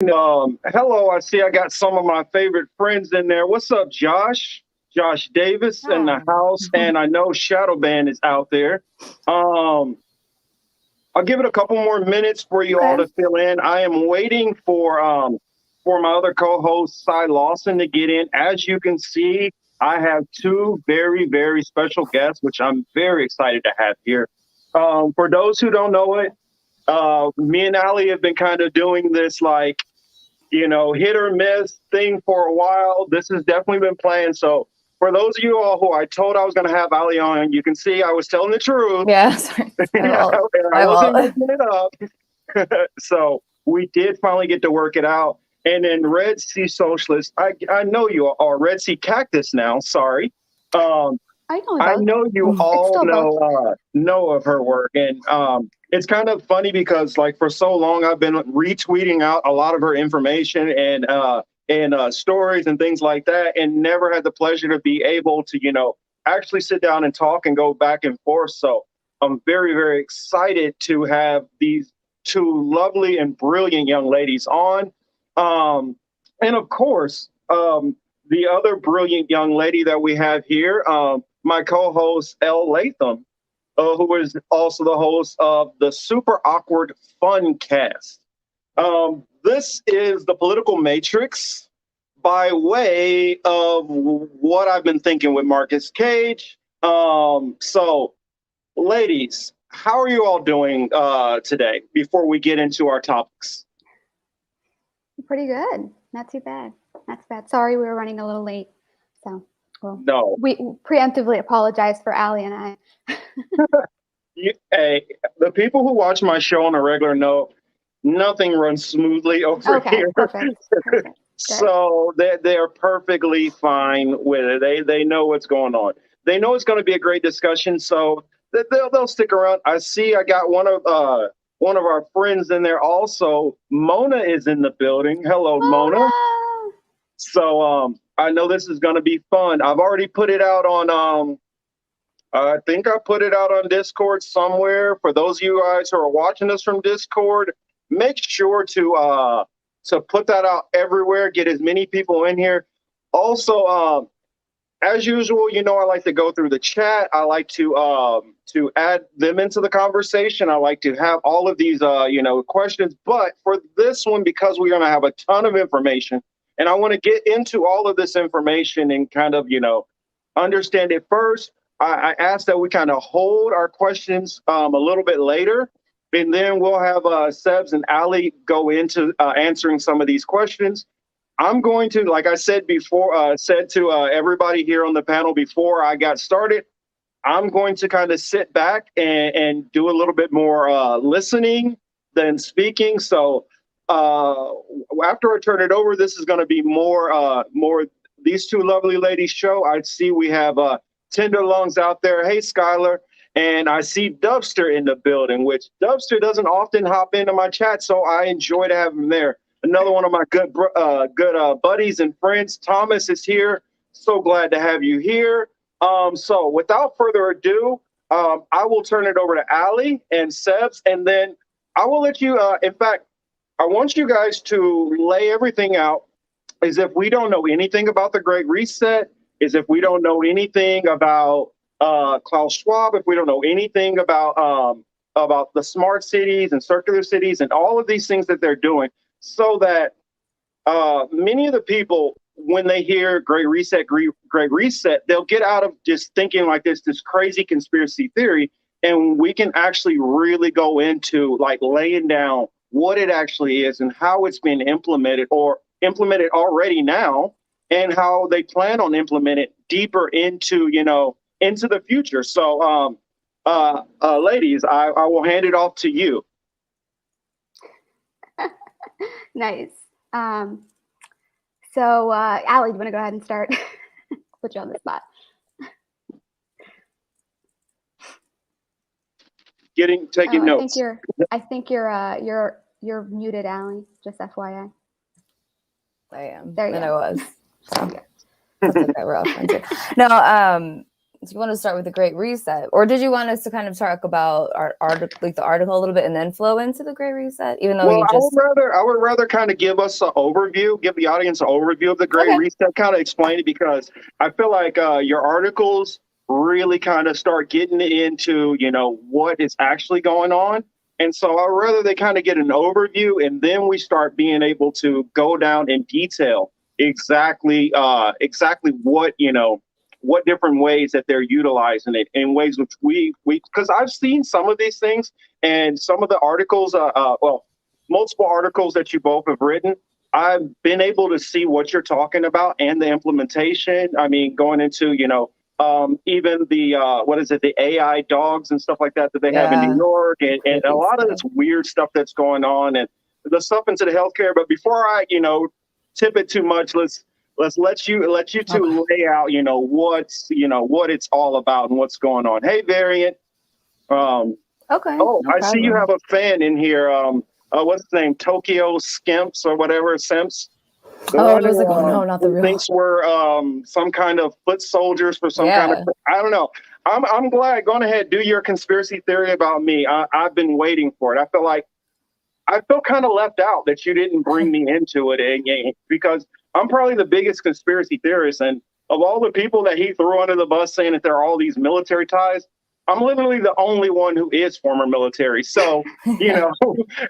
Hello, I see I got some of my favorite friends in there. What's up, Josh? Josh Davis in the Hi. house, and I know Shadowban is out there. Um, I'll give it a couple more minutes for you all Okay. to fill in. I am waiting for my other co-host, Cy Lawson, to get in. As you can see, I have two very, very special guests, which I'm very excited to have here. For those who don't know it, me and Ali have been kind of doing this like hit or miss thing for a while. This has definitely been playing. So for those of you all who I told I was going to have Ali on, you can see I was telling the truth. Yeah, sorry. I My wasn't fault. making it up. So we did finally get to work it out. And then Red Sea Socialist, I know you are Red Sea Cactus now. Sorry. Um, I know I both. know you It's all still both. know of her work, and it's kind of funny because like for so long I've been retweeting out a lot of her information and stories and things like that, and never had the pleasure to be able to actually sit down and talk and go back and forth. So I'm very very excited to have these two lovely and brilliant young ladies on, and of course the other brilliant young lady that we have here. My co-host L. Latham, who is also the host of the Super Awkward Fun Cast. This is the political matrix by way of what I've been thinking with Marcus Cage. So, ladies, how are you all doing today? Before we get into our topics. Pretty good. Not too bad. Not too bad. Sorry, we were running a little late. So, well, No, we preemptively apologize for Allie and I. hey, the people who watch my show on a regular know nothing runs smoothly over Okay, here. perfect. Perfect. Good. So they're perfectly fine with it. They know what's going on. They know it's going to be a great discussion, so they'll stick around. I see. I got one of our friends in there also. Mona is in the building. Hello, Mona. Mona! So I know this is going to be fun. I've already put it out on I think I put it out on Discord somewhere. For those of you guys who are watching us from Discord, make sure to put that out everywhere. Get as many people in here. Also, as usual, I like to go through the chat. I like to add them into the conversation. I like to have all of these questions. But for this one, because we're going to have a ton of information, and I want to get into all of this information and kind of understand it first. I asked that we kind of hold our questions a little bit later, and then we'll have Sebs and Ali go into answering some of these questions. I'm going to, like I said before, said to everybody here on the panel before I got started, I'm going to kind of sit back and do a little bit more listening than speaking. So after I turn it over, this is going to be more these two lovely ladies show. I see we have Tender Lungs out there. Hey, Skylar. And I see Dubster in the building, which Dubster doesn't often hop into my chat, so I enjoy to have him there. Another one of my good buddies and friends, Thomas, is here. So glad to have you here. So without further ado, I will turn it over to Ali and Sebs, and then I will let you. In fact, I want you guys to lay everything out as if we don't know anything about the Great Reset, as if we don't know anything about Klaus Schwab, if we don't know anything about the smart cities and circular cities and all of these things that they're doing, so that many of the people, when they hear Great Reset, they'll get out of just thinking like this crazy conspiracy theory, and we can actually really go into like laying down what it actually is and how it's been implemented or implemented already now, and how they plan on implementing it deeper into into the future. So, ladies, I will hand it off to you. Nice. So, Allie, do you want to go ahead and start? Put you on the spot. Taking notes. I think you're muted, Allie. Just FYI. I am. There you and go. I was. So that's okay. We're all friends here. No, do you want to start with the Great Reset, or did you want us to kind of talk about our article, like the article a little bit, and then flow into the Great Reset? Even though Well, you just I would rather kind of give us an overview, give the audience an overview of the Great okay, Reset, kind of explain it, because I feel like your articles really kind of start getting into, what is actually going on. And so I'd rather they kind of get an overview, and then we start being able to go down in detail exactly what different ways that they're utilizing it, in ways which we because I've seen some of these things, and some of the articles, well, multiple articles that you both have written. I've been able to see what you're talking about and the implementation. I mean, going into, even the, what is it, the AI dogs and stuff like that they have in New yeah, York, and a crazy lot of stuff. this weird stuff that's going on, and the stuff into the healthcare. But before I, tip it too much, let's let you Okay. two lay out, what it's all about and what's going on. Hey, Variant. Okay, Oh, no I see you problem. have a fan in here. What's his name? Tokyo Skimps or whatever, Simps. The Oh, one I was like, oh no, not the who real. thinks we're some kind of foot soldiers for some kind of. Yeah. I don't know. I'm glad. Go on ahead, do your conspiracy theory about me. I've been waiting for it. I feel kind of left out that you didn't bring me into it, because I'm probably the biggest conspiracy theorist, and of all the people that he threw under the bus saying that there are all these military ties, I'm literally the only one who is former military. So, Yeah, what's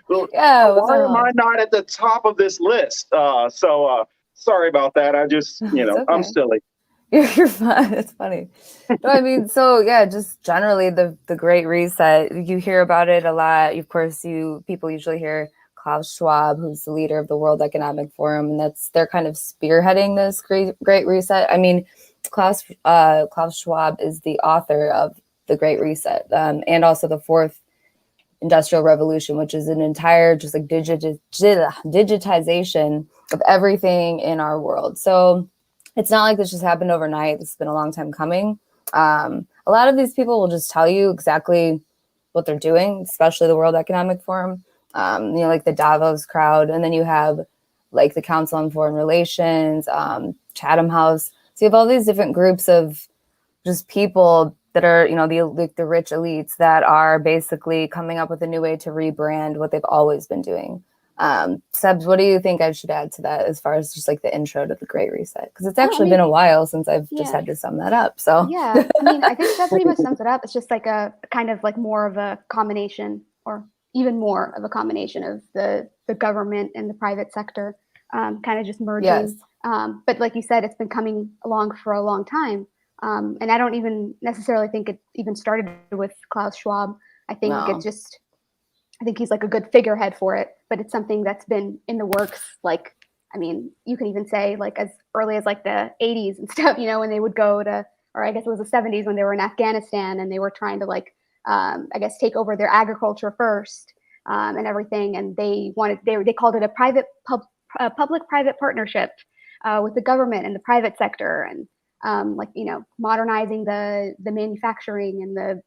why am I up? not at the top of this list? Sorry about that. I just, It's I'm okay. silly. You're fine. It's funny. No, I mean, so yeah, just generally the Great Reset. You hear about it a lot. Of course, people usually hear Klaus Schwab, who's the leader of the World Economic Forum, and they're kind of spearheading this Great Reset. I mean, Klaus Schwab is the author of the Great Reset, and also the Fourth Industrial Revolution, which is an entire just like digitization of everything in our world. So it's not like this just happened overnight. This has been a long time coming. A lot of these people will just tell you exactly what they're doing, especially the World Economic Forum, like the Davos crowd. And then you have like the Council on Foreign Relations, Chatham House. So you have all these different groups of just people that are, the rich elites that are basically coming up with a new way to rebrand what they've always been doing. Sebs, what do you think I should add to that as far as just like the intro to the Great Reset? Because it's Oh, I actually mean, been a while since I've just yeah, had to sum that up. So yeah. I mean, I think that pretty much sums it up. It's just like a kind of like more of a combination, or even more of a combination of the government and the private sector, kind of just yes, merging. But like you said, it's been coming along for a long time. And I don't even necessarily think it even started with Klaus Schwab. I think no, I think he's like a good figurehead for it, but it's something that's been in the works. Like, I mean, you can even say like as early as like the 80s and stuff, when they would go to, or I guess it was the 70s when they were in Afghanistan and they were trying to like, I guess take over their agriculture first, and everything. And they called it a public-private partnership, with the government and the private sector, and like, modernizing the manufacturing and the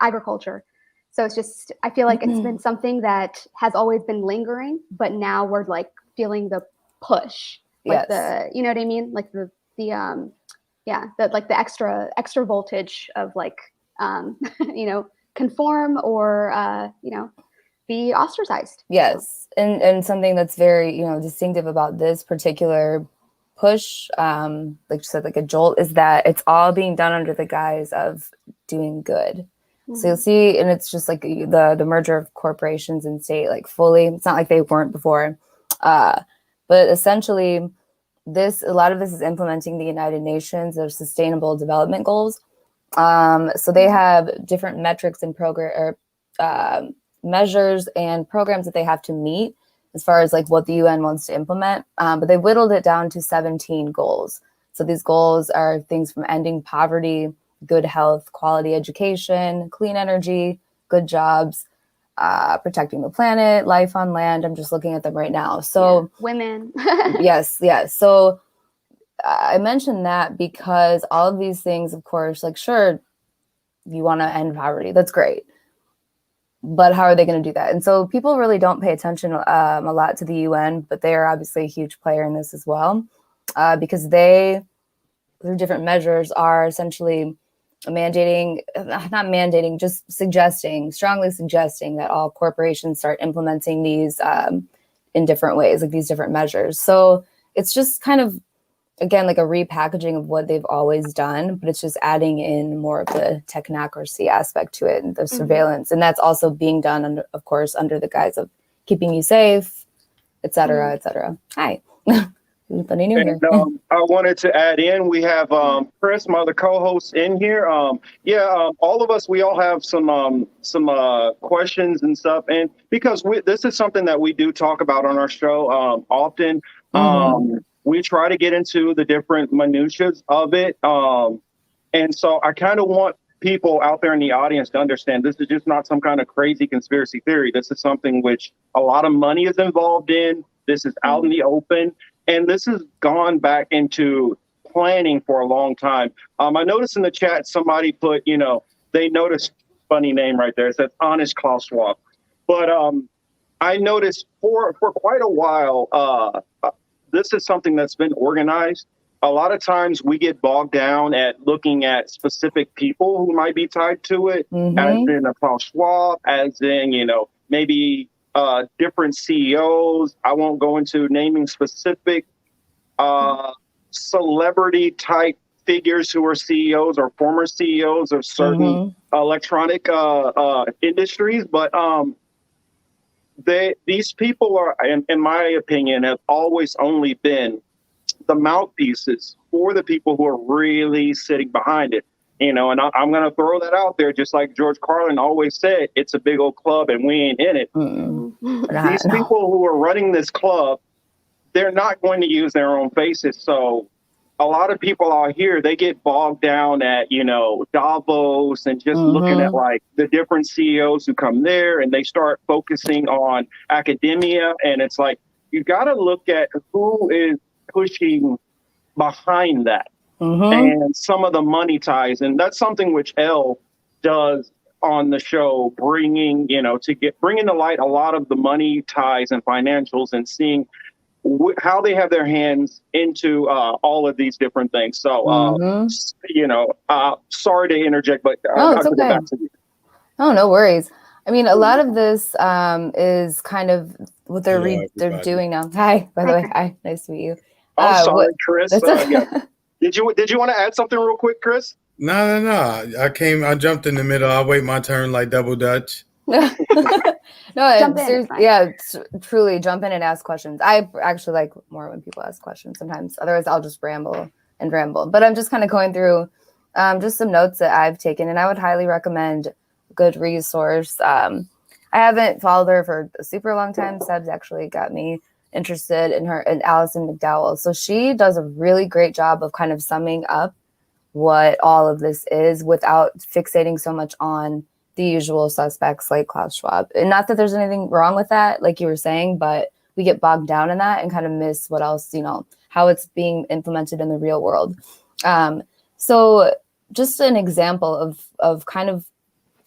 agriculture. So it's just, I feel like it's been something that has always been lingering, but now we're like feeling the push, like yes. you know what I mean? Like yeah, like the extra voltage of like, conform or, be ostracized. Yes, and something that's very distinctive about this particular push, like you said, like a jolt, is that it's all being done under the guise of doing good. So you'll see, and it's just like the merger of corporations and state, like fully. It's not like they weren't before, but essentially, a lot of this is implementing the United Nations of Sustainable Development Goals. So they have different metrics and measures and programs that they have to meet as far as like what the UN wants to implement. But they whittled it down to 17 goals. So these goals are things from ending poverty, good health, quality education, clean energy, good jobs, protecting the planet, life on land. I'm just looking at them right now. So women. yes. So I mentioned that because all of these things, of course, like, sure, you want to end poverty. That's great. But how are they going to do that? And so people really don't pay attention a lot to the UN, but they are obviously a huge player in this as well, because their different measures are essentially mandating, not mandating, just strongly suggesting that all corporations start implementing these in different ways, like these different measures. So it's just kind of, again, like a repackaging of what they've always done, but it's just adding in more of the technocracy aspect to it and the surveillance. And that's also being done, under, of course, under the guise of keeping you safe, et cetera, et cetera. Hi. Anybody new here? I wanted to add in, we have Chris, my other co-host, in here. All of us, we all have some questions and stuff. And because this is something that we do talk about on our show often, we try to get into the different minutiae of it. And so I kind of want people out there in the audience to understand this is just not some kind of crazy conspiracy theory. This is something which a lot of money is involved in. This is out in the open. And this has gone back into planning for a long time. I noticed in the chat, somebody put, they noticed, funny name right there. It says Honest Klaus Schwab. But I noticed for quite a while, this is something that's been organized. A lot of times we get bogged down at looking at specific people who might be tied to it, as in a Klaus Schwab, as in, maybe different CEOs. I won't go into naming specific celebrity type figures who are CEOs or former CEOs of certain electronic industries. But these people are, in my opinion, have always only been the mouthpieces for the people who are really sitting behind it. And I'm going to throw that out there, just like George Carlin always said, it's a big old club and we ain't in it. These people who are running this club, they're not going to use their own faces. So a lot of people out here, they get bogged down at, Davos and just looking at like the different CEOs who come there, and they start focusing on academia. And it's like, you got to look at who is pushing behind that. And some of the money ties. And that's something which Elle does on the show, bringing to light a lot of the money ties and financials, and seeing how they have their hands into all of these different things. So, sorry to interject, but I'll it's give it okay. back to you. Oh, no worries. I mean, a lot of this is kind of what they're doing now. Hi, by the way. Hi, nice to meet you. I'm sorry, Chris. Did you want to add something real quick, Chris? No. I jumped in the middle. I'll wait my turn like double Dutch. Truly jump in and ask questions. I actually like more when people ask questions sometimes. Otherwise, I'll just ramble. But I'm just kind of going through just some notes that I've taken, and I would highly recommend a good resource. I haven't followed her for a super long time. Sebs actually got me interested in her, and Alison McDowell. So she does a really great job of kind of summing up what all of this is without fixating so much on the usual suspects like Klaus Schwab. And not that there's anything wrong with that, like you were saying, but we get bogged down in that and kind of miss what else, how it's being implemented in the real world. So just an example of kind of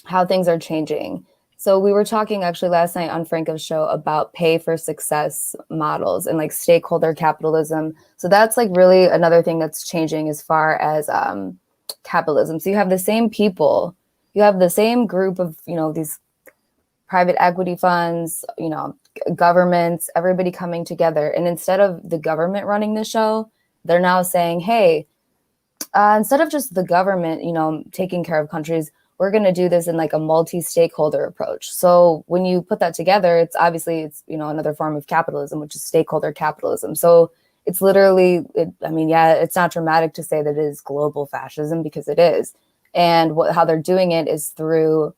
how things are changing. So we were talking actually last night on Franco's show about pay for success models and like stakeholder capitalism. So that's like really another thing that's changing as far as capitalism. So you have the same people, you have the same group of, these private equity funds, governments, everybody coming together. And instead of the government running the show, they're now saying, hey, instead of just the government, taking care of countries, we're going to do this in like a multi-stakeholder approach. So when you put that together, it's another form of capitalism, which is stakeholder capitalism. So it's literally, it's not dramatic to say that it is global fascism, because it is. And how they're doing it is through,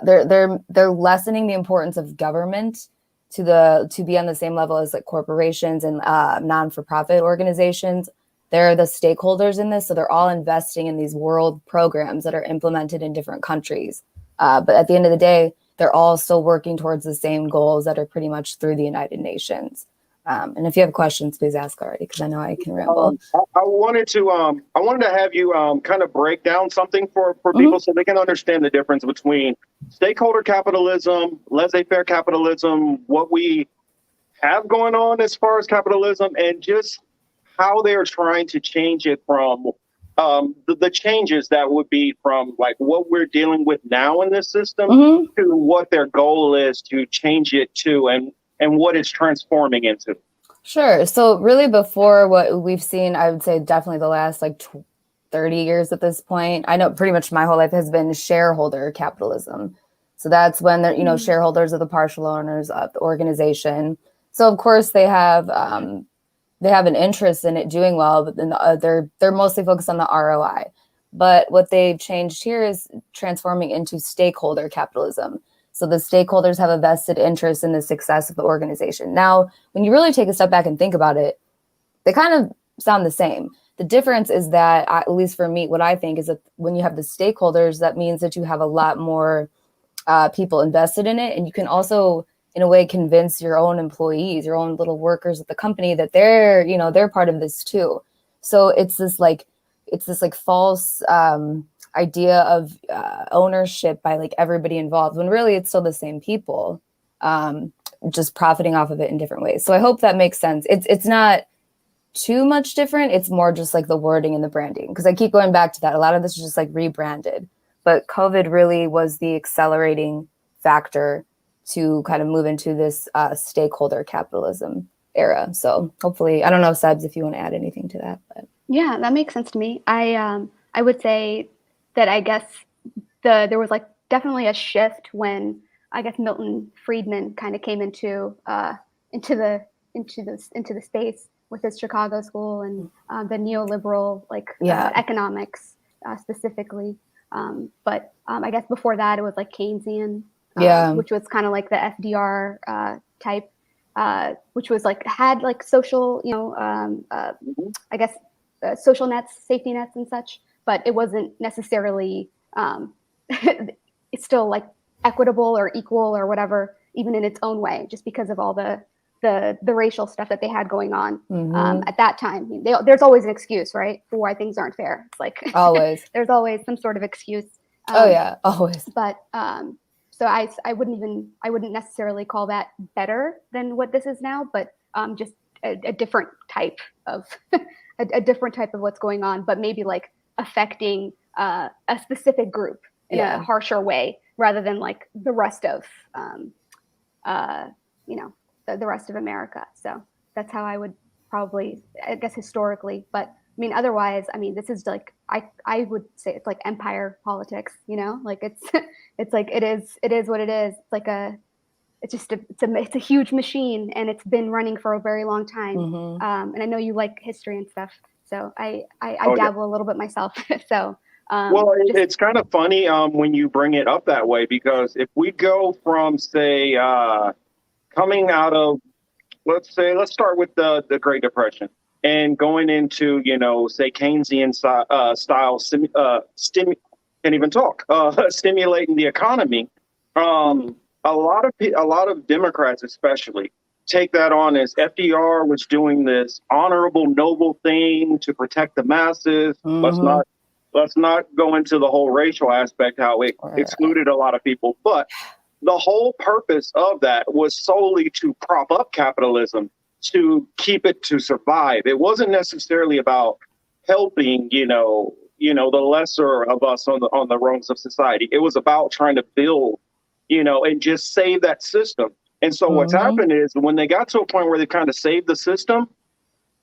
they're lessening the importance of government to be on the same level as like corporations and non-for-profit organizations. They're the stakeholders in this. So they're all investing in these world programs that are implemented in different countries. But at the end of the day, they're all still working towards the same goals that are pretty much through the United Nations. And if you have questions, please ask already, because I know I can ramble. I wanted to have you kind of break down something for people so they can understand the difference between stakeholder capitalism, laissez-faire capitalism, what we have going on as far as capitalism, and just how they are trying to change it from the changes that would be from like what we're dealing with now in this system to what their goal is to change it to, and what it's transforming into. Sure. So really before what we've seen, I would say definitely the last like 30 years at this point. I know pretty much my whole life has been shareholder capitalism. So that's when they're, shareholders are the partial owners of the organization. So of course they have an interest in it doing well, but then they're mostly focused on the ROI. But what they've changed here is transforming into stakeholder capitalism. So the stakeholders have a vested interest in the success of the organization. Now, when you really take a step back and think about it, they kind of sound the same. The difference is that, at least for me, what I think is that when you have the stakeholders, that means that you have a lot more people invested in it. And you can also, in a way, convince your own employees, your own little workers at the company that they're part of this too. So it's this false idea of ownership by like everybody involved, when really it's still the same people, just profiting off of it in different ways. So I hope that makes sense. It's not too much different. It's more just like the wording and the branding, because I keep going back to that. A lot of this is just like rebranded, but COVID really was the accelerating factor to kind of move into this stakeholder capitalism era. So hopefully, I don't know, Sebs, if you want to add anything to that. But yeah, that makes sense to me. I would say that I guess there was like definitely a shift when I guess Milton Friedman kind of came into the space with his Chicago school and the neoliberal economics specifically. But I guess before that it was like Keynesian, which was kind of like the FDR type, which was like had like social, I guess social nets, safety nets and such, but it wasn't necessarily, it's still like equitable or equal or whatever, even in its own way, just because of all the racial stuff that they had going on at that time. I mean, there's always an excuse, right, for why things aren't fair. It's like always there's always some sort of excuse. Always. But so I wouldn't necessarily call that better than what this is now, but just a different type of a different type of what's going on, but maybe like affecting a specific group in a harsher way rather than like the rest of the rest of America. So that's how I would probably, I guess, historically. But I mean, otherwise, I mean, this is like I would say it's like empire politics. Like it's like it is what it is. It's like it's a huge machine, and it's been running for a very long time. And I know you like history and stuff, so I dabble a little bit myself. So it's kind of funny when you bring it up that way, because if we go from say coming out of, let's start with the Great Depression and going into say Keynesian style stimulating the economy. A lot of Democrats especially take that on as FDR was doing this honorable, noble thing to protect the masses. Let's not go into the whole racial aspect, how it excluded a lot of people. But the whole purpose of that was solely to prop up capitalism, to keep it to survive. It wasn't necessarily about helping, the lesser of us on the rungs of society. It was about trying to build, and just save that system. And so what's happened is when they got to a point where they kind of saved the system,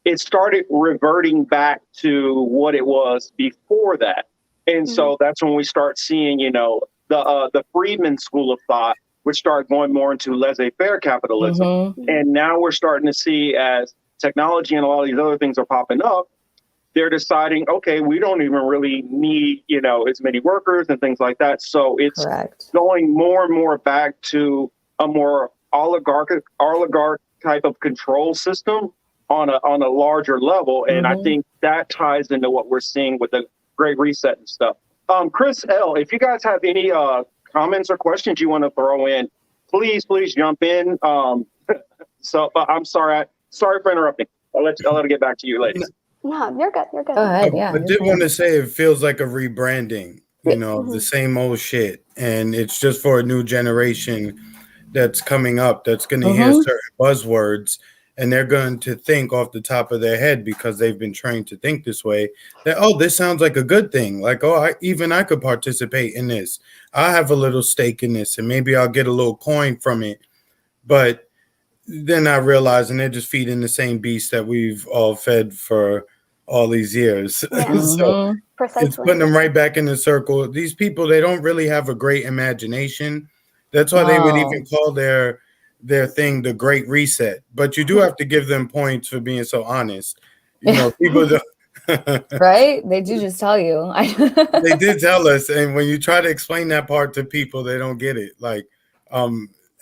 it started reverting back to what it was before that. And so that's when we start seeing, the Friedman school of thought, which started going more into laissez-faire capitalism. And now we're starting to see, as technology and a lot of these other things are popping up, they're deciding, okay, we don't even really need, as many workers and things like that. So it's going more and more back to a more oligarch type of control system on a larger level. And I think that ties into what we're seeing with the Great Reset and stuff. Chris L., if you guys have any comments or questions you want to throw in, please jump in. So I'm sorry for interrupting. I'll let it get back to you, ladies. No, you're good. You're good. Go ahead. Yeah. I did want to say it feels like a rebranding, the same old shit. And it's just for a new generation that's coming up, that's going to hear certain buzzwords and they're going to think off the top of their head because they've been trained to think this way that, oh, this sounds like a good thing. Like, oh, I could participate in this. I have a little stake in this and maybe I'll get a little coin from it. But they're not realizing they're just feeding the same beast that we've all fed for all these years. Yeah. So Precisely. it's putting them right back in the circle. These people, they don't really have a great imagination. That's why they would even call their thing the Great Reset. But you do have to give them points for being so honest. You know, people don't right? They do just tell you. They did tell us, and when you try to explain that part to people, they don't get it. Like,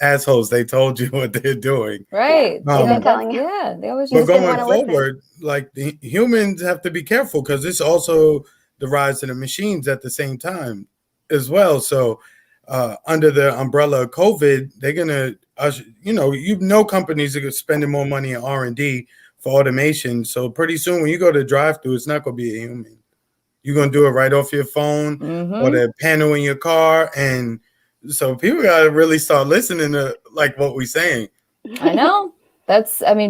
assholes, they told you what they're doing. Right. They're telling you. Yeah, they always But just going forward, like the humans have to be careful because it's also the rise of the machines at the same time as well. So under the umbrella of COVID, they're gonna, companies are spending more money in R&D for automation. So pretty soon, when you go to drive-through, it's not gonna be a human. You're gonna do it right off your phone or the panel in your car, and so people gotta really start listening to like what we're saying. I know.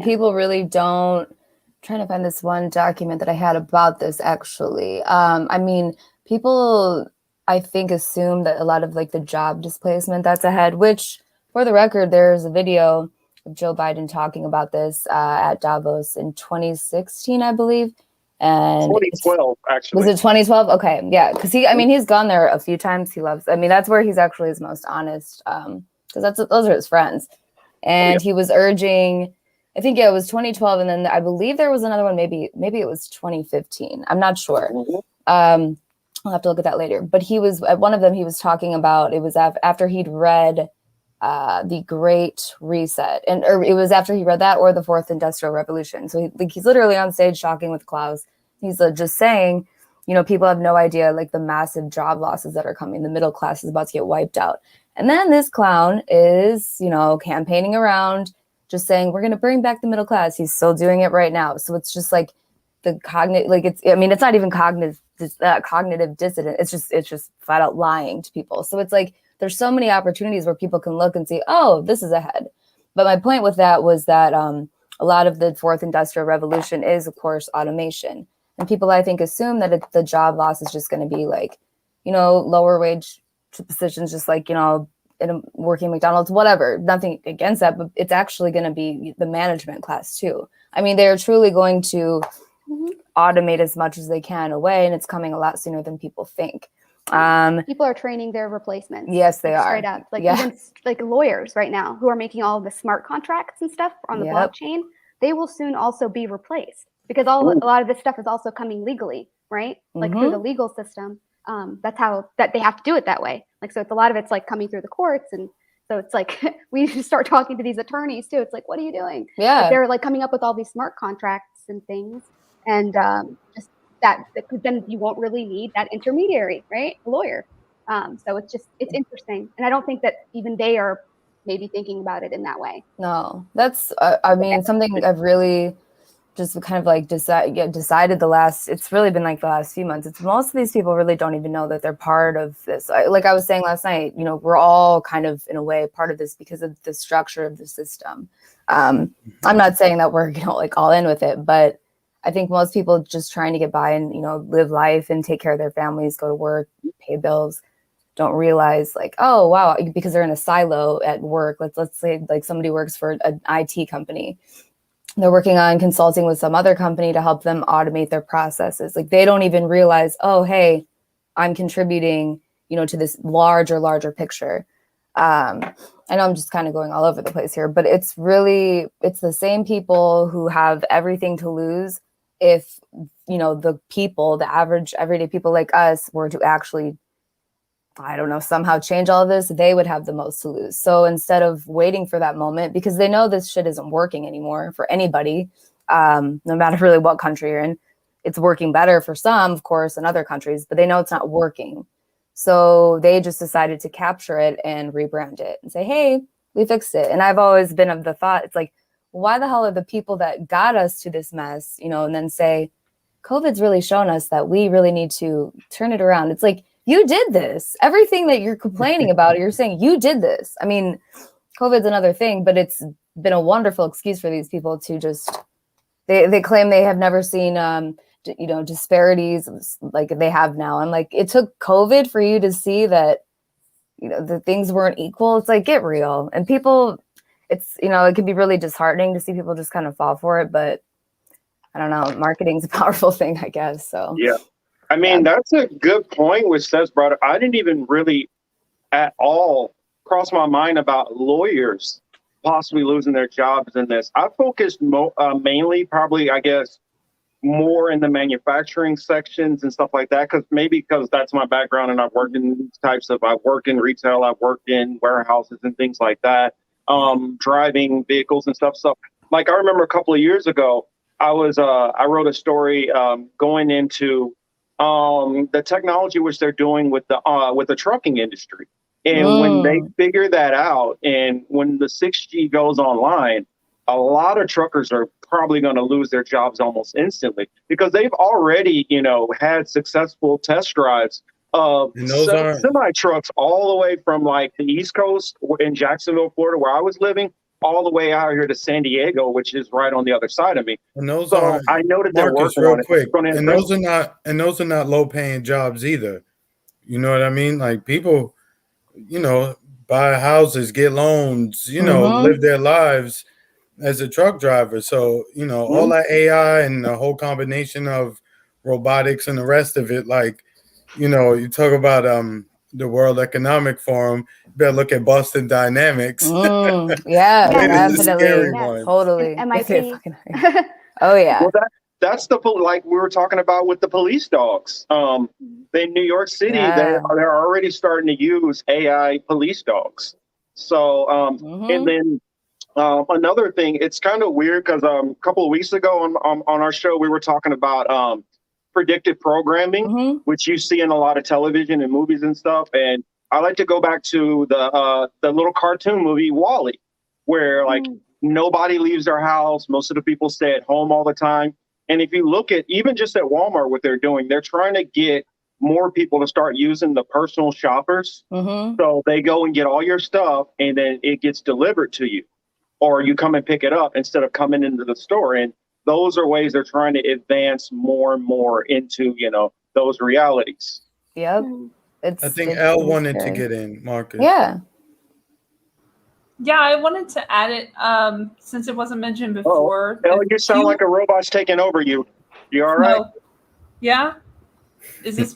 People really don't. I'm trying to find this one document that I had about this actually. People I think assume that a lot of like the job displacement that's ahead, which for the record, there's a video of Joe Biden talking about this at Davos in 2016, I believe. And 2012, actually. Was it 2012? Okay, yeah, because he's gone there a few times. He loves. That's where he's actually his most honest, because those are his friends. And he was urging, I think it was 2012, and then I believe there was another one. Maybe it was 2015. I'm not sure. I'll have to look at that later. But he was at one of them. He was talking about it was after he'd read the Great Reset, or it was after he read that or the Fourth Industrial Revolution. So he's literally on stage talking with Klaus. He's just saying, people have no idea like the massive job losses that are coming. The middle class is about to get wiped out. And then this clown is, campaigning around, just saying we're going to bring back the middle class. He's still doing it right now. So it's just like the cognitive, like it's not even cognitive dissident. It's just flat out lying to people. So it's like there's so many opportunities where people can look and see, oh, this is ahead. But my point with that was that a lot of the Fourth Industrial Revolution is, of course, automation. And people, I think, assume that the job loss is just going to be like, lower wage positions, just like, in working McDonald's, whatever. Nothing against that, but it's actually going to be the management class too. They're truly going to automate as much as they can away, and it's coming a lot sooner than people think. People are training their replacements. Yes, they are. Straight up. Even like lawyers right now who are making all of the smart contracts and stuff on the blockchain, they will soon also be replaced because a lot of this stuff is also coming legally, right? Like through the legal system. That's how that they have to do it that way. Like, so it's a lot of it's like coming through the courts. And so it's like, we need to start talking to these attorneys too. It's like, what are you doing? Yeah. Like, they're like coming up with all these smart contracts and things. And just that, because then you won't really need that intermediary, right? A lawyer. So it's interesting. And I don't think that even they are maybe thinking about it in that way. No, that's, something I've really just kind of like decided it's really been like the last few months. It's most of these people really don't even know that they're part of this. Like I was saying last night, we're all kind of in a way part of this because of the structure of the system. I'm not saying that we're like all in with it, but I think most people just trying to get by and, live life and take care of their families, go to work, pay bills, don't realize like, oh, wow, because they're in a silo at work. Let's say like somebody works for an IT company. They're working on consulting with some other company to help them automate their processes. Like they don't even realize, oh, hey, I'm contributing, to this larger picture. I know I'm just kind of going all over the place here, but it's the same people who have everything to lose if, the people, the average everyday people like us were to actually, I don't know, somehow change all of this, they would have the most to lose. So instead of waiting for that moment, because they know this shit isn't working anymore for anybody, no matter really what country you're in, it's working better for some, of course, in other countries, but they know it's not working. So they just decided to capture it and rebrand it and say, hey, we fixed it. And I've always been of the thought, it's like, why the hell are the people that got us to this mess, and then say, COVID's really shown us that we really need to turn it around. It's like, you did this. Everything that you're complaining about, you're saying you did this. COVID's another thing, but it's been a wonderful excuse for these people to just, they claim they have never seen, disparities like they have now. I'm like, it took COVID for you to see that, the things weren't equal. It's like, get real. And people, it's, it can be really disheartening to see people just kind of fall for it. But I don't know, marketing's a powerful thing, I guess. So yeah. I mean, that's a good point which Sebs brought up. I didn't even really at all cross my mind about lawyers possibly losing their jobs in this. I focused mainly, probably, I guess, more in the manufacturing sections and stuff like that, because that's my background, and I've worked in these I work in retail, I've worked in warehouses and things like that, driving vehicles and stuff. So, like, I remember a couple of years ago, I wrote a story going into the technology which they're doing with the trucking industry, and when they figure that out, and when the 6G goes online, a lot of truckers are probably going to lose their jobs almost instantly, because they've already, had successful test drives of semi trucks all the way from like the East Coast in Jacksonville, Florida, where I was living, all the way out here to San Diego, which is right on the other side of me. And those I know that they're Marcus, working real on it. quick. And those are not low paying jobs either. You know what I mean? Like, people, buy houses, get loans, live their lives as a truck driver. So, all that AI and the whole combination of robotics and the rest of it, like, you talk about the World Economic Forum, you better look at Boston Dynamics. Yeah, That is a scary definitely. one. Totally. MIT. Oh, yeah. Well, that's like we were talking about with the police dogs. In New York City, they're already starting to use AI police dogs. So, and then another thing, it's kind of weird because a couple of weeks ago on our show, we were talking about predictive programming, which you see in a lot of television and movies and stuff. And I like to go back to the little cartoon movie WALL-E, where like nobody leaves their house. Most of the people stay at home all the time. And if you look at even just at Walmart, what they're doing, they're trying to get more people to start using the personal shoppers. So they go and get all your stuff, and then it gets delivered to you, or you come and pick it up instead of coming into the store. And those are ways they're trying to advance more and more into, those realities. Yep. I think Elle wanted to get in, Marcus. Yeah. Yeah, I wanted to add it since it wasn't mentioned before. Elle, you sound like a robot's taking over you. You all right? No. Yeah? Is this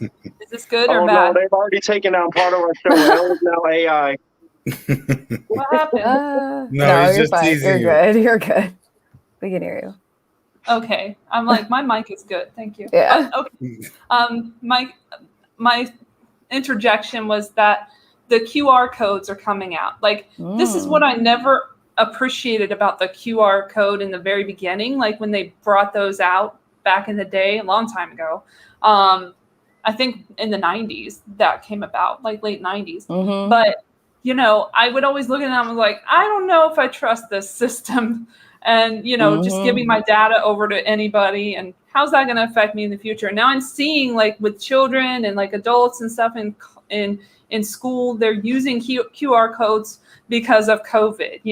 good or Oh, bad? no, they've already taken out part of our show. Elle is now AI. What happened? No, it's you're just fine. teasing You're good. You're good. We can hear you. Okay. I'm like, my mic is good. Thank you. Yeah. Okay. My interjection was that the QR codes are coming out. Like, this is what I never appreciated about the QR code in the very beginning. Like, when they brought those out back in the day, a long time ago. I think in the 90s that came about, like late 90s. But, I would always look at them and like, I don't know if I trust this system. And, just giving my data over to anybody, and how's that going to affect me in the future? Now I'm seeing, like, with children and like adults and stuff in school, they're using QR codes because of COVID,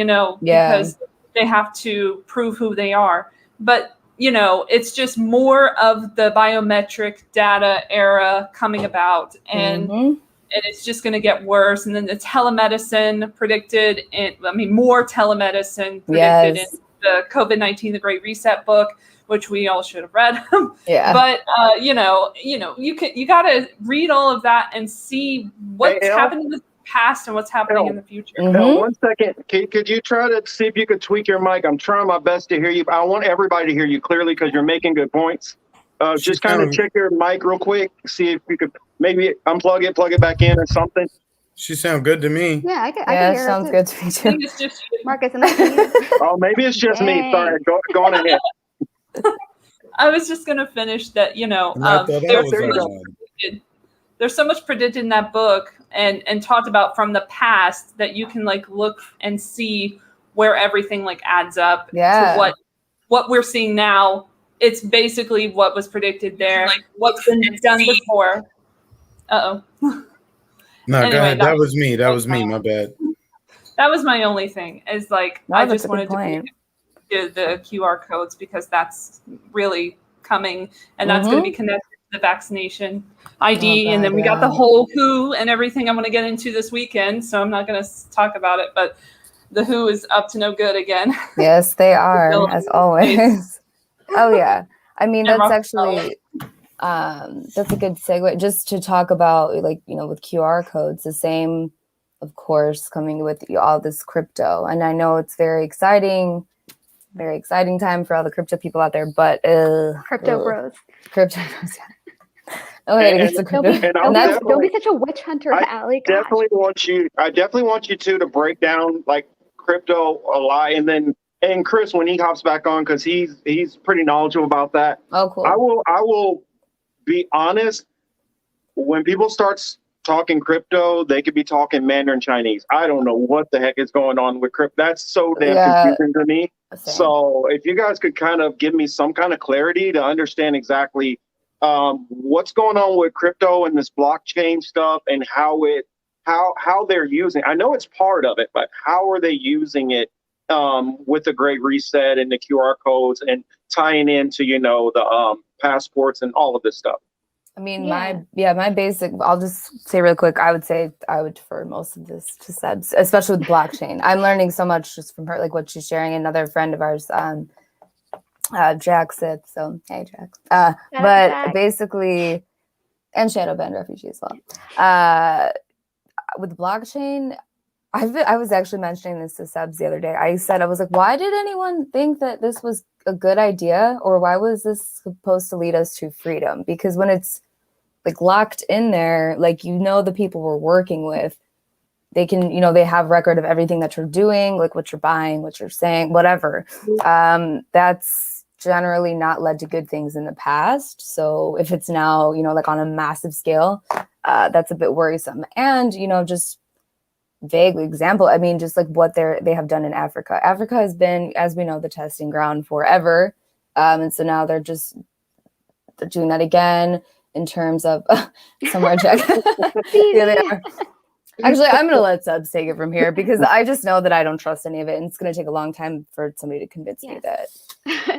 because they have to prove who they are. But, it's just more of the biometric data era coming about, and it's just going to get worse. And then the telemedicine predicted, more telemedicine predicted in the COVID-19, the Great Reset book, which we all should have read. But you got to read all of that and see what's happened in the past and what's happening in the future. Elle, 1 second. Could you try to see if you could tweak your mic? I'm trying my best to hear you. I want everybody to hear you clearly because you're making good points. Just kind of check your mic real quick. See if you could maybe unplug it, plug it back in or something. She sounds good to me. Yeah, I can hear sounds her good to me I too. think it's just Marcus, am I you? Oh, maybe it's just me. Sorry. Go on ahead. I was just going to finish that, And I thought that was odd. there's so much predicted in that book and talked about from the past that you can like look and see where everything like adds up to what we're seeing now. It's basically what was predicted there, like what's been done before. No, Anyway, go ahead. That was me. My bad. that was my only thing. Is like No, I that's just a good wanted to point. do the QR codes because that's really coming, and that's going to be connected to the vaccination ID. Oh, and then God, we got the yeah. whole WHO and everything I'm going to get into this weekend, so I'm not going to talk about it. But the WHO is up to no good again. Yes, they are, as always. Oh, yeah. I mean, And that's Rockefeller. actually, that's a good segue just to talk about, like, you know, with QR codes, the same, of course, coming with all this crypto. And I know it's very exciting time for all the crypto people out there, but Crypto bros. crypto bros. Oh, hey, to get some Don't crypto. be, And don't, I'll be, don't be such a witch hunter, I Allie. Gosh. I definitely want you two to break down like crypto a lot, and Chris when he hops back on because he's pretty knowledgeable about that. Oh, cool. I will be honest. When people start talking crypto, they could be talking Mandarin Chinese. I don't know what the heck is going on with crypto. That's so damn confusing to me. Same. So if you guys could kind of give me some kind of clarity to understand exactly what's going on with crypto and this blockchain stuff and how they're using. I know it's part of it, but how are they using it with the Great Reset and the QR codes and tying into the passports and all of this stuff? I mean, Yeah. my basic, I'll just say real quick, I would say I would defer most of this to Sebs, especially with blockchain. I'm learning so much just from her, like what she's sharing. Another friend of ours, Jack Sith. So, hey, Jack. But Jack. basically, and Shadow Band Refugee as well. With blockchain, I was actually mentioning this to Sebs the other day. I was like, why did anyone think that this was a good idea? Or why was this supposed to lead us to freedom? Because when it's like locked in there, like, you know, the people we're working with, they can, you know, they have record of everything that you're doing, like what you're buying, what you're saying, whatever. That's generally not led to good things in the past. So if it's now, you know, like on a massive scale, that's a bit worrisome. And, you know, just vague example, I mean, just like what they have done in Africa. Africa has been, as we know, the testing ground forever. And so now they're doing that again in terms of somewhere check. Yeah, they are. Actually, I'm going to let Sebs take it from here because I just know that I don't trust any of it. And it's going to take a long time for somebody to convince me that.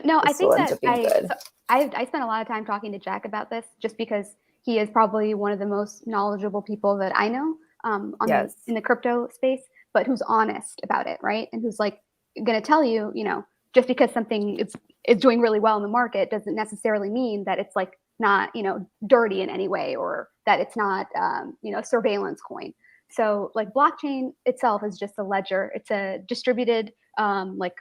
No, I think that I spent a lot of time talking to Jack about this just because he is probably one of the most knowledgeable people that I know in the crypto space, but who's honest about it, right? And who's like going to tell you, you know, just because something is doing really well in the market doesn't necessarily mean that it's like not, you know, dirty in any way or that it's not, you know, surveillance coin. So like blockchain itself is just a ledger. It's a distributed like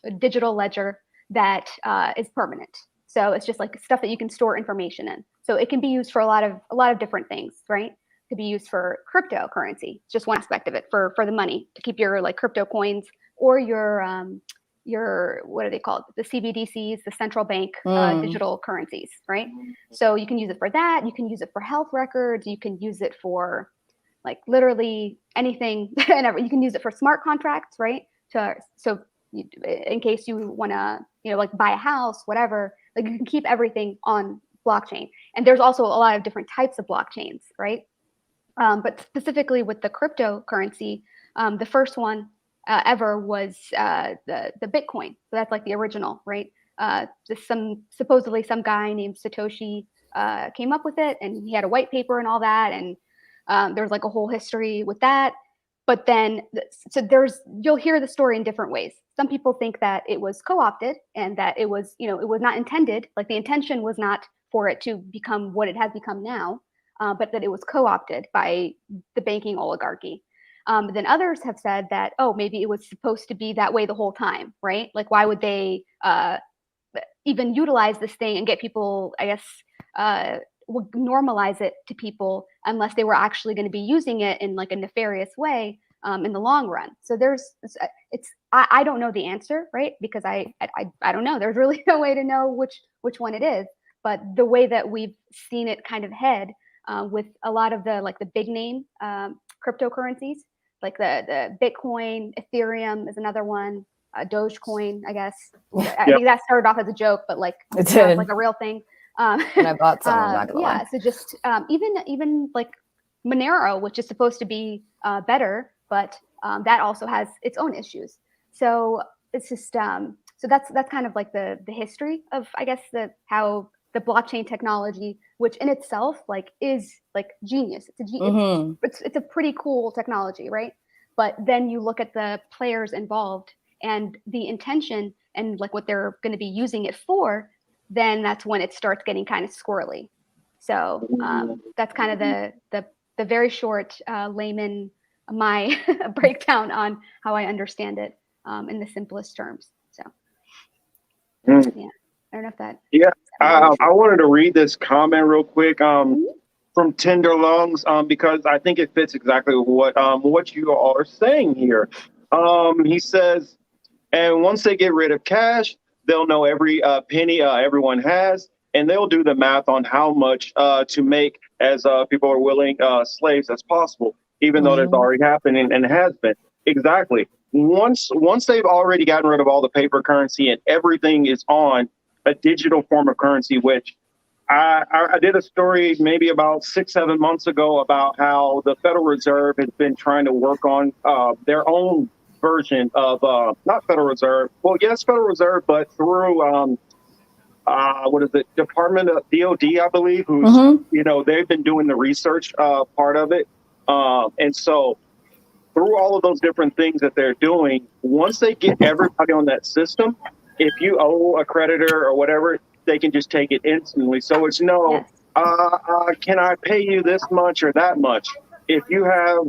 a digital ledger that is permanent. So it's just like stuff that you can store information in. So it can be used for a lot of different things, right? It could be used for cryptocurrency. It's just one aspect of it for the money to keep your like crypto coins or your what are they called? The CBDCs, the central bank digital currencies, right? So you can use it for that. You can use it for health records. You can use it for like literally anything and ever. You can use it for smart contracts, right? So in case you want to, you know, like buy a house, whatever, like you can keep everything on blockchain. And there's also a lot of different types of blockchains, right? But specifically with the cryptocurrency, the first one ever was the Bitcoin. So that's like the original, right? Supposedly some guy named Satoshi came up with it, and he had a white paper and all that, and there's like a whole history with that. But then, you'll hear the story in different ways. Some people think that it was co-opted and that it was, you know, it was not intended, like the intention was not for it to become what it has become now, but that it was co-opted by the banking oligarchy. Then others have said that, oh, maybe it was supposed to be that way the whole time, right? Like, why would they even utilize this thing and get people, I guess, would normalize it to people unless they were actually going to be using it in like a nefarious way in the long run. So I don't know the answer, right? Because I don't know. There's really no way to know which one it is. But the way that we've seen it kind of head with a lot of the like the big name cryptocurrencies, like the Bitcoin, Ethereum is another one, Dogecoin, I guess. I think that started off as a joke, but like it's like a real thing. And I bought some. I'm not gonna lie. So just even like Monero, which is supposed to be better, but that also has its own issues. So it's just so that's kind of like the history of, I guess, how the blockchain technology, which in itself like is like genius. It's a pretty cool technology, right? But then you look at the players involved and the intention and like what they're going to be using it for, then that's when it starts getting kind of squirrely. So that's kind of the very short layman my breakdown on how I understand it in the simplest terms. So yeah, I don't know if that. Yeah, I wanted to read this comment real quick from Tender Lungs because I think it fits exactly what you all are saying here. He says, and once they get rid of cash, they'll know every penny everyone has, and they'll do the math on how much to make as people are willing slaves as possible, even though that's already happening and has been. Exactly. Once they've already gotten rid of all the paper currency and everything is on a digital form of currency, which I did a story maybe about 6-7 months ago about how the Federal Reserve has been trying to work on their own version of not Federal Reserve. Well, yes, Federal Reserve, but through what is it? Department of DOD, I believe, who's they've been doing the research part of it, and so through all of those different things that they're doing, once they get everybody on that system, if you owe a creditor or whatever, they can just take it instantly. So it's can I pay you this much or that much? If you have,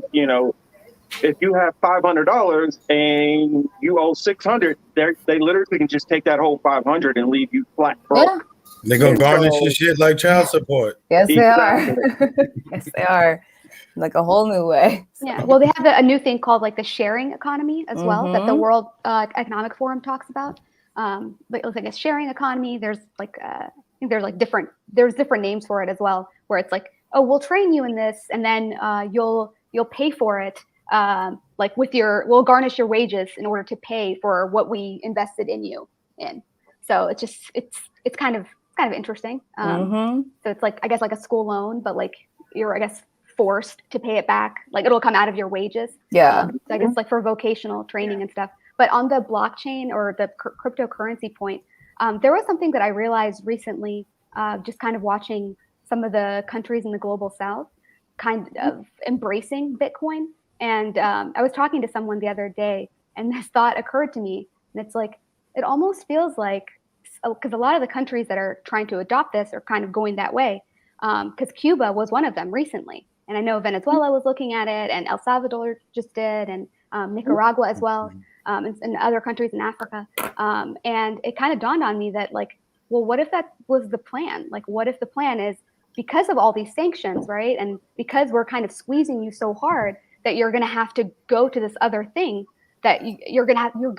if you have $500 and you owe 600, they literally can just take that whole 500 and leave you flat broke. Yeah. They're gonna garnish your shit like child support. Yes, they are. Yes, they are. Like a whole new way. Yeah. Well, they have a new thing called like the sharing economy as well that the World Economic Forum talks about. But it's like a sharing economy. There's like I think there's different names for it as well, where it's like, oh, we'll train you in this, and then you'll pay for it. Like we'll garnish your wages in order to pay for what we invested in you in. So it's just it's kind of interesting. So it's like, I guess, like a school loan, but like you're, I guess, forced to pay it back. Like it'll come out of your wages. Yeah. So I guess like for vocational training and stuff. But on the blockchain or the cryptocurrency point, there was something that I realized recently, just kind of watching some of the countries in the global south kind of embracing Bitcoin. And I was talking to someone the other day, and this thought occurred to me. And it's like, it almost feels like, because a lot of the countries that are trying to adopt this are kind of going that way. Because Cuba was one of them recently. And I know Venezuela was looking at it, and El Salvador just did, and Nicaragua as well, and other countries in Africa. And it kind of dawned on me that, like, well, what if that was the plan? Like, what if the plan is, because of all these sanctions, right? And because we're kind of squeezing you so hard that you're going to have to go to this other thing that you're going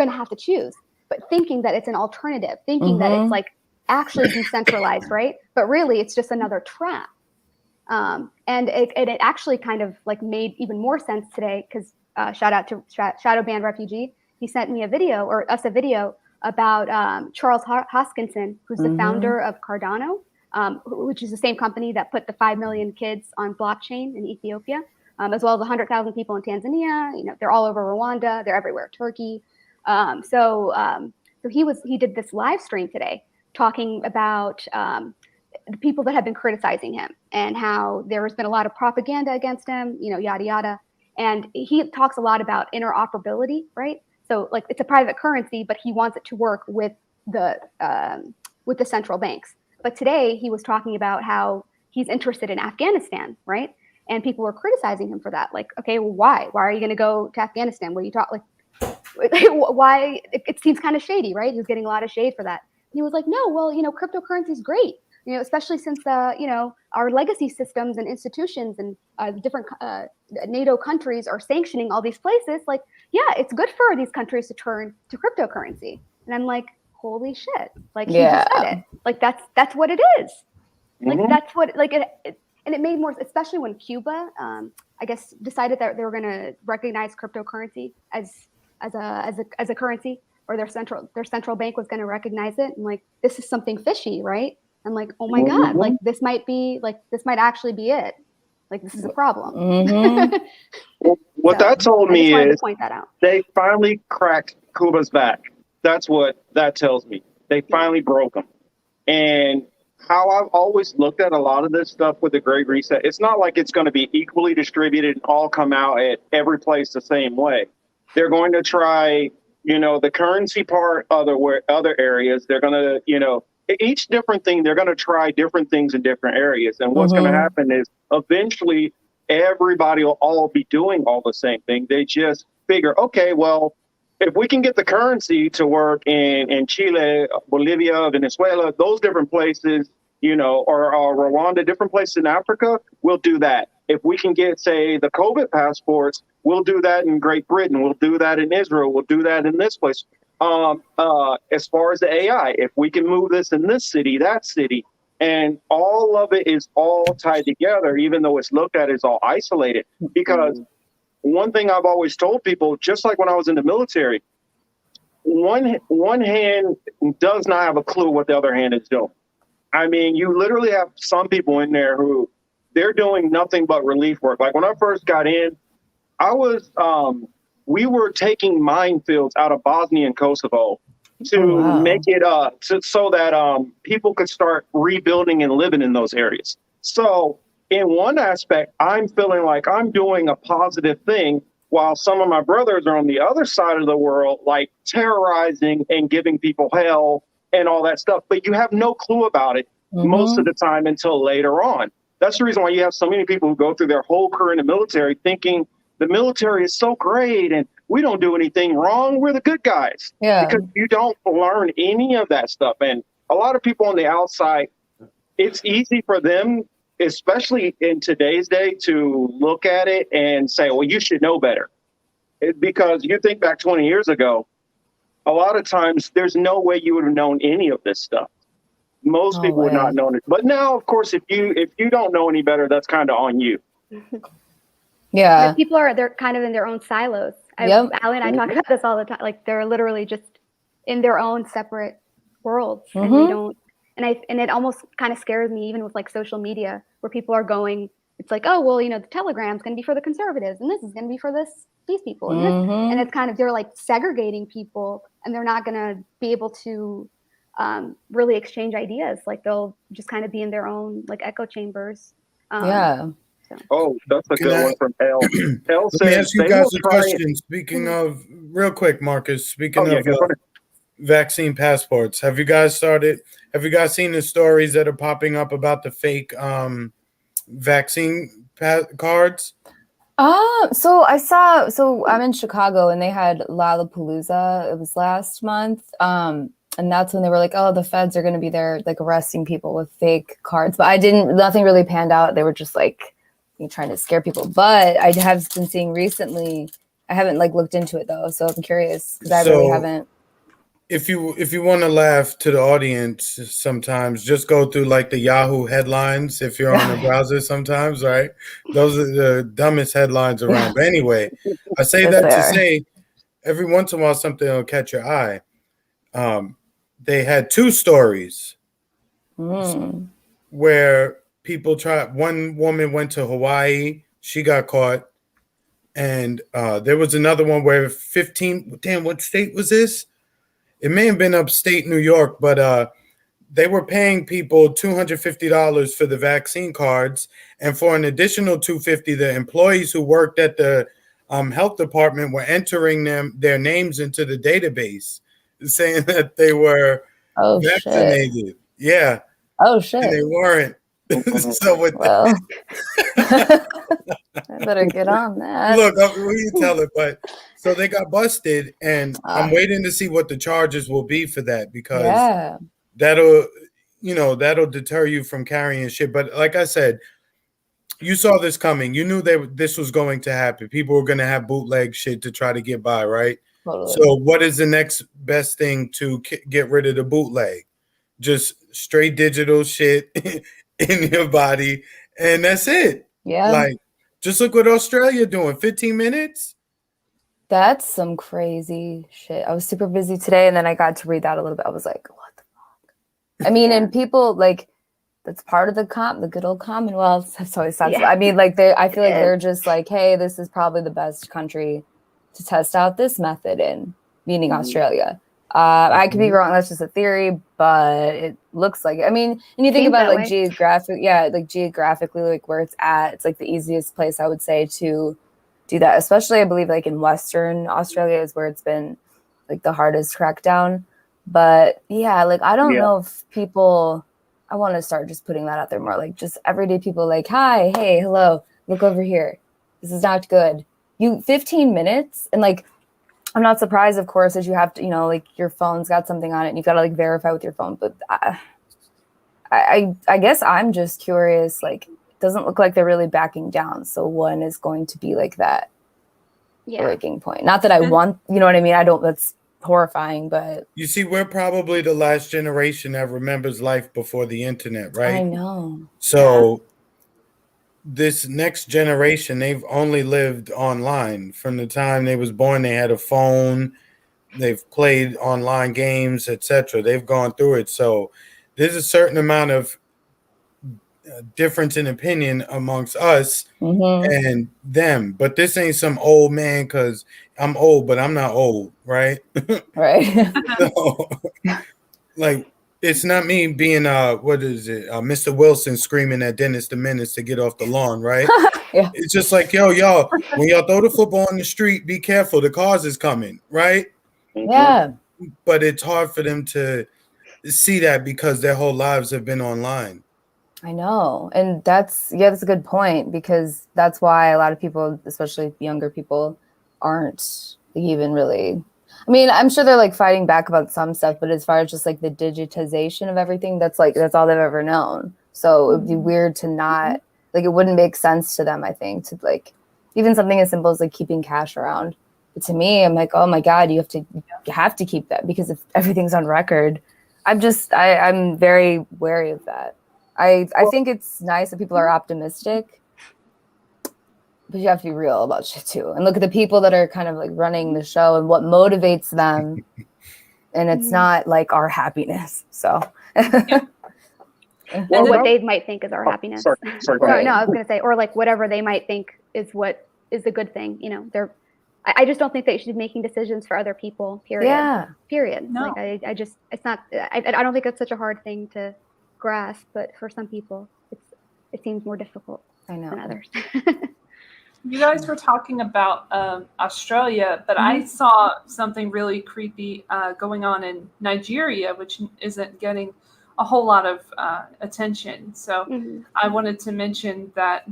to have to choose, but thinking that it's an alternative, thinking that it's like actually decentralized, right? But really it's just another trap. And it actually kind of like made even more sense today, because shout out to Shadow Band Refugee. He sent me a video about Charles Hoskinson, who's the founder of Cardano, which is the same company that put the 5 million kids on blockchain in Ethiopia, as well as 100,000 people in Tanzania. They're all over Rwanda. They're everywhere. Turkey. So he did this live stream today talking about the people that have been criticizing him and how there has been a lot of propaganda against him, yada, yada. And he talks a lot about interoperability, right? So like it's a private currency, but he wants it to work with the central banks. But today he was talking about how he's interested in Afghanistan, right? And people were criticizing him for that. Like, okay, well, why? Why are you going to go to Afghanistan? What are you talking? Like, why? It seems kind of shady, right? He was getting a lot of shade for that. And he was like, no, well, cryptocurrency is great. Especially since our legacy systems and institutions and different NATO countries are sanctioning all these places. Like, yeah, it's good for these countries to turn to cryptocurrency. And I'm like, holy shit! Like, he just said it. Like, that's what it is. Like, that's what and it made more, especially when Cuba, I guess, decided that they were going to recognize cryptocurrency as a currency, or their central bank was going to recognize it. And like, this is something fishy, right? I'm like, oh my God, like this might actually be it. Like, this is a problem. Mhm. What So, that told I just me wanted to is point that out. they finally cracked Cuba's back. That's what that tells me. They finally broke him. And how I've always looked at a lot of this stuff with the Great Reset, it's not like it's going to be equally distributed and all come out at every place the same way. They're going to try, the currency part other areas. They're going to, each different thing. They're going to try different things in different areas. And what's going to happen is eventually everybody will all be doing all the same thing. They just figure, okay, well, if we can get the currency to work in Chile, Bolivia, Venezuela, those different places, or Rwanda, different places in Africa, we'll do that. If we can get, say, the COVID passports, we'll do that in Great Britain. We'll do that in Israel. We'll do that in this place. As far as the AI, if we can move this in this city, that city, and all of it is all tied together, even though it's looked at as all isolated. Because one thing I've always told people, just like when I was in the military, one hand does not have a clue what the other hand is doing. I mean, you literally have some people in there who they're doing nothing but relief work. Like when I first got in, we were taking minefields out of Bosnia and Kosovo to make it so that people could start rebuilding and living in those areas. So in one aspect, I'm feeling like I'm doing a positive thing while some of my brothers are on the other side of the world, like terrorizing and giving people hell and all that stuff. But you have no clue about it most of the time until later on. That's the reason why you have so many people who go through their whole career in the military thinking the military is so great and we don't do anything wrong. We're the good guys. Yeah. Because you don't learn any of that stuff. And a lot of people on the outside, it's easy for them, especially in today's day, to look at it and say, well, you should know better. Because you think back 20 years ago, a lot of times there's no way you would have known any of this stuff. Most people would not know it. But now, of course, if you don't know any better, that's kind of on you. Yeah. People they're kind of in their own silos. Yep. Allie and I talk about this all the time. Like they're literally just in their own separate worlds, and they don't. And it almost kind of scares me, even with like social media, where people are going. It's like, oh well, the Telegram's going to be for the conservatives, and this is going to be for these people, and and it's kind of they're like segregating people, and they're not going to be able to really exchange ideas. Like they'll just kind of be in their own like echo chambers. Yeah. Oh, that's a good one from L. L Let me says ask you they guys will a try question. Speaking of, real quick, Marcus, speaking of go ahead. vaccine passports, have you guys seen the stories that are popping up about the fake vaccine cards? So I'm in Chicago and they had Lollapalooza. It was last month. And that's when they were like, oh, the feds are going to be there, like arresting people with fake cards. But nothing really panned out. They were just like trying to scare people. But I have been seeing recently, I haven't like looked into it though. So I'm curious because I really haven't. If you want to laugh to the audience sometimes, just go through like the Yahoo headlines if you're on a browser sometimes, right? Those are the dumbest headlines around. But anyway, I say that to say every once in a while something will catch your eye. They had two stories where people one woman went to Hawaii, she got caught. And there was another one where what state was this? It may have been upstate New York, but they were paying people $250 for the vaccine cards. And for an additional $250, the employees who worked at the health department were entering their names into the database, saying that they were vaccinated. Shit. Yeah. Oh, shit. And they weren't. So with I better get on that. Look, you tell it, but so they got busted, and I'm waiting to see what the charges will be for that, because that'll deter you from carrying shit. But like I said, you saw this coming. You knew this was going to happen. People were going to have bootleg shit to try to get by, right? Totally. So what is the next best thing to get rid of the bootleg? Just straight digital shit in your body, and that's it. Yeah. Like, just look what Australia doing. 15 minutes. That's some crazy shit. I was super busy today, and then I got to read that a little bit. I was like, what the fuck? I mean, and people like that's part of the good old Commonwealth. That's always sounds. Yeah. I mean, like I feel like It they're just like, hey, this is probably the best country to test out this method in, meaning Mhm. Australia. I could be wrong. That's just a theory, but it looks like it. I mean, and you think Seems about it, that like geographically, like where it's at, it's like the easiest place I would say to do that. Especially, I believe, like in Western Australia is where it's been like the hardest crackdown. But yeah, like I don't Yeah. know if people. I want to start just putting that out there more, like just everyday people, like, hi, hey, hello, look over here. This is not good. 15 minutes, and like. I'm not surprised, of course, as you have to, you know, like your phone's got something on it and you've got to like verify with your phone. But I guess I'm just curious, like, it doesn't look like they're really backing down. So when is going to be like that breaking point? Not that I want, you know what I mean? That's horrifying, but. You see, we're probably the last generation that remembers life before the internet, right? I know. So this next generation, they've only lived online. From the time they was born, they had a phone, they've played online games, etc. They've gone through it. So there's a certain amount of difference in opinion amongst us and them. But this ain't some old man, because I'm old, but I'm not old, right? Right. So, like, it's not me being what is it, Mr. Wilson screaming at Dennis the Menace to get off the lawn, right? Yeah. It's just like, y'all, when y'all throw the football on the street, be careful, the cars is coming, right? Yeah. But it's hard for them to see that because their whole lives have been online. I know. And that's a good point, because that's why a lot of people, especially younger people, aren't even really. I mean, I'm sure they're like fighting back about some stuff, but as far as just like the digitization of everything, that's all they've ever known. So it'd be weird to not, like, it wouldn't make sense to them, I think, to like even something as simple as like keeping cash around. But to me, I'm like, oh my God, you have to keep that, because if everything's on record, I'm very wary of that. I think it's nice that people are optimistic, but you have to be real about shit too, and look at the people that are kind of like running the show and what motivates them. And it's not like our happiness. So, or what they might think is our happiness. Sorry, Sorry, no, I was going to say, or like whatever they might think is what is a good thing. You know, I just don't think that you should be making decisions for other people. Period. Yeah. Period. No. Like it's not. I don't think it's such a hard thing to grasp, but for some people, it seems more difficult than others. You guys were talking about Australia, but I saw something really creepy going on in Nigeria, which isn't getting a whole lot of attention. So I wanted to mention that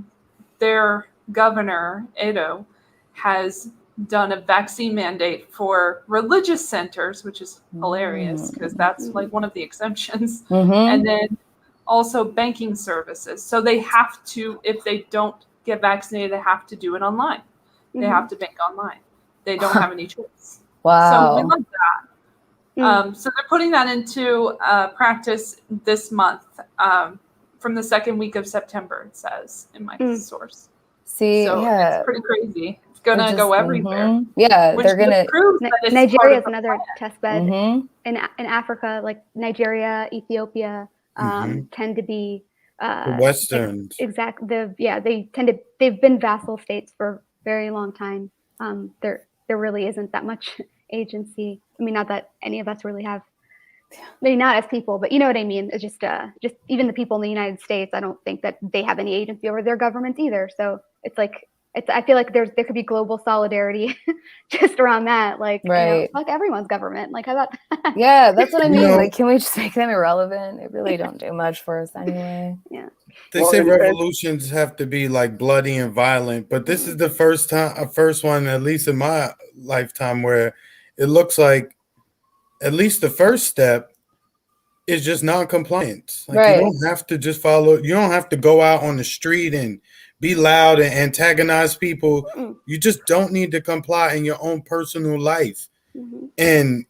their governor, Edo, has done a vaccine mandate for religious centers, which is hilarious because that's like one of the exemptions. And then also banking services. So they have to, if they don't get vaccinated, they have to do it online. They have to bank online. They don't have any choice. Wow. So we love that. So they're putting that into practice this month from the second week of September, it says in my source. See, so yeah. It's pretty crazy. It's going to go everywhere. Yeah, they're going to. Nigeria is another test bed. In Africa, like Nigeria, Ethiopia tend to be the Westerns. They've been vassal states for a very long time. There really isn't that much agency. I mean, not that any of us really have, maybe not as people, but you know what I mean. It's just even the people in the United States, I don't think that they have any agency over their governments either. So it's like, I feel like there could be global solidarity just around that. Like, right. Like everyone's government. Like, how about that? Yeah, that's what I mean. Like, can we just make them irrelevant? It really don't do much for us anyway. Yeah. They say revolutions have to be like bloody and violent, but this is the first one, at least in my lifetime, where it looks like at least the first step is just non-compliance. Like, you don't have to just follow. You don't have to go out on the street and be loud and antagonize people. You just don't need to comply in your own personal life. And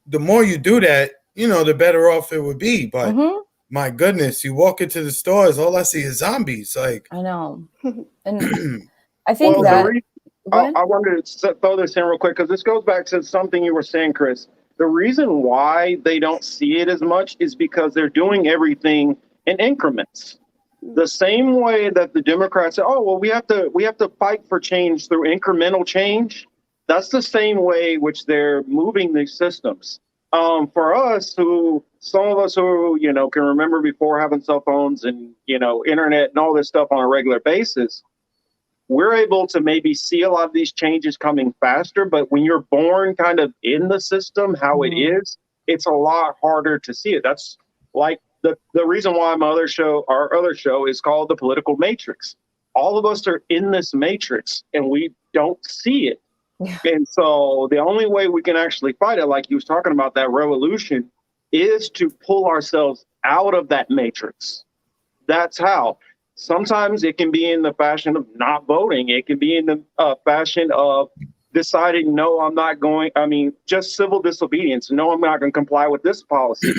the more you do that, the better off it would be. But my goodness, you walk into the stores, all I see is zombies. Like, I know. And I think I wanted to throw this in real quick because this goes back to something you were saying, Chris. The reason why they don't see it as much is because they're doing everything in increments. The same way that the Democrats say, "Oh, well, we have to fight for change through incremental change." That's the same way which they're moving these systems. For us, some of us who can remember before having cell phones and internet and all this stuff on a regular basis, we're able to maybe see a lot of these changes coming faster. But when you're born kind of in the system, how it is, it's a lot harder to see it. That's like the reason why our other show is called The Political Matrix. All of us are in this matrix and we don't see it. Yeah. And so the only way we can actually fight it, like you was talking about, that revolution, is to pull ourselves out of that matrix. That's how. Sometimes it can be in the fashion of not voting. It can be in the fashion of deciding, no, I'm not going. I mean, just civil disobedience. No, I'm not going to comply with this policy.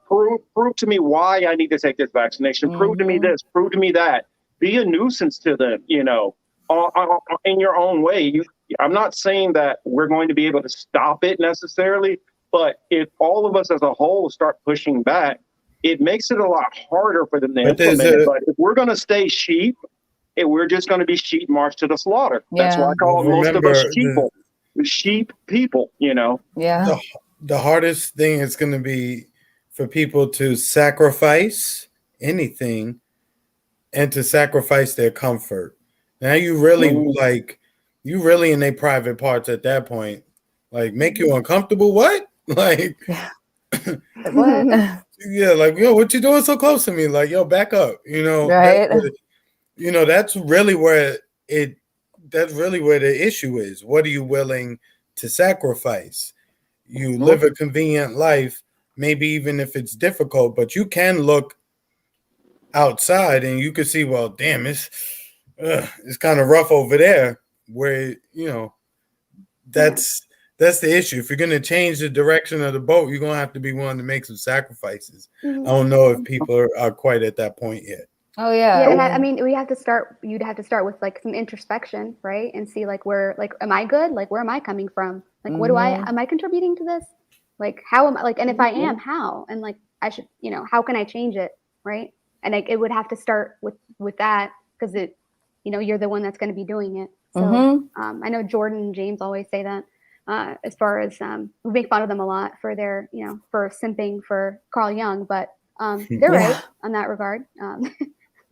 Prove to me why I need to take this vaccination. Prove to me this. Prove to me that. Be a nuisance to them, in your own way. I'm not saying that we're going to be able to stop it necessarily, but if all of us as a whole start pushing back, it makes it a lot harder for them to implement it. But if we're going to stay sheep, we're just going to be sheep marched to the slaughter. That's why I call most of us sheeple. Sheep people, Yeah. The hardest thing is going to be for people to sacrifice anything and to sacrifice their comfort. Now you really in their private parts at that point, like make you uncomfortable. What? Like, What? Yeah, like, yo, what you doing so close to me? Like, yo, back up. Right. That's really where the issue is. What are you willing to sacrifice? You live a convenient life, maybe even if it's difficult, but you can look outside and you can see, well, damn, it's kind of rough over there. Where that's the issue. If you're going to change the direction of the boat, you're going to have to be willing to make some sacrifices. I don't know if people are quite at that point yet. Oh yeah. Yeah, and I mean, you'd have to start with like some introspection, right? And see like where, like, am I good? Like, where am I coming from? Like, am I contributing to this? Like, how am I, like, and if I am, how? And like, I should, how can I change it? Right. And it would have to start with that, because you're the one that's going to be doing it. So I know Jordan and James always say that, as far as we make fun of them a lot for their, for simping for Carl Jung, but they're right on that regard.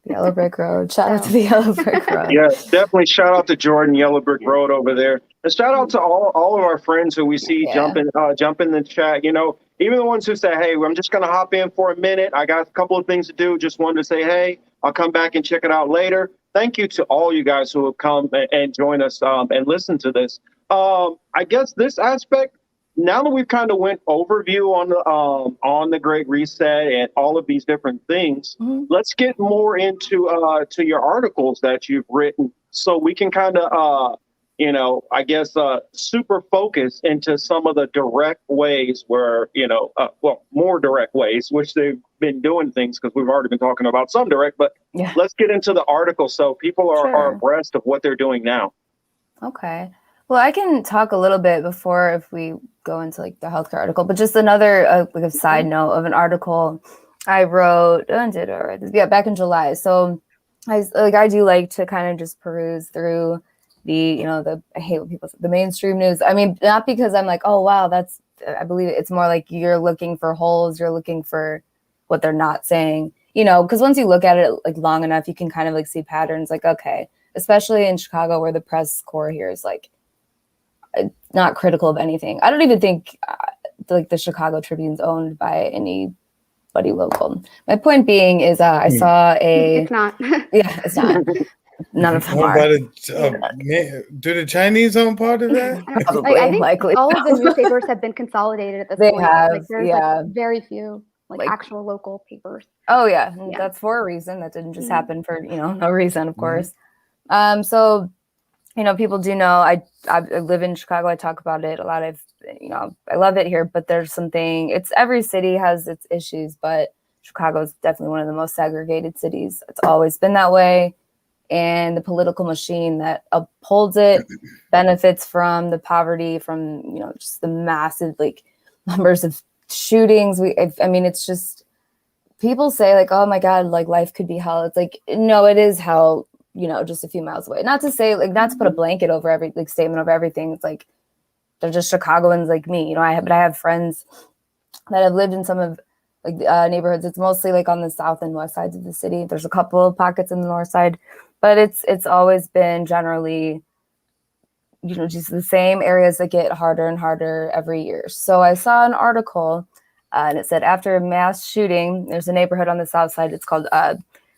Yellow Brick Road. Shout out to the Yellow Brick Road. Yeah, definitely shout out to Jordan, Yellow Brick Road over there. And shout out to all of our friends who we see jump in the chat. Even the ones who say, hey, I'm just going to hop in for a minute. I got a couple of things to do. Just wanted to say, hey, I'll come back and check it out later. Thank you to all you guys who have come and join us and listen to this. I guess this aspect, now that we've kind of went overview on the Great Reset and all of these different things, let's get more into to your articles that you've written, so we can kind of super focus into some of the direct ways where more direct ways which they've been doing things, because we've already been talking about some direct, but let's get into the article so people are abreast of what they're doing now. Okay. Well, I can talk a little bit before if we go into like the healthcare article, but just another like a side note of an article I wrote back in July. So I do like to kind of just peruse through the I hate when people say the mainstream news. I mean, not because I'm like, oh wow, I believe it's more like you're looking for holes, you're looking for what they're not saying, because once you look at it like long enough, you can kind of like see patterns. Like, okay, especially in Chicago, where the press corps here is like not critical of anything. I don't even think like the Chicago Tribune's owned by anybody local. My point being is I saw it's not. Yeah, it's not. None of them are. Do the Chinese own part of that? Probably, I think likely. all of the newspapers have been consolidated at this They point. have, like, there's like very few like actual local papers. Oh yeah, that's for a reason. That didn't just happen for no reason, of course. So people do know I live in Chicago. I talk about it a lot. I love it here, but there's something. It's every city has its issues, but Chicago is definitely one of the most segregated cities. It's always been that way. And the political machine that upholds it benefits from the poverty, from just the massive like numbers of shootings. It's just people say like, oh my God, like life could be hell. It's like, no, it is hell, you know, just a few miles away. Not to say like, not to put a blanket over every like statement over everything. It's like, they're just Chicagoans like me, you know, but I have friends that have lived in some of like neighborhoods. It's mostly like on the south and west sides of the city. There's a couple of pockets in the north side, but it's always been generally, you know, just the same areas that get harder and harder every year. So I saw an article and it said after a mass shooting, there's a neighborhood on the south side. It's called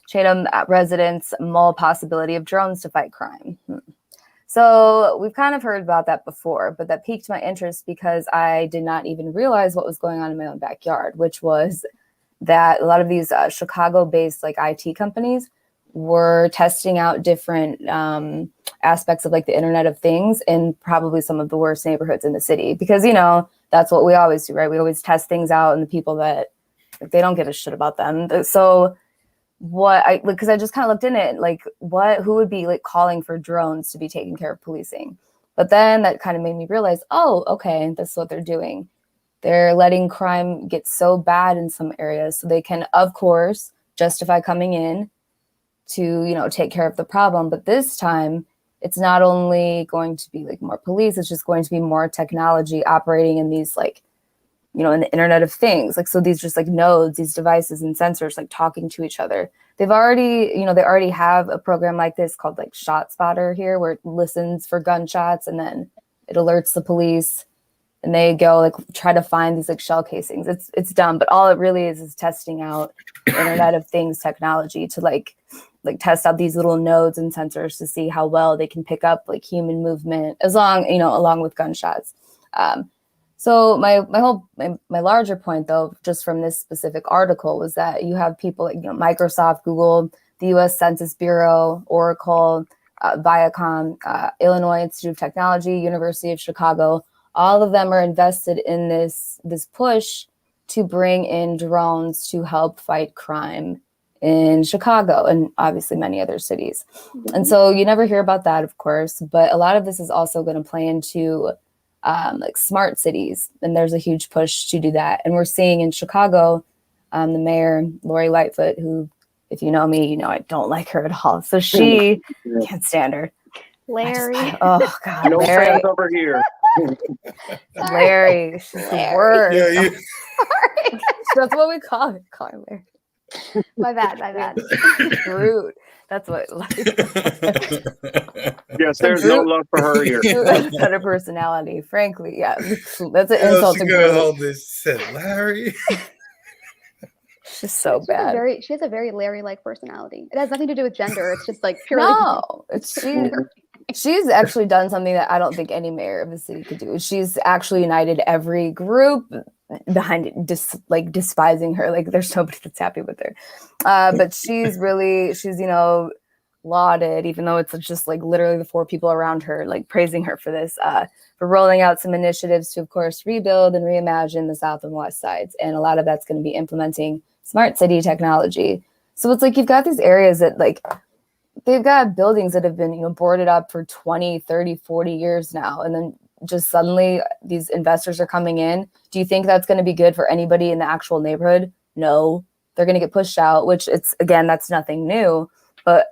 Chatham residents mull possibility of drones to fight crime. So we've kind of heard about that before, but that piqued my interest because I did not even realize what was going on in my own backyard, which was that a lot of these Chicago-based like IT companies were testing out different aspects of like the Internet of Things in probably some of the worst neighborhoods in the city. Because, you know, that's what we always do, right? We always test things out and the people that like, they don't give a shit about them. So because I just kind of looked in it, like who would be like calling for drones to be taking care of policing? But then that kind of made me realize, oh, okay, that's what they're doing. They're letting crime get so bad in some areas so they can, of course, justify coming in to, you know, take care of the problem. But this time it's not only going to be like more police, it's just going to be more technology operating in these like, you know, in the Internet of Things. Like, so these just like nodes, these devices and sensors like talking to each other. They already have a program like this called like Shot Spotter here, where it listens for gunshots and then it alerts the police and they go like try to find these like shell casings. It's dumb, but all it really is testing out Internet of Things technology to like test out these little nodes and sensors to see how well they can pick up like human movement along with gunshots. So my larger point, though, just from this specific article, was that you have people like, you know, Microsoft, Google, the U.S. Census Bureau, Oracle, Viacom, Illinois Institute of Technology, University of Chicago. All of them are invested in this push to bring in drones to help fight crime in Chicago and obviously many other cities. Mm-hmm. And so you never hear about that, of course, but a lot of this is also going to play into like smart cities. And there's a huge push to do that. And we're seeing in Chicago, the mayor, Lori Lightfoot, who, if you know me, you know I don't like her at all. So she can't stand her. Larry. Oh God, no Larry. fans over here. Larry, she's the worst. Yeah, That's what we call her. Call her Larry. My bad. Rude. That's what. Yes, there's no love for her here. Kind of personality, frankly. Yeah, that's an insult to girl. Said Larry. She's so bad. She has a very Larry-like personality. It has nothing to do with gender. It's just like purely. No, she's actually done something that I don't think any mayor of the city could do. She's actually united every group behind it, despising her. Like there's nobody that's happy with her. But she's you know, lauded, even though it's just like literally the four people around her like praising her for this, for rolling out some initiatives to, of course, rebuild and reimagine the south and west sides. And a lot of that's going to be implementing smart city technology. So it's like you've got these areas that like they've got buildings that have been, you know, boarded up for 20, 30, 40 years now. And then just suddenly these investors are coming in. Do you think that's going to be good for anybody in the actual neighborhood? No, they're going to get pushed out, which that's nothing new. But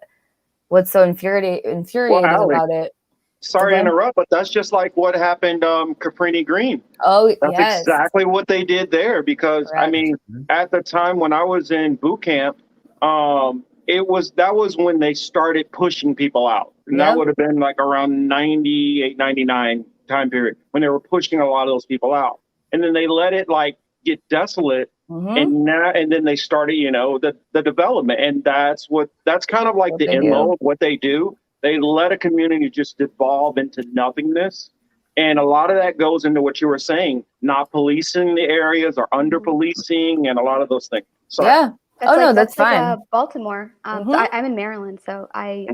what's so infuriating about it? Sorry to interrupt, but that's just like what happened Caprini Green. Oh, that's yes. exactly what they did there. Because correct. I mean, at the time when I was in boot camp, that was when they started pushing people out. And that would have been like around 98, 99 time period when they were pushing a lot of those people out. And then they let it like get desolate. Mm-hmm. And then they started, you know, the development. And that's kind of like what the MO of what they do. They let a community just devolve into nothingness. And a lot of that goes into what you were saying, not policing the areas or under policing and a lot of those things. Sorry. Yeah. That's fine. Baltimore. So I'm in Maryland. So I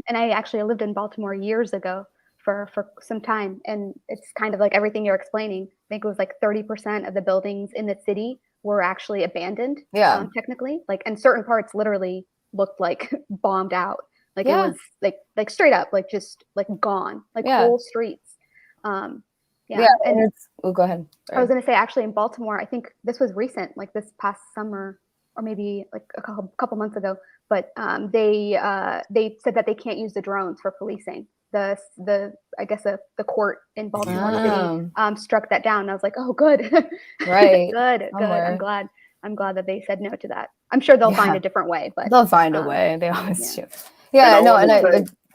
actually lived in Baltimore years ago for some time. And it's kind of like everything you're explaining. I think it was like 30% of the buildings in the city were actually abandoned. Yeah. Technically, like, and certain parts literally looked like bombed out. Like it was like straight up, like just like gone, like whole streets. And it's, go ahead. Sorry. I was going to say, actually in Baltimore, I think this was recent, like this past summer, or maybe like a couple months ago. But they said that they can't use the drones for policing. The court in Baltimore City struck that down. And I was like, oh, good, Right. good. Somewhere. I'm glad that they said no to that. I'm sure they'll find a different way, but they'll find a way. They always do.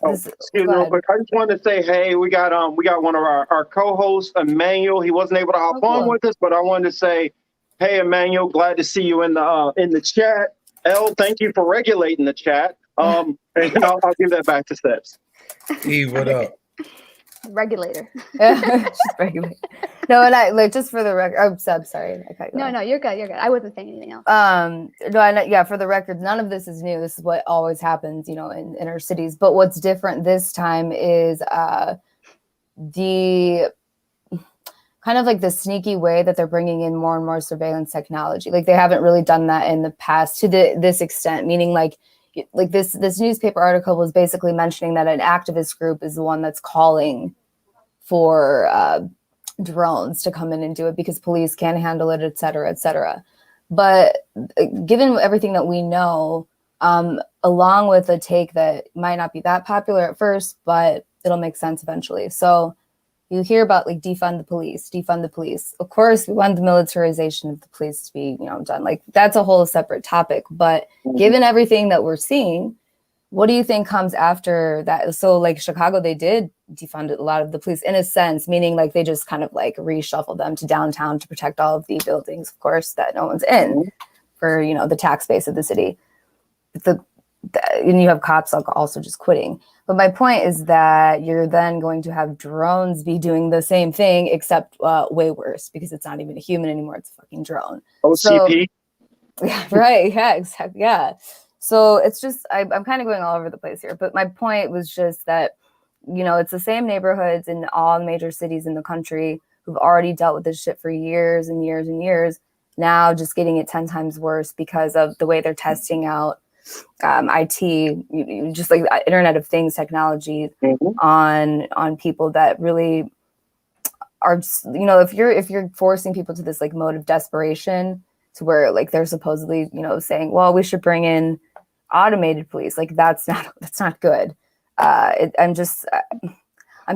Excuse me real quick. I just wanted to say, hey, we got one of our co-hosts, Emmanuel. He wasn't able to hop on with us, but I wanted to say, hey, Emmanuel, glad to see you in the chat. Elle, thank you for regulating the chat. And I'll give that back to Sebs. Eve, what up? Regulator. Just regulator. No, and I just for the record. Oh, Seb, sorry. No, you're good. You're good. I wasn't saying anything else. For the record, none of this is new. This is what always happens, in inner cities. But what's different this time is the kind of like the sneaky way that they're bringing in more and more surveillance technology. Like they haven't really done that in the past to this extent. Meaning, like this newspaper article was basically mentioning that an activist group is the one that's calling for drones to come in and do it because police can't handle it, et cetera, et cetera. But given everything that we know, along with a take that might not be that popular at first, but it'll make sense eventually. So you hear about like defund the police. Of course, we want the militarization of the police to be, done. Like that's a whole separate topic. But given everything that we're seeing, what do you think comes after that? So like Chicago, they did defund a lot of the police in a sense, meaning like they just kind of like reshuffled them to downtown to protect all of the buildings, of course, that no one's in for, the tax base of the city. And you have cops also just quitting. But my point is that you're then going to have drones be doing the same thing, except way worse because it's not even a human anymore. It's a fucking drone. OCP. Yeah, right. Yeah, exactly. Yeah. So it's just, I'm kind of going all over the place here. But my point was just that, it's the same neighborhoods in all the major cities in the country who've already dealt with this shit for years and years and years. Now just getting it 10 times worse because of the way they're testing out IT, just like Internet of Things technology on people that really are, if you're forcing people to this like mode of desperation to where like they're supposedly, saying, well, we should bring in automated police. Like that's not good. I'm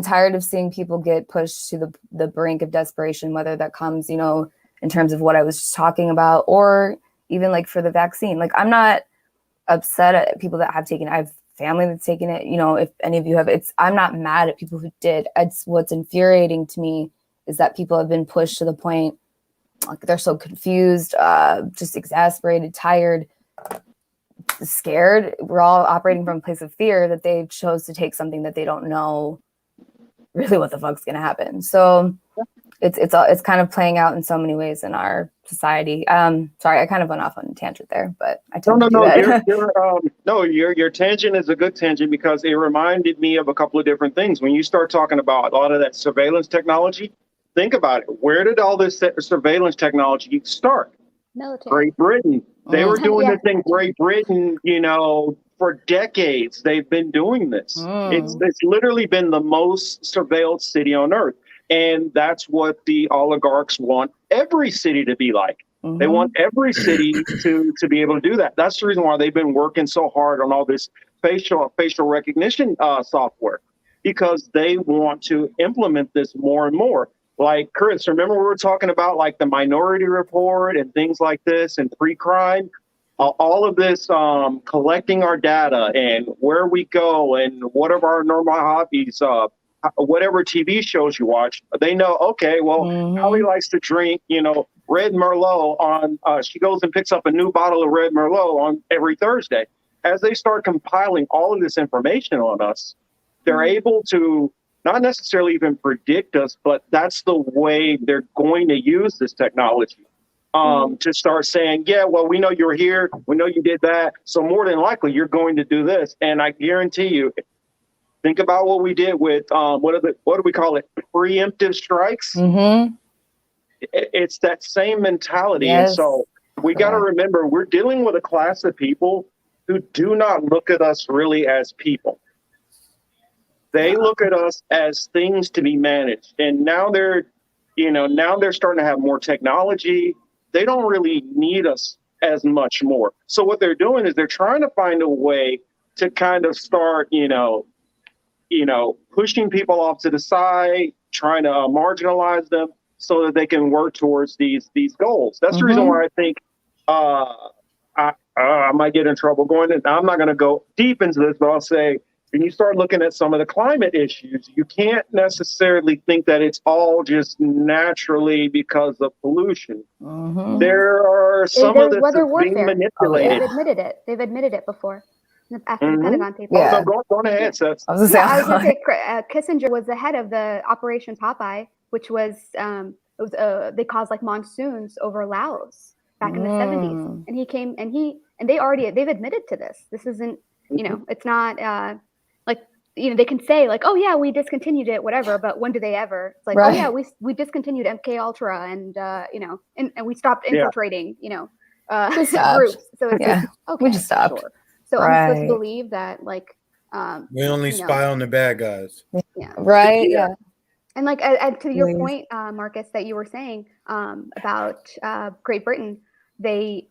tired of seeing people get pushed to the brink of desperation, whether that comes, in terms of what I was just talking about, or even like for the vaccine. Like I'm not upset at people that have taken it. I have family that's taken it. If any of you have, I'm not mad at people who did. It's what's infuriating to me is that people have been pushed to the point like they're so confused, just exasperated, tired, scared. We're all operating from a place of fear that they chose to take something that they don't know really what the fuck's gonna happen. So it's kind of playing out in so many ways in our society. Sorry, I kind of went off on a tangent there, but I tend to do that. Your tangent is a good tangent because it reminded me of a couple of different things. When you start talking about a lot of that surveillance technology, think about it. Where did all this surveillance technology start? Military. Great Britain. They were doing this in Great Britain, for decades. They've been doing this. It's literally been the most surveilled city on earth. And that's what the oligarchs want every city to be like. They want every city to be able to do that. That's the reason why they've been working so hard on all this facial recognition software, because they want to implement this more and more. Like, Chris, remember we were talking about like the Minority Report and things like this and pre-crime? All of this collecting our data and where we go and what are our normal hobbies, whatever TV shows you watch, they know, okay, well, Holly likes to drink, Red Merlot on, she goes and picks up a new bottle of Red Merlot on every Thursday. As they start compiling all of this information on us, they're able to not necessarily even predict us, but that's the way they're going to use this technology to start saying, yeah, well, we know you're here. We know you did that. So more than likely, you're going to do this. And I guarantee you, think about what we did with, what do we call it? Preemptive strikes. It's that same mentality. Yes. And so we got to remember, we're dealing with a class of people who do not look at us really as people. They look at us as things to be managed. And now they're starting to have more technology. They don't really need us as much more. So what they're doing is they're trying to find a way to kind of start, pushing people off to the side, trying to marginalize them so that they can work towards these goals. That's the reason why I think I might get in trouble going in. I'm not going to go deep into this, but I'll say, when you start looking at some of the climate issues, you can't necessarily think that it's all just naturally because of pollution. There are some of this weather being warfare. manipulated. They've admitted it before after the Pentagon papers. Yeah. No, go on ahead, Sebs. I was gonna say, Kissinger was the head of the Operation Popeye, which was they caused like monsoons over Laos back in the 70s, and he came and they've admitted to this. This isn't, it's not they can say like, oh yeah, we discontinued it, whatever, but when do they ever? It's like, oh yeah, we discontinued MK Ultra and and we stopped infiltrating groups. So it's like, okay, we just stopped. Sure. So I'm supposed to believe that like we only spy on the bad guys. Yeah. And like to your point, Marcus, that you were saying about Great Britain, they're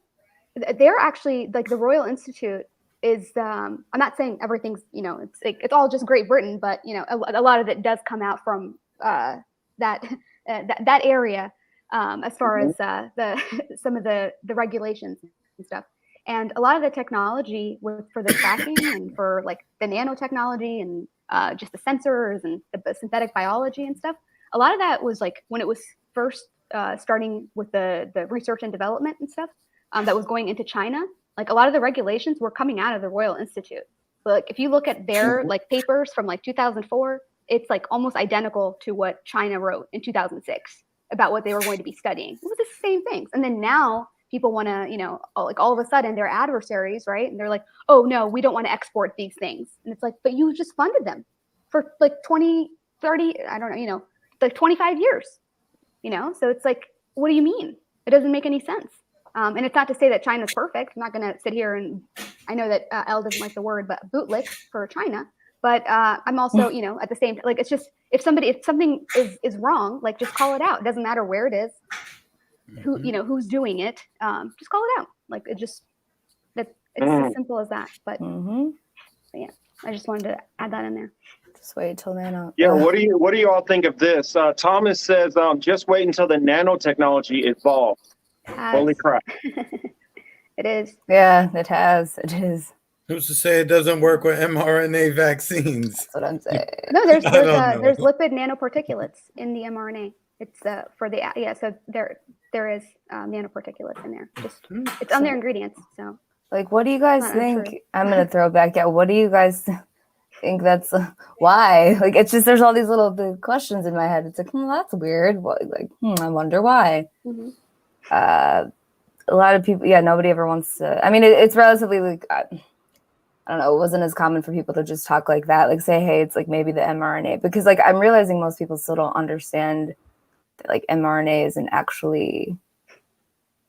actually like the Royal Institute is I'm not saying everything's it's all just Great Britain, but a lot of it does come out from that area as far as some of the regulations and stuff, and a lot of the technology for the tracking and for like the nanotechnology and just the sensors and the synthetic biology and stuff. A lot of that was like when it was first starting with the research and development and stuff that was going into China. Like a lot of the regulations were coming out of the Royal Institute. So like if you look at their like papers from like 2004, it's like almost identical to what China wrote in 2006 about what they were going to be studying. It was the same things. And then now people want to, like all of a sudden they're adversaries, right? And they're like, oh no, we don't want to export these things. And it's like, but you just funded them for like 20, 30, I don't know, like 25 years, So it's like, what do you mean? It doesn't make any sense. And it's not to say that China's perfect. I'm not going to sit here and I know that Elle doesn't like the word, but bootlick for China. But I'm also, at the same, like, it's just, if something is wrong, like just call it out. It doesn't matter where it is, who's doing it. Just call it out. Like it's as simple as that. But yeah, I just wanted to add that in there. Just wait till nano. Yeah, what do you all think of this? Thomas says, just wait until the nanotechnology evolves. Holy crap. It is. Yeah, it has. It is. Who's to say it doesn't work with mRNA vaccines? That's what I'm saying. No, there's lipid nanoparticulates in the mRNA. It's so there is nanoparticulates in there. Just it's on their ingredients. So like, what do you guys think? I'm gonna throw back. Yeah, what do you guys think? That's why? Like, it's just there's all these little questions in my head. It's like, that's weird. I wonder why. A lot of people, nobody ever wants to. I mean, it's relatively like I don't know. It wasn't as common for people to just talk like that, like say, hey, it's like maybe the mRNA, because like I'm realizing most people still don't understand that like mRNA isn't actually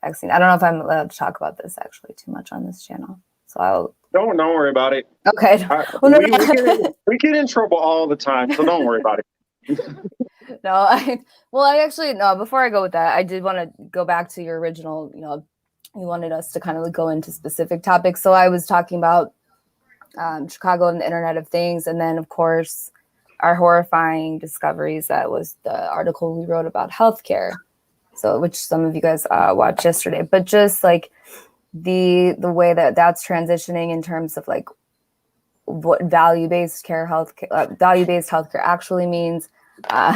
vaccine. I don't know if I'm allowed to talk about this actually too much on this channel, so I'll. Don't worry about it. Okay. We get in trouble all the time, so don't worry about it. Before I go with that, I did want to go back to your original, you wanted us to kind of go into specific topics. So I was talking about Chicago and the Internet of Things. And then, of course, our horrifying discoveries. That was the article we wrote about healthcare. So which some of you guys watched yesterday. But just like the way that's transitioning in terms of like what value-based healthcare actually means.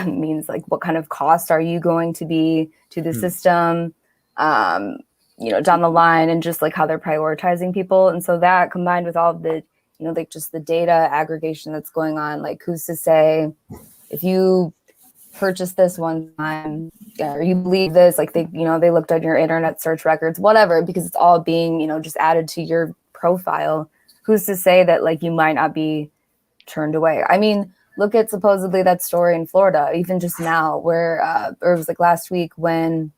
Means like what kind of cost are you going to be to the system, down the line, and just like how they're prioritizing people. And so that combined with all of the, like just the data aggregation that's going on, like who's to say if you purchase this one time or you believe this, like they looked at your internet search records, whatever, because it's all being, just added to your profile. Who's to say that like you might not be turned away? I mean, look at supposedly that story in Florida, even just now, where or it was like last week when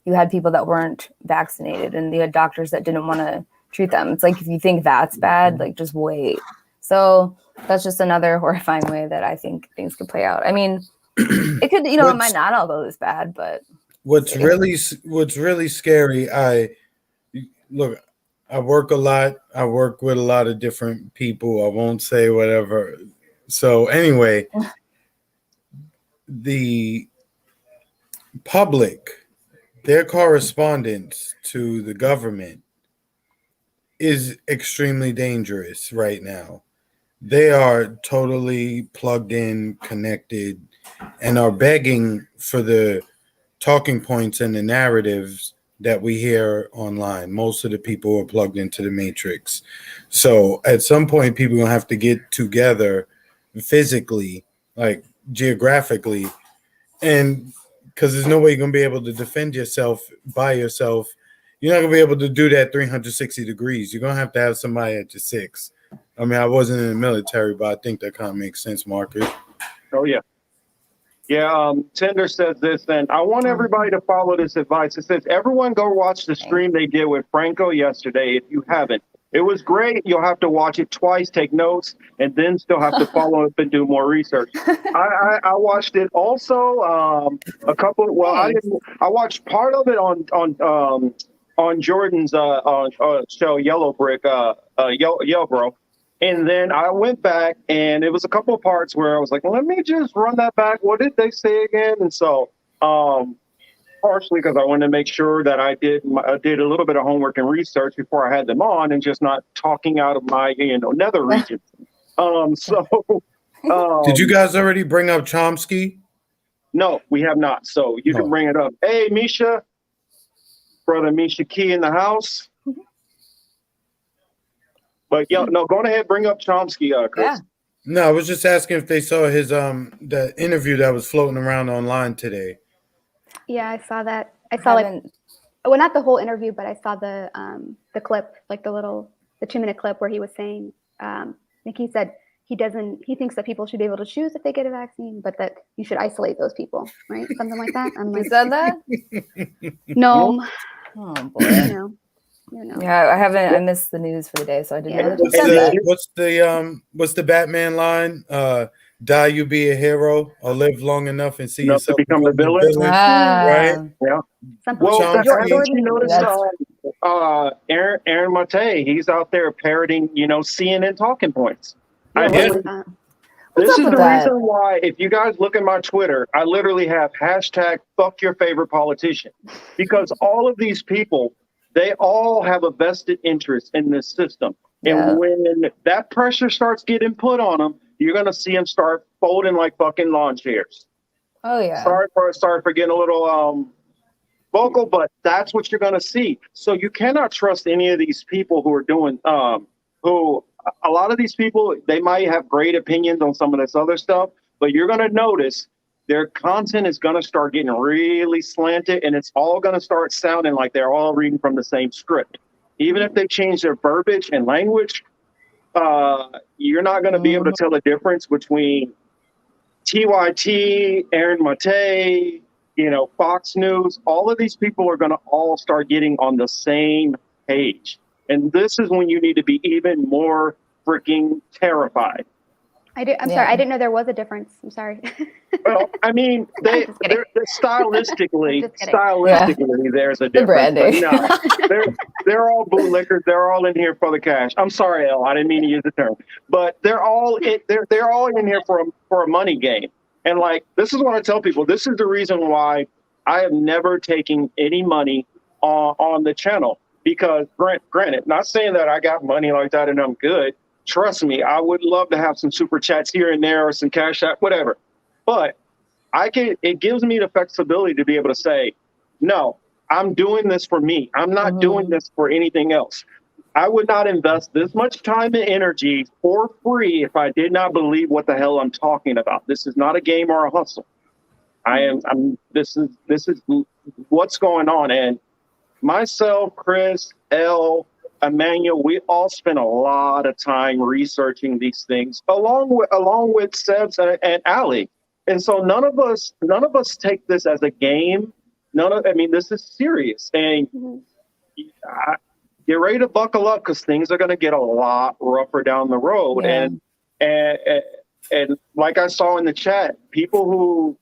you had people that weren't vaccinated and you had doctors that didn't want to treat them. It's like, if you think that's bad, like just wait. So that's just another horrifying way that I think things could play out. I mean, it could, it might not all go this bad, but what's really scary, look, I work a lot. I work with a lot of different people. I won't say whatever. So anyway, the public, their correspondence to the government is extremely dangerous right now. They are totally plugged in, connected, and are begging for the talking points and the narratives that we hear online. Most of the people are plugged into the matrix. So at some point, people are going to have to get together physically, like geographically, and because there's no way you're going to be able to defend yourself by yourself. You're not going to be able to do that 360 degrees. You're going to have somebody at your six. I mean, I wasn't in the military, but I think that kind of makes sense, Marcus. Oh, yeah. Yeah, Tinder says this, and I want everybody to follow this advice. It says, everyone go watch the stream they did with Franco yesterday if you haven't. It was great. You'll have to watch it twice, take notes, and then still have to follow up and do more research. I watched it also a couple. Well, I watched part of it on Jordan's show Yellow Brick, Yellow Bro. And then I went back, and it was a couple of parts where I was like, let me just run that back. What did they say again? And so, partially because I wanted to make sure that I did a little bit of homework and research before I had them on, and just not talking out of my nether region. Did you guys already bring up Chomsky? No, we have not. So you can bring it up. Hey, Misha, brother Misha Key in the house. But go ahead, bring up Chomsky, Chris. Yeah. No, I was just asking if they saw his the interview that was floating around online today. Yeah, I saw that. I saw well, not the whole interview, but I saw the clip, like the 2-minute clip where he was saying, I think he said he thinks that people should be able to choose if they get a vaccine, but that you should isolate those people, right? Something like that. I'm like, You said that? No. Oh boy. Yeah, I haven't. I missed the news for the day, so I didn't know that you said that. What's the Batman line? Die you be a hero, or live long enough and see yourself become the villain. Right? Yeah. Well, you notice Aaron Mate, he's out there parroting, CNN talking points. This is the reason why, if you guys look at my Twitter, I literally have hashtag fuck your favorite politician, because all of these people, they all have a vested interest in this system. Yeah. And when that pressure starts getting put on them, you're going to see them start folding like fucking lawn chairs. Oh, yeah. Sorry for getting a little vocal, but that's what you're going to see. So you cannot trust any of these people who are doing, a lot of these people, they might have great opinions on some of this other stuff, but you're going to notice their content is going to start getting really slanted, and it's all going to start sounding like they're all reading from the same script. Even if they change their verbiage and language, you're not going to be able to tell the difference between TYT, Aaron Mate, Fox News. All of these people are going to all start getting on the same page. And this is when you need to be even more freaking terrified. I'm sorry. I didn't know there was a difference. I'm sorry. Well, I mean, they're stylistically, there's a difference. The but no, they're all bootlickers. They're all in here for the cash. I'm sorry, El. I didn't mean to use the term, but they're all in here for a money game. And this is what I tell people. This is the reason why I have never taken any money on the channel, because granted, not saying that I got money like that and I'm good. Trust me, I would love to have some super chats here and there or some cash app, whatever. But it gives me the flexibility to be able to say, no, I'm doing this for me. I'm not doing this for anything else. I would not invest this much time and energy for free if I did not believe what the hell I'm talking about. This is not a game or a hustle. This is what's going on. And myself, Chris, El, Emmanuel, we all spend a lot of time researching these things, along with Sebs and Ali. And so none of us take this as a game. This is serious. And get ready to buckle up, because things are going to get a lot rougher down the road. Yeah. And like I saw in the chat, people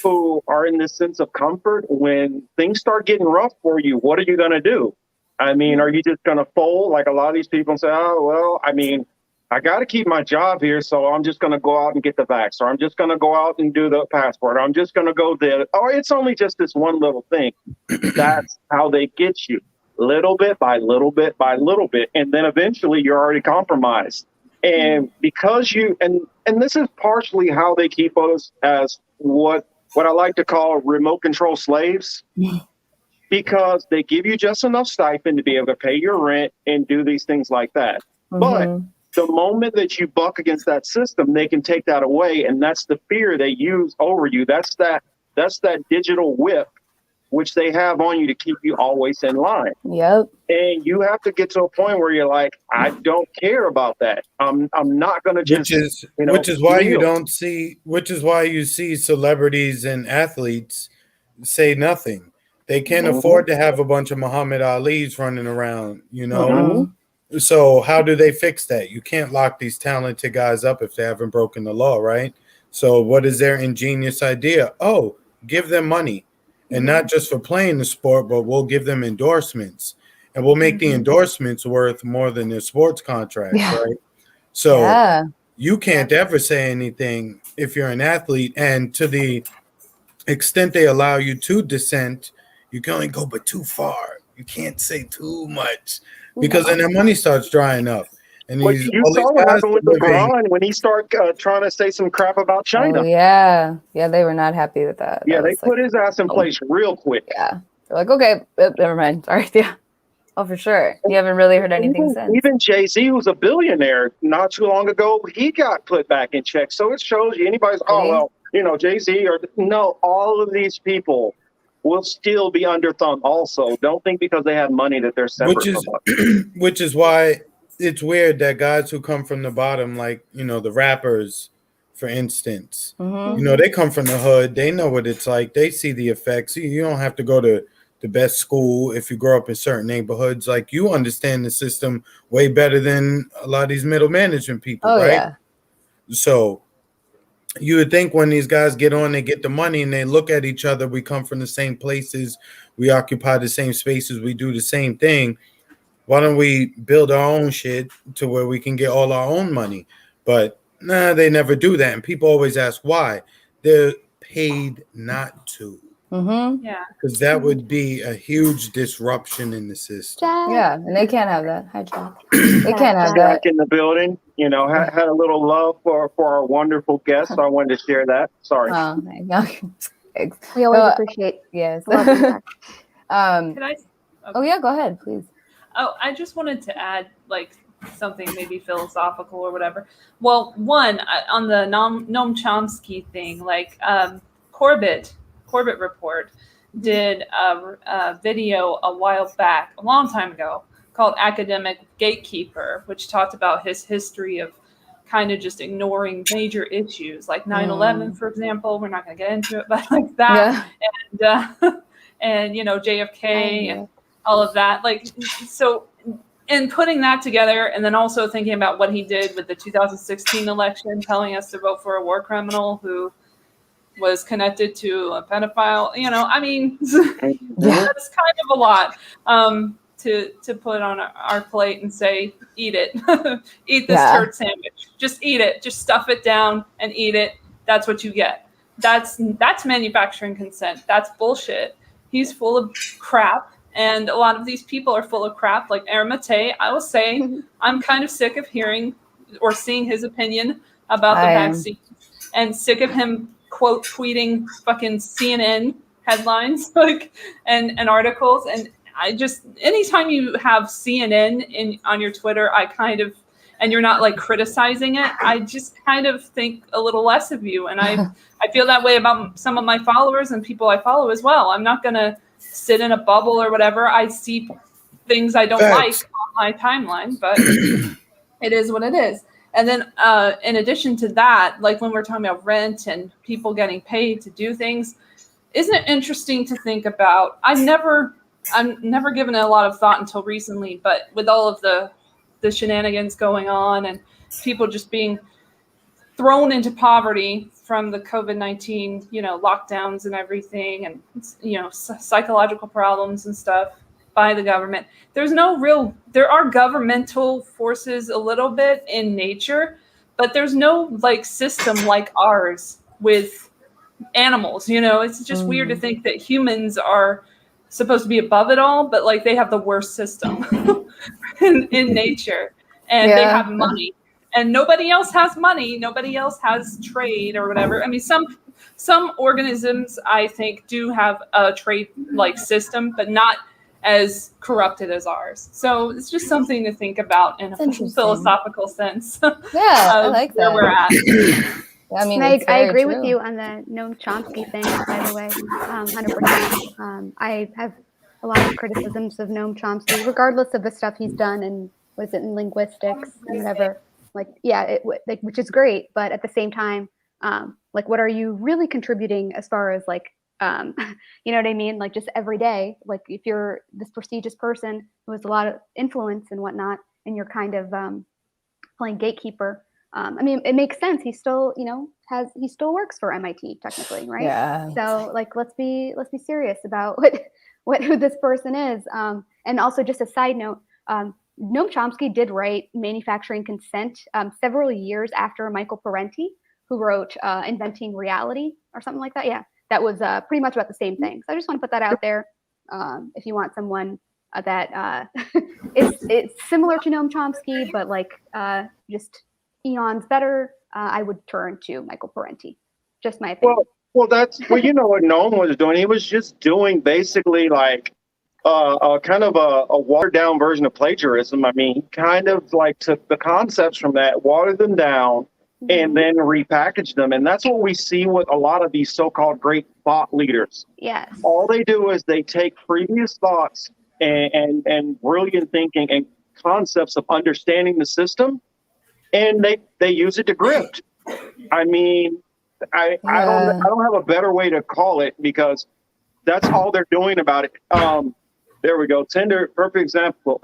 who are in this sense of comfort, when things start getting rough for you, what are you going to do? I mean, are you just going to fold like a lot of these people and say, oh, well, I mean, I got to keep my job here, so I'm just going to go out and get the vax, or I'm just going to go out and do the passport, or I'm just going to go there. Oh, it's only just this one little thing. That's how they get you, little bit by little bit by little bit, and then eventually you're already compromised. And because and this is partially how they keep us as what I like to call remote control slaves, because they give you just enough stipend to be able to pay your rent and do these things like that. But the moment that you buck against that system, they can take that away, and that's the fear they use over you. That's that digital whip which they have on you to keep you always in line. Yep. And you have to get to a point where you're like, I don't care about that. I'm not going to just, which is why you see celebrities and athletes say nothing. They can't afford to have a bunch of Muhammad Ali's running around, So how do they fix that? You can't lock these talented guys up if they haven't broken the law, right? So what is their ingenious idea? Oh, give them money. And not just for playing the sport, but we'll give them endorsements. And we'll make the endorsements worth more than their sports contracts, right? So you can't ever say anything if you're an athlete. And to the extent they allow you to dissent, you can only go but too far. You can't say too much because then their money starts drying up. And you saw what happened with LeBron when he started trying to say some crap about China. Oh, yeah, they were not happy with that. Yeah, they put his ass in place real quick. Yeah, they're like, okay, never mind. Sorry, yeah. Oh, for sure. You haven't really heard anything since. Even Jay-Z, who's a billionaire, not too long ago, he got put back in check. So it shows you anybody's, Jay-Z all of these people will still be under thumb also. Don't think because they have money that they're separate from us. Which is why it's weird that guys who come from the bottom, like, the rappers, for instance, they come from the hood. They know what it's like. They see the effects. You don't have to go to the best school if you grow up in certain neighborhoods. Like, you understand the system way better than a lot of these middle management people, right? Yeah. So you would think when these guys get on, they get the money and they look at each other. We come from the same places. We occupy the same spaces. We do the same thing. Why don't we build our own shit to where we can get all our own money? But they never do that. And people always ask why. They're paid not to. Yeah. Because that would be a huge disruption in the system. Yeah, and they can't have that. Hi, Jack. They can't have that. In the building, had a little love for our wonderful guests. So I wanted to share that. Sorry. Oh, we always appreciate. Yes. Can I? Oh yeah, go ahead, please. Oh, I just wanted to add something maybe philosophical or whatever. Well, one, on the Noam Chomsky thing, Corbett Report did a video a while back, a long time ago, called Academic Gatekeeper, which talked about his history of kind of just ignoring major issues like 9/11, for example. We're not going to get into it, but like that. Yeah. And JFK and all of that. So in putting that together, and then also thinking about what he did with the 2016 election, telling us to vote for a war criminal who was connected to a pedophile, that's kind of a lot to put on our plate and say, eat it, eat this turd sandwich, just eat it, just stuff it down and eat it. That's what you get. That's manufacturing consent. That's bullshit. He's full of crap. And a lot of these people are full of crap. Like Aramate, I will say, I'm kind of sick of hearing or seeing his opinion about the vaccine, and sick of him quote tweeting fucking CNN headlines and articles. And I just, anytime you have CNN on your Twitter, and you're not criticizing it, I just kind of think a little less of you. And I feel that way about some of my followers and people I follow as well. I'm not going to sit in a bubble or whatever. I see things I don't like on my timeline, but it is what it is. And then in addition to that, when we're talking about rent and people getting paid to do things, isn't it interesting to think about? I'm never given it a lot of thought until recently, but with all of the shenanigans going on and people just being thrown into poverty from the COVID-19, lockdowns and everything, and psychological problems and stuff. by the government. There are governmental forces a little bit in nature, but there's no like system like ours with animals. It's just weird to think that humans are supposed to be above it all, but like they have the worst system in nature, and they have money, and nobody else has money. Nobody else has trade or whatever. I mean, some organisms I think do have a trade like system, but not as corrupted as ours. So it's just something to think about in a philosophical sense. Yeah, I like where that. we're at. I mean, I agree with you on the Noam Chomsky thing, by the way, 100%. I have a lot of criticisms of Noam Chomsky, regardless of the stuff he's done and was it in linguistics and whatever. Like, yeah, which is great, but at the same time, like, what are you really contributing as far as like, you know what I mean? Like, just every day, like if you're this prestigious person who has a lot of influence and whatnot, and you're kind of playing gatekeeper. I mean, it makes sense. He still, he still works for MIT technically, right? Yeah. So like, let's be serious about who this person is. And also, just a side note, Noam Chomsky did write Manufacturing Consent several years after Michael Parenti, who wrote Inventing Reality or something like that. Yeah, that was pretty much about the same thing. So I just want to put that out there. If you want someone that it's similar to Noam Chomsky, but like just eons better, I would turn to Michael Parenti. Just my opinion. Well, you know what Noam was doing? He was just doing basically like kind of a watered down version of plagiarism. I mean, he kind of like took the concepts from that, watered them down, and then repackaged them. And that's what we see with a lot of these so-called great thought leaders. Yes. All they do is they take previous thoughts and brilliant thinking and concepts of understanding the system, and they use it to grift. I mean, I don't have a better way to call it, because that's all they're doing about it. There we go. Tinder, perfect example.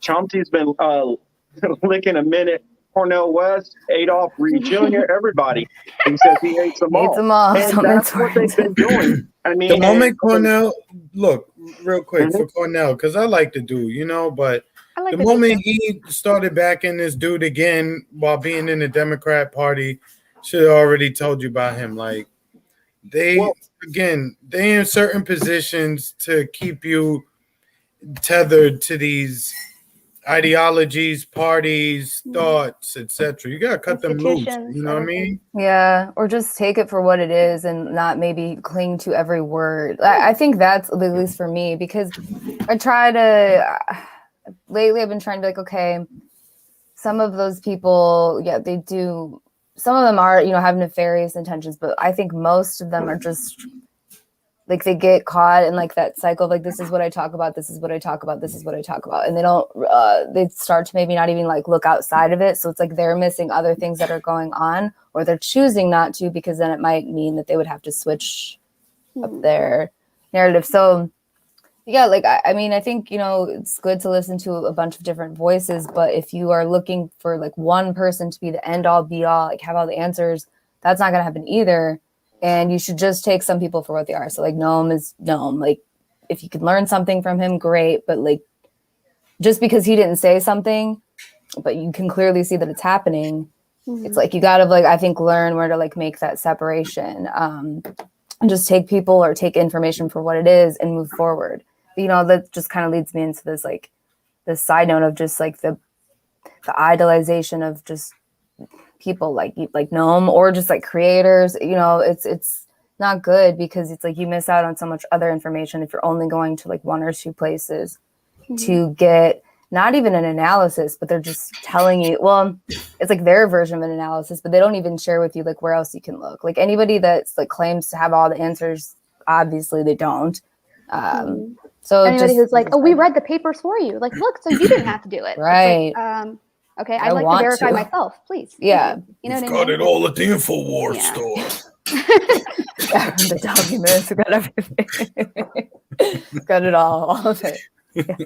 Chomsky's been licking a minute. Cornel West, Adolph Reed Jr., everybody. He says he hates them all. And so that's what they've been doing. I mean, the moment Cornell, look, real quick for Cornell, because I like the dude, but the moment he started backing this dude again while being in the Democrat Party, should have already told you about him. Like, they in certain positions to keep you tethered to these ideologies, parties, thoughts, etc. You gotta cut them loose. You know what I mean? Yeah, or just take it for what it is and not maybe cling to every word. I think that's at least for me, because I try to lately. I've been trying to be like, okay, some of those people, yeah, they do. Some of them are, have nefarious intentions, but I think most of them are just like, they get caught in like that cycle of like, this is what I talk about, this is what I talk about, this is what I talk about. And they don't, they start to maybe not even like look outside of it. So it's like they're missing other things that are going on, or they're choosing not to, because then it might mean that they would have to switch up their narrative. So yeah, like, I mean, I think, it's good to listen to a bunch of different voices, but if you are looking for like one person to be the end all be all, like have all the answers, that's not going to happen either. And you should just take some people for what they are. So like Noam is Noam. Like, if you could learn something from him, great. But like, just because he didn't say something, but you can clearly see that it's happening, it's like, you got to like, I think, learn where to like make that separation, and just take people or take information for what it is and move forward. That just kind of leads me into this, like, this side note of just like the idolization of just people like Noam, or just like creators. It's not good, because it's like you miss out on so much other information if you're only going to like one or two places to get not even an analysis, but they're just telling you, well, it's like their version of an analysis, but they don't even share with you like where else you can look. Like, anybody that's like claims to have all the answers, obviously they don't. So anybody who's like, oh, we read the papers for you, like, look, so you didn't have to do it, right? Like, okay, I'd like to verify myself, please. Yeah. You know what I mean? Got it all at the InfoWars store. The documents, we got everything. Got it all of it. Yeah.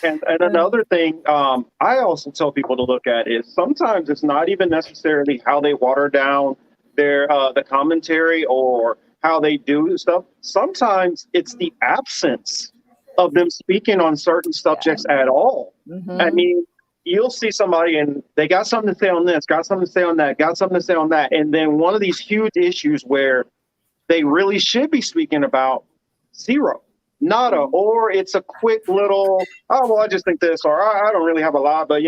And another thing I also tell people to look at is sometimes it's not even necessarily how they water down their the commentary or how they do stuff. Sometimes it's the absence of them speaking on certain subjects at all. Mhm. I mean, you'll see somebody and they got something to say on this, got something to say on that, got something to say on that. And then one of these huge issues where they really should be speaking about, zero, nada, or it's a quick little, oh, well, I just think this, or I don't really have a lot, but,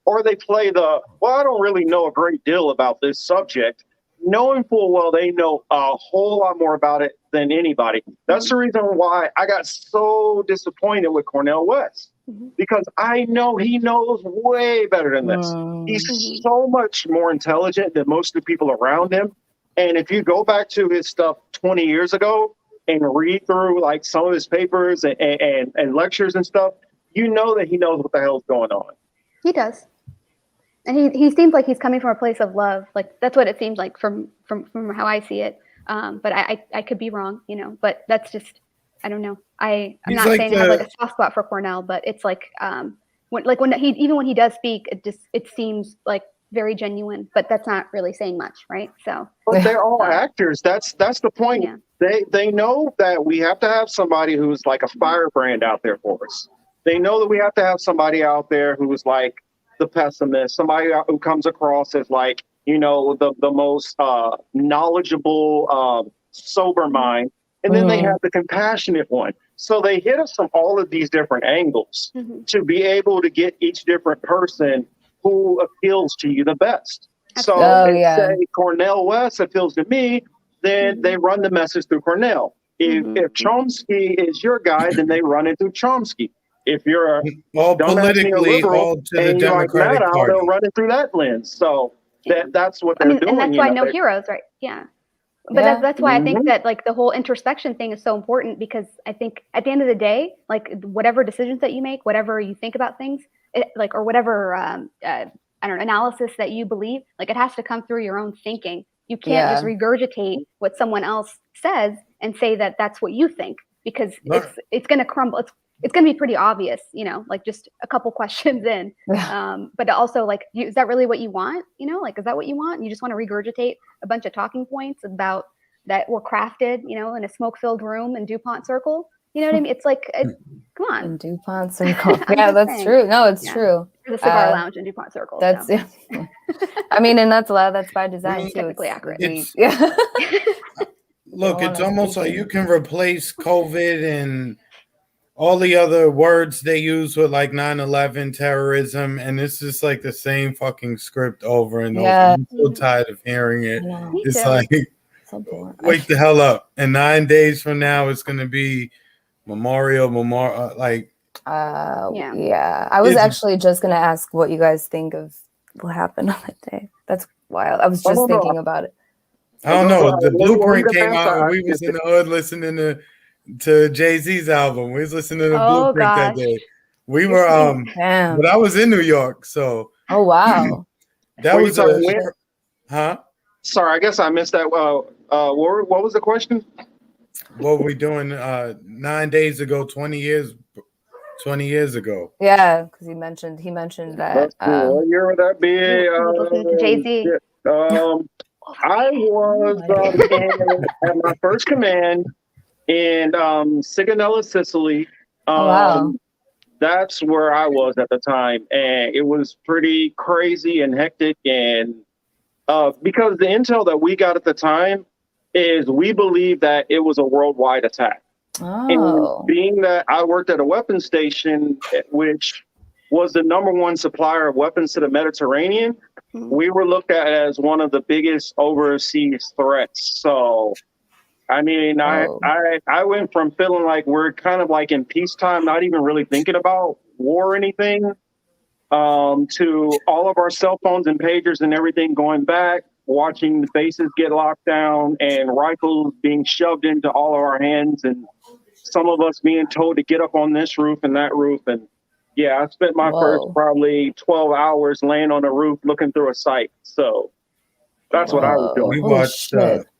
or they play the, well, I don't really know a great deal about this subject, knowing full well they know a whole lot more about it than anybody. That's the reason why I got so disappointed with Cornel West, because I know he knows way better than this. He's so much more intelligent than most of the people around him. And if you go back to his stuff 20 years ago and read through like some of his papers and lectures and stuff, you know that he knows what the hell's going on. He does. And he seems like he's coming from a place of love. Like that's what it seems like from how I see it. But I could be wrong, but that's just, I don't know. I'm not like saying I have like a soft spot for Cornell, but it's like, when he does speak, it seems like very genuine, but that's not really saying much, right? So, but they're all actors. That's the point. Yeah. They know that we have to have somebody who's like a firebrand out there for us. They know that we have to have somebody out there who's like the pessimist, somebody who comes across as like, the most knowledgeable, sober mind. And then they have the compassionate one. So they hit us from all of these different angles to be able to get each different person who appeals to you the best. So say Cornel West appeals to me, then they run the message through Cornell. If Chomsky is your guy, then they run it through Chomsky. If you're a all politically, liberal, all to the Democratic Party, they'll run it through that lens. So that's what they're doing. And that's why no heroes, right? Yeah. But that's why I think that like the whole introspection thing is so important, because I think at the end of the day, like whatever decisions that you make, whatever you think about things, or whatever analysis that you believe, like it has to come through your own thinking. You can't just regurgitate what someone else says and say that that's what you think, because it's going to crumble. It's going to be pretty obvious, like just a couple questions in. But also like, is that really what you want? Like, is that what you want? You just want to regurgitate a bunch of talking points about that were crafted, in a smoke-filled room in DuPont Circle. You know what I mean? It's like, come on. In DuPont Circle. Yeah, that's true. No, it's true. The cigar lounge in DuPont Circle. That's I mean, and that's by design too. Technically accurate. Look, it's almost like you can replace COVID and all the other words they use with like 9/11 terrorism, and it's just like the same fucking script over and over. I'm so tired of hearing it. It's like, wake the hell up. And 9 days from now, it's going to be Memorial, like. I was actually just going to ask what you guys think of what happened on that day. That's wild. I was just thinking about it. I don't know. The blueprint came out, and we was in the hood listening to Jay-Z's album. We was listening to the blueprint that day. We were but I was in New York, so wow. That was Sorry, I guess I missed that. What was the question? What were we doing 9 days ago, 20 years ago? Yeah, because he mentioned that. What year would that be? Jay-Z. I was at my first command in Sigonella, Sicily. Wow. That's where I was at the time, and it was pretty crazy and hectic. And because the intel that we got at the time is we believe that it was a worldwide attack. And being that I worked at a weapons station, which was the #1 supplier of weapons to the Mediterranean, we were looked at as one of the biggest overseas threats. So, I mean, I went from feeling like we're kind of like in peacetime, not even really thinking about war or anything, to all of our cell phones and pagers and everything going back, watching the bases get locked down and rifles being shoved into all of our hands, and some of us being told to get up on this roof and that roof. And yeah, I spent my first probably 12 hours laying on a roof looking through a sight. So that's what I was doing.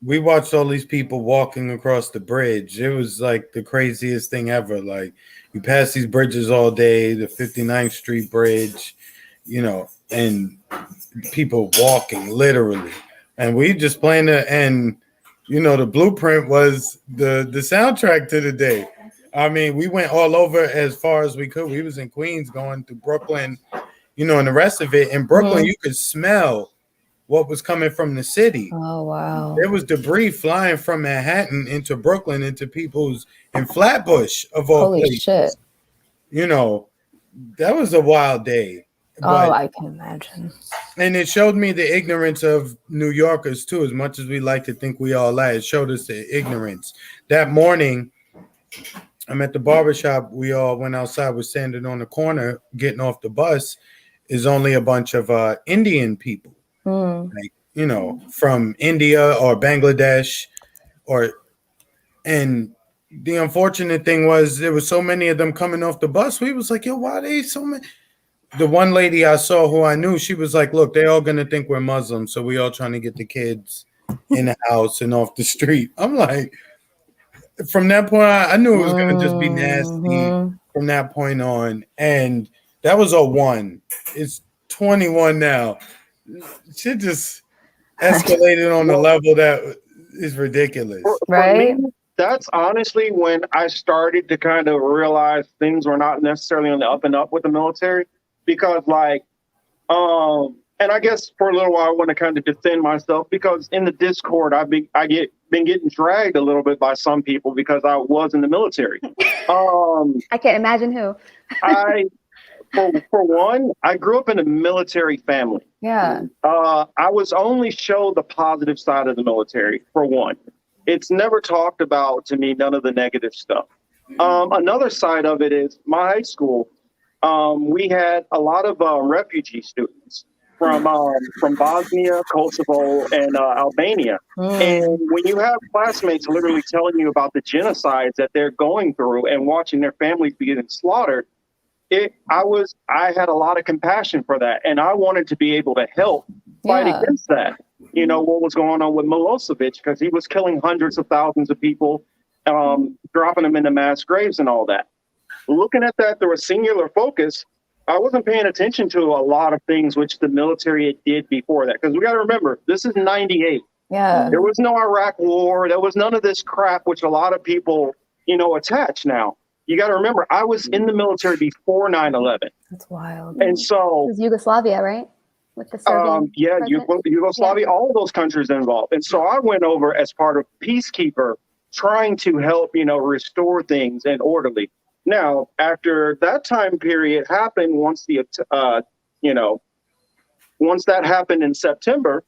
We watched all these people walking across the bridge. It was like the craziest thing ever. Like, you pass these bridges all day, the 59th Street Bridge, and people walking literally. And we just playing it, and the blueprint was the soundtrack to the day. I mean, we went all over as far as we could. We was in Queens going to Brooklyn, you know, and the rest of it. In Brooklyn, you could smell what was coming from the city. Oh, wow. There was debris flying from Manhattan into Brooklyn, into people's in Flatbush of all Holy places. shit. You know, that was a wild day. Oh, I can imagine. And it showed me the ignorance of New Yorkers too. As much as we like to think we all lie, it showed us the ignorance. That morning, I'm at the barbershop. We all went outside. We're standing on the corner, getting off the bus. Is only a bunch of Indian people, like, you know, from India or Bangladesh, and the unfortunate thing was there was so many of them coming off the bus. We was like, yo, why are they so many? The one lady I saw who I knew, she was like, look, they're all gonna think we're Muslims, so we all trying to get the kids in the house and off the street. I'm like, from that point on, I knew it was gonna just be nasty from that point on. And that was 01. It's 21 now. Shit just escalated on a level that is ridiculous. Right? For me, that's honestly when I started to kind of realize things were not necessarily on the up and up with the military. Because like, and I guess for a little while I want to kind of defend myself, because in the Discord been getting dragged a little bit by some people because I was in the military. I can't imagine who. For one, I grew up in a military family. Yeah. I was only showed the positive side of the military, for one. It's never talked about to me, none of the negative stuff. Another side of it is my high school. We had a lot of refugee students from Bosnia, Kosovo, and Albania. And when you have classmates literally telling you about the genocides that they're going through and watching their families be getting slaughtered, I had a lot of compassion for that, and I wanted to be able to help fight against that. You know, what was going on with Milosevic, because he was killing hundreds of thousands of people, dropping them into mass graves and all that. Looking at that through a singular focus, I wasn't paying attention to a lot of things which the military did before that. Because we got to remember, this is 98. Yeah. There was no Iraq war. There was none of this crap, which a lot of people, you know, attach now. You got to remember, I was in the military before 9/11. That's wild. And so... It was Yugoslavia, right? With the Serbian Yugoslavia, all of those countries involved. And so I went over as part of Peacekeeper, trying to help, you know, restore things and orderly. Now, after that time period happened, once that happened in September,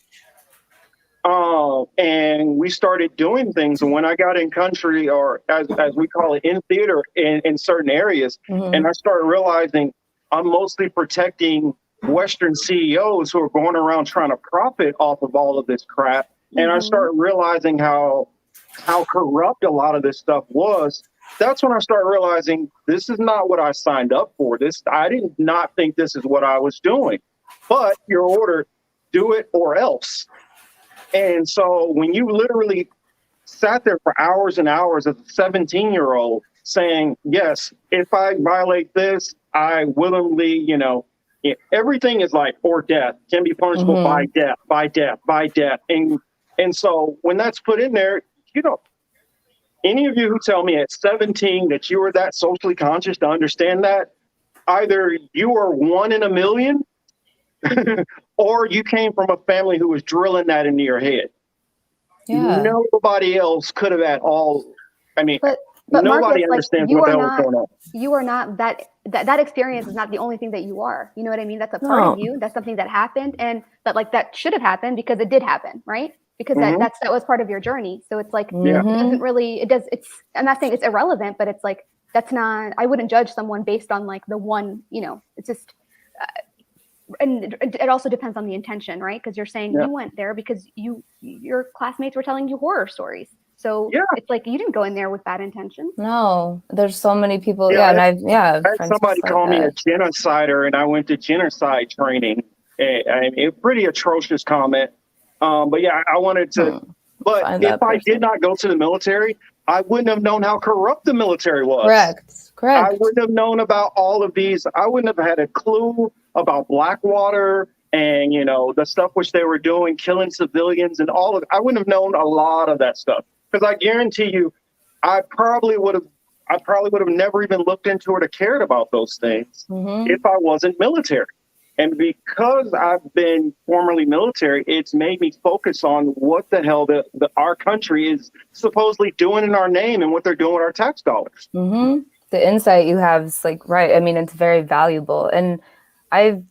and we started doing things. And when I got in country, or as we call it, in theater in certain areas, and I started realizing I'm mostly protecting Western CEOs who are going around trying to profit off of all of this crap. And I started realizing how corrupt a lot of this stuff was. That's when I started realizing this is not what I signed up for. I did not think this is what I was doing. But your order, do it or else. And so when you literally sat there for hours and hours as a 17-year-old saying, yes, if I violate this, I willingly, you know, everything is like, or death, can be punishable by death, by death, by death. And so when that's put in there, you know, any of you who tell me at 17 that you are that socially conscious to understand that, either you are one in a million or you came from a family who was drilling that into your head. Yeah. Nobody else could have at all. I mean, but nobody Marcus, understands like, what the hell is going on. You are not that experience is not the only thing that you are. You know what I mean? That's a part of you. That's something that happened, and that should have happened because it did happen, right? Because that was part of your journey. So it's like, it doesn't really, I'm not saying it's irrelevant, but it's like, that's not, I wouldn't judge someone based on like the one, you know, it's just, and it also depends on the intention, right? Because you're saying you went there because your classmates were telling you horror stories. So it's like, you didn't go in there with bad intention. No, there's so many people. I had somebody call me a genocider, and I went to genocide training. A pretty atrocious comment. But yeah, I wanted to, but if I did not go to the military, I wouldn't have known how corrupt the military was. Correct. I wouldn't have known about all of these. I wouldn't have had a clue about Blackwater and, you know, the stuff which they were doing, killing civilians and all of it. I wouldn't have known a lot of that stuff, because I guarantee you, I probably would have I probably would have never even looked into it or cared about those things if I wasn't military. And because I've been formerly military, it's made me focus on what the hell our country is supposedly doing in our name and what they're doing with our tax dollars. The insight you have is like, right. I mean, it's very valuable. And I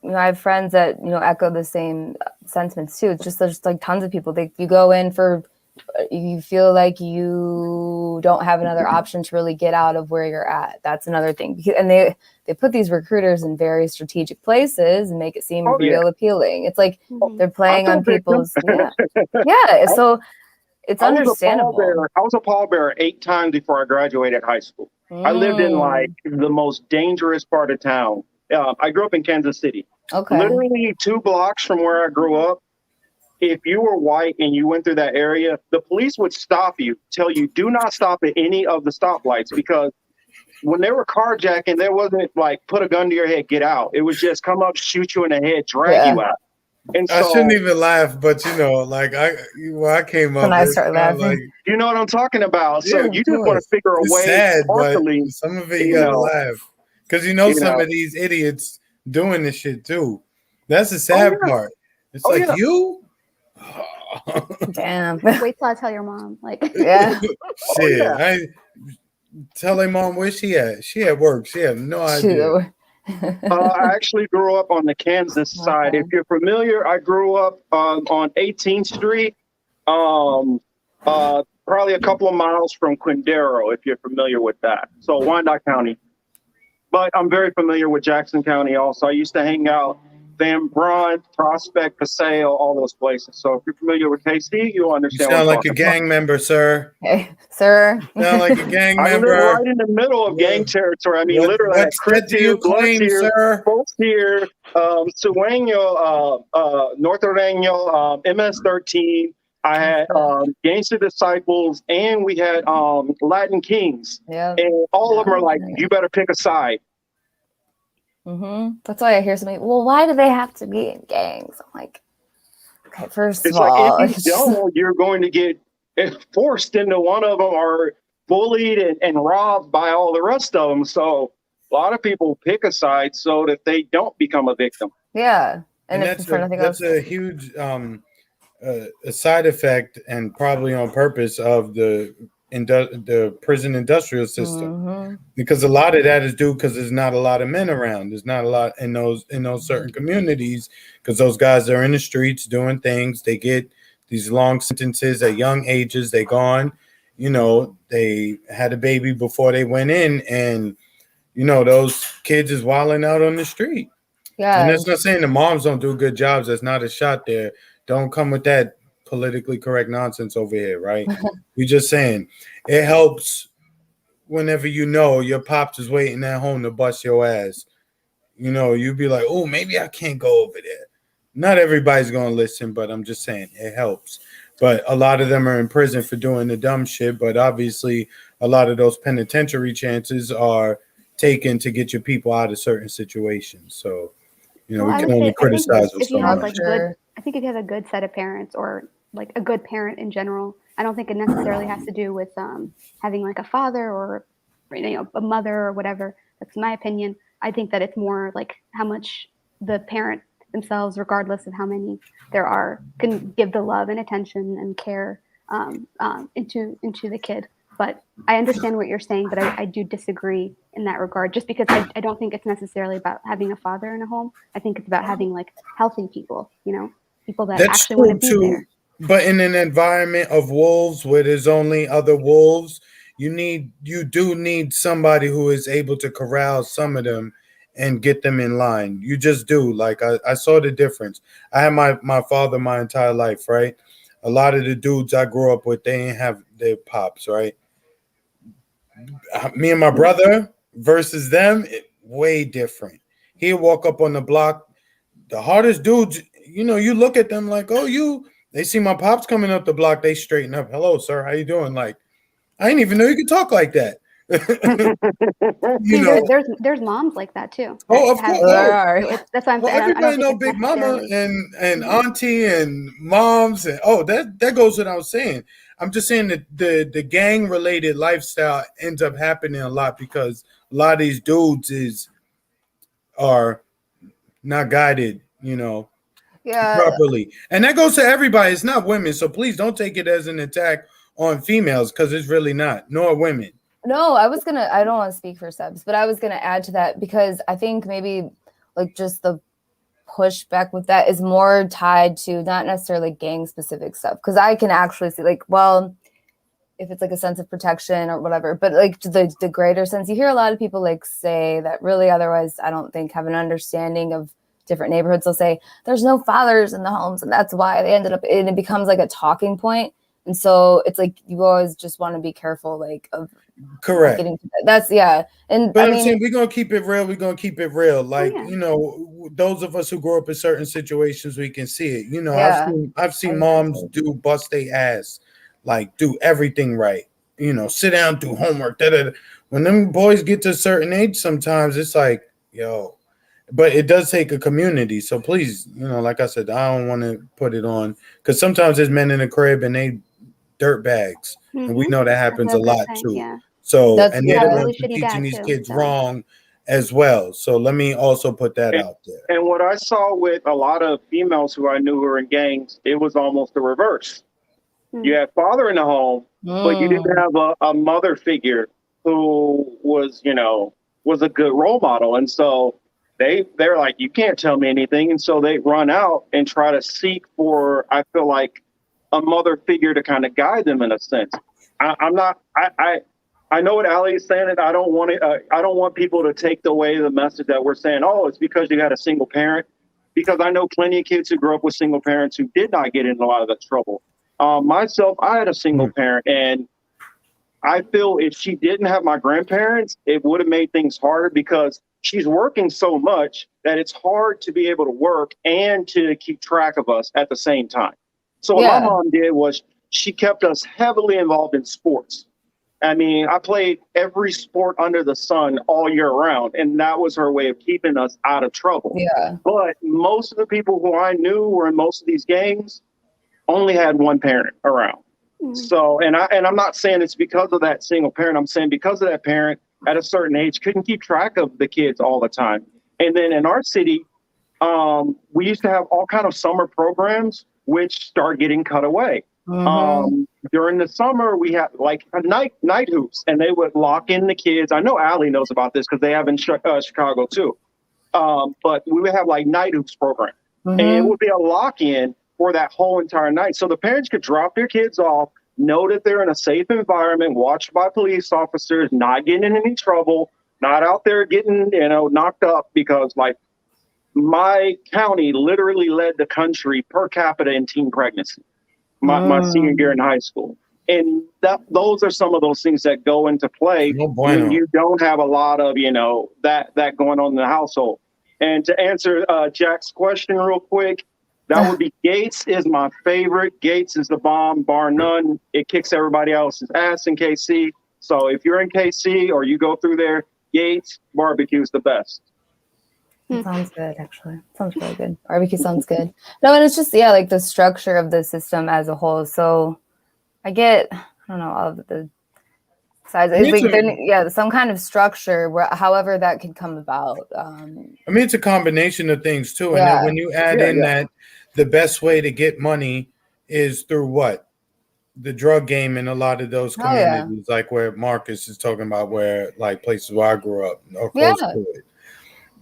have friends that, echo the same sentiments too. It's just, there's like tons of people you go in for, you feel like you don't have another option to really get out of where you're at. That's another thing. And they put these recruiters in very strategic places and make it seem real appealing. It's like they're playing on people's so it's understandable. I was a pallbearer 8 times before I graduated high school. I lived in like the most dangerous part of town. I grew up in Kansas City. Okay. Literally 2 blocks from where I grew up. If you were white and you went through that area, the police would stop you, tell you, do not stop at any of the stoplights, because when they were carjacking, there wasn't like, put a gun to your head, get out. It was just come up, shoot you in the head, drag you out. And so, I shouldn't even laugh, but like I came up, when I start laughing, like, you know what I'm talking about. So you just want to figure a way. Sad, but partially, some of it you gotta laugh, because some of these idiots doing this shit too. That's the sad part. It's you. Damn. Wait till I tell your mom. Like, shit. I tell her mom where she at. She at work. She had no idea. I actually grew up on the Kansas side. If you're familiar, I grew up on 18th Street, probably a couple of miles from Quindaro, if you're familiar with that. So Wyandotte County. But I'm very familiar with Jackson County also. I used to hang out Van Brunt, Prospect, Paseo, all those places. So if you're familiar with KC, you'll understand. You sound like a gang member, sir. Hey, sir. You sound like a gang member. I live right in the middle of gang territory. I mean, literally, what state do you claim, sir? Folks here, Sueño, North Orleño, MS-13. I had Gangster Disciples, and we had Latin Kings. Yeah. And all of them are like, you better pick a side. That's why I hear something. Well, why do they have to be in gangs? I'm like, okay, first it's of all, like if you don't, you're going to get forced into one of them, or bullied and robbed by all the rest of them. So a lot of people pick a side so that they don't become a victim. Yeah, and that's a huge a side effect, and probably on purpose, of the prison industrial system, because a lot of that is due because there's not a lot of men around. There's not a lot in those certain communities, because those guys are in the streets doing things. They get these long sentences at young ages. They gone, they had a baby before they went in, and those kids is wilding out on the street. Yeah, and that's not saying the moms don't do good jobs. That's not a shot there. Don't come with that politically correct nonsense over here, right? We're just saying it helps whenever your pops is waiting at home to bust your ass. You'd be like, oh, maybe I can't go over there. Not everybody's going to listen, but I'm just saying it helps. But a lot of them are in prison for doing the dumb shit. But obviously, a lot of those penitentiary chances are taken to get your people out of certain situations. So, we can only criticize with so much. I think if you have a good set of parents, or like a good parent in general, I don't think it necessarily has to do with having like a father or a mother or whatever. That's my opinion. I think that it's more like how much the parent themselves, regardless of how many there are, can give the love and attention and care into the kid. But I understand what you're saying, but I do disagree in that regard, just because I don't think it's necessarily about having a father in a home. I think it's about having like healthy people, people that That's actually want to be there. But in an environment of wolves where there's only other wolves, you do need somebody who is able to corral some of them and get them in line. You just do. Like I saw the difference. I had my father my entire life, right? A lot of the dudes I grew up with, they didn't have their pops, right? Me and my brother versus them, way different. He'd walk up on the block, the hardest dudes, you look at them like, they see my pops coming up the block, they straighten up. Hello, sir, how you doing? Like, I didn't even know you could talk like that. There's moms like that too. Oh, of course. There are. That's why I'm saying. Everybody know Big Mama and auntie and moms, and that goes what I was saying. I'm just saying that the gang related lifestyle ends up happening a lot because a lot of these dudes are not guided, properly. And that goes to everybody. It's not women. So please don't take it as an attack on females because it's really not, nor women. No, I don't want to speak for Sebs, but I was going to add to that because I think maybe like just the pushback with that is more tied to not necessarily gang specific stuff. Because I can actually see like, well, if it's like a sense of protection or whatever, but like the greater sense, you hear a lot of people like say that really otherwise I don't think have an understanding of different neighborhoods. They'll say there's no fathers in the homes and that's why they ended up, and it becomes like a talking point. And so it's like you always just want to be careful, like of correct. Getting to that. That's and but I'm saying we're gonna keep it real. We're gonna keep it real. Like those of us who grow up in certain situations, we can see it. I've seen moms bust their ass, like do everything right. Sit down, do homework. When them boys get to a certain age, sometimes it's like But it does take a community. So please, like I said, I don't want to put it on because sometimes there's men in the crib and they dirt bags, and we know that happens a lot too. Yeah. So they're the ones teaching these kids wrong as well. So let me also put that out there. And what I saw with a lot of females who I knew who were in gangs, it was almost the reverse. You had father in the home, but you didn't have a mother figure who was, was a good role model. And so they're like, you can't tell me anything. And so they run out and try to seek for, I feel like, a mother figure to kind of guide them in a sense. I know what Ali is saying, and I don't want people to take away the message that we're saying, oh, it's because you had a single parent, because I know plenty of kids who grew up with single parents who did not get in a lot of that trouble. Myself, I had a single parent, and I feel if she didn't have my grandparents, it would have made things harder because she's working so much that it's hard to be able to work and to keep track of us at the same time. So what my mom did was she kept us heavily involved in sports. I mean, I played every sport under the sun all year round, and that was her way of keeping us out of trouble. Yeah. But most of the people who I knew were in most of these gangs only had one parent around. So, and I'm not saying it's because of that single parent. I'm saying because of that parent at a certain age couldn't keep track of the kids all the time. And then in our city, we used to have all kind of summer programs which start getting cut away. During the summer, we had like a night hoops, and they would lock in the kids. I know Allie knows about this because they have in Chicago too. But we would have like night hoops program, and it would be a lock-in for that whole entire night. So the parents could drop their kids off, know that they're in a safe environment, watched by police officers, not getting in any trouble, not out there getting, knocked up, because like my county literally led the country per capita in teen pregnancy, my senior year in high school. And those are some of those things that go into play when you don't have a lot of, that going on in the household. And to answer Jack's question real quick, that would be Gates is my favorite. Gates is the bomb, bar none. It kicks everybody else's ass in KC. So if you're in KC or you go through there, Gates barbecue is the best. Sounds good, actually. Sounds really good. Barbecue sounds good. No, and it's just, like the structure of the system as a whole. So I don't know, all of the sides. It's like some kind of structure where, however that could come about. It's a combination of things too. And then when you add in that the best way to get money is through what? The drug game in a lot of those communities, like where Marcus is talking about, where like places where I grew up or close to it.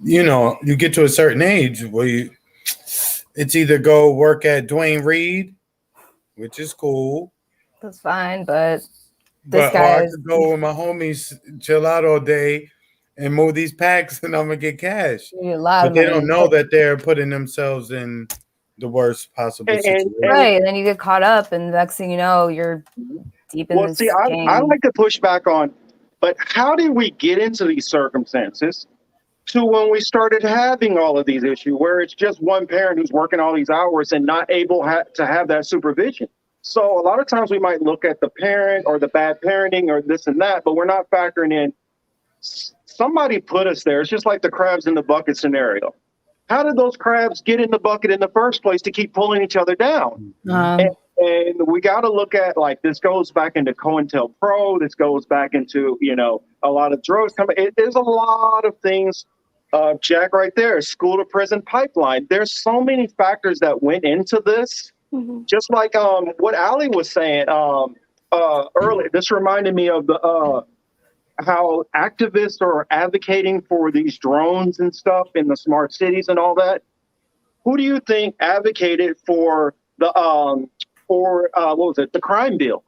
You get to a certain age where it's either go work at Dwayne Reed, which is cool. That's fine, but I could go with my homies, chill out all day, and move these packs, and I'm gonna get cash. But they don't know that they're putting themselves in the worst possible situation. Right, and then you get caught up, and the next thing you know, you're deep in this game. I like to push back on, but how did we get into these circumstances to when we started having all of these issues where it's just one parent who's working all these hours and not able to have that supervision? So a lot of times we might look at the parent or the bad parenting or this and that, but we're not factoring in somebody put us there. It's just like the crabs in the bucket scenario. How did those crabs get in the bucket in the first place to keep pulling each other down? And And we got to look at, like, this goes back into COINTELPRO. This goes back into, a lot of drugs coming. There's a lot of things, Jack, right there. School to prison pipeline. There's so many factors that went into this. Mhm. Just like what Ali was saying earlier. This reminded me of the how activists are advocating for these drones and stuff in the smart cities and all that. Who do you think advocated for the what was it, the crime bill?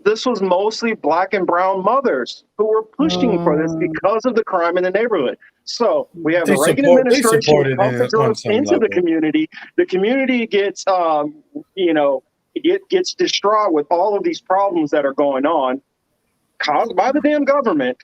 This was mostly Black and brown mothers who were pushing for this because of the crime in the neighborhood. So we have the Reagan administration pump the drugs into the community. The community gets gets distraught with all of these problems that are going on, caused by the damn government,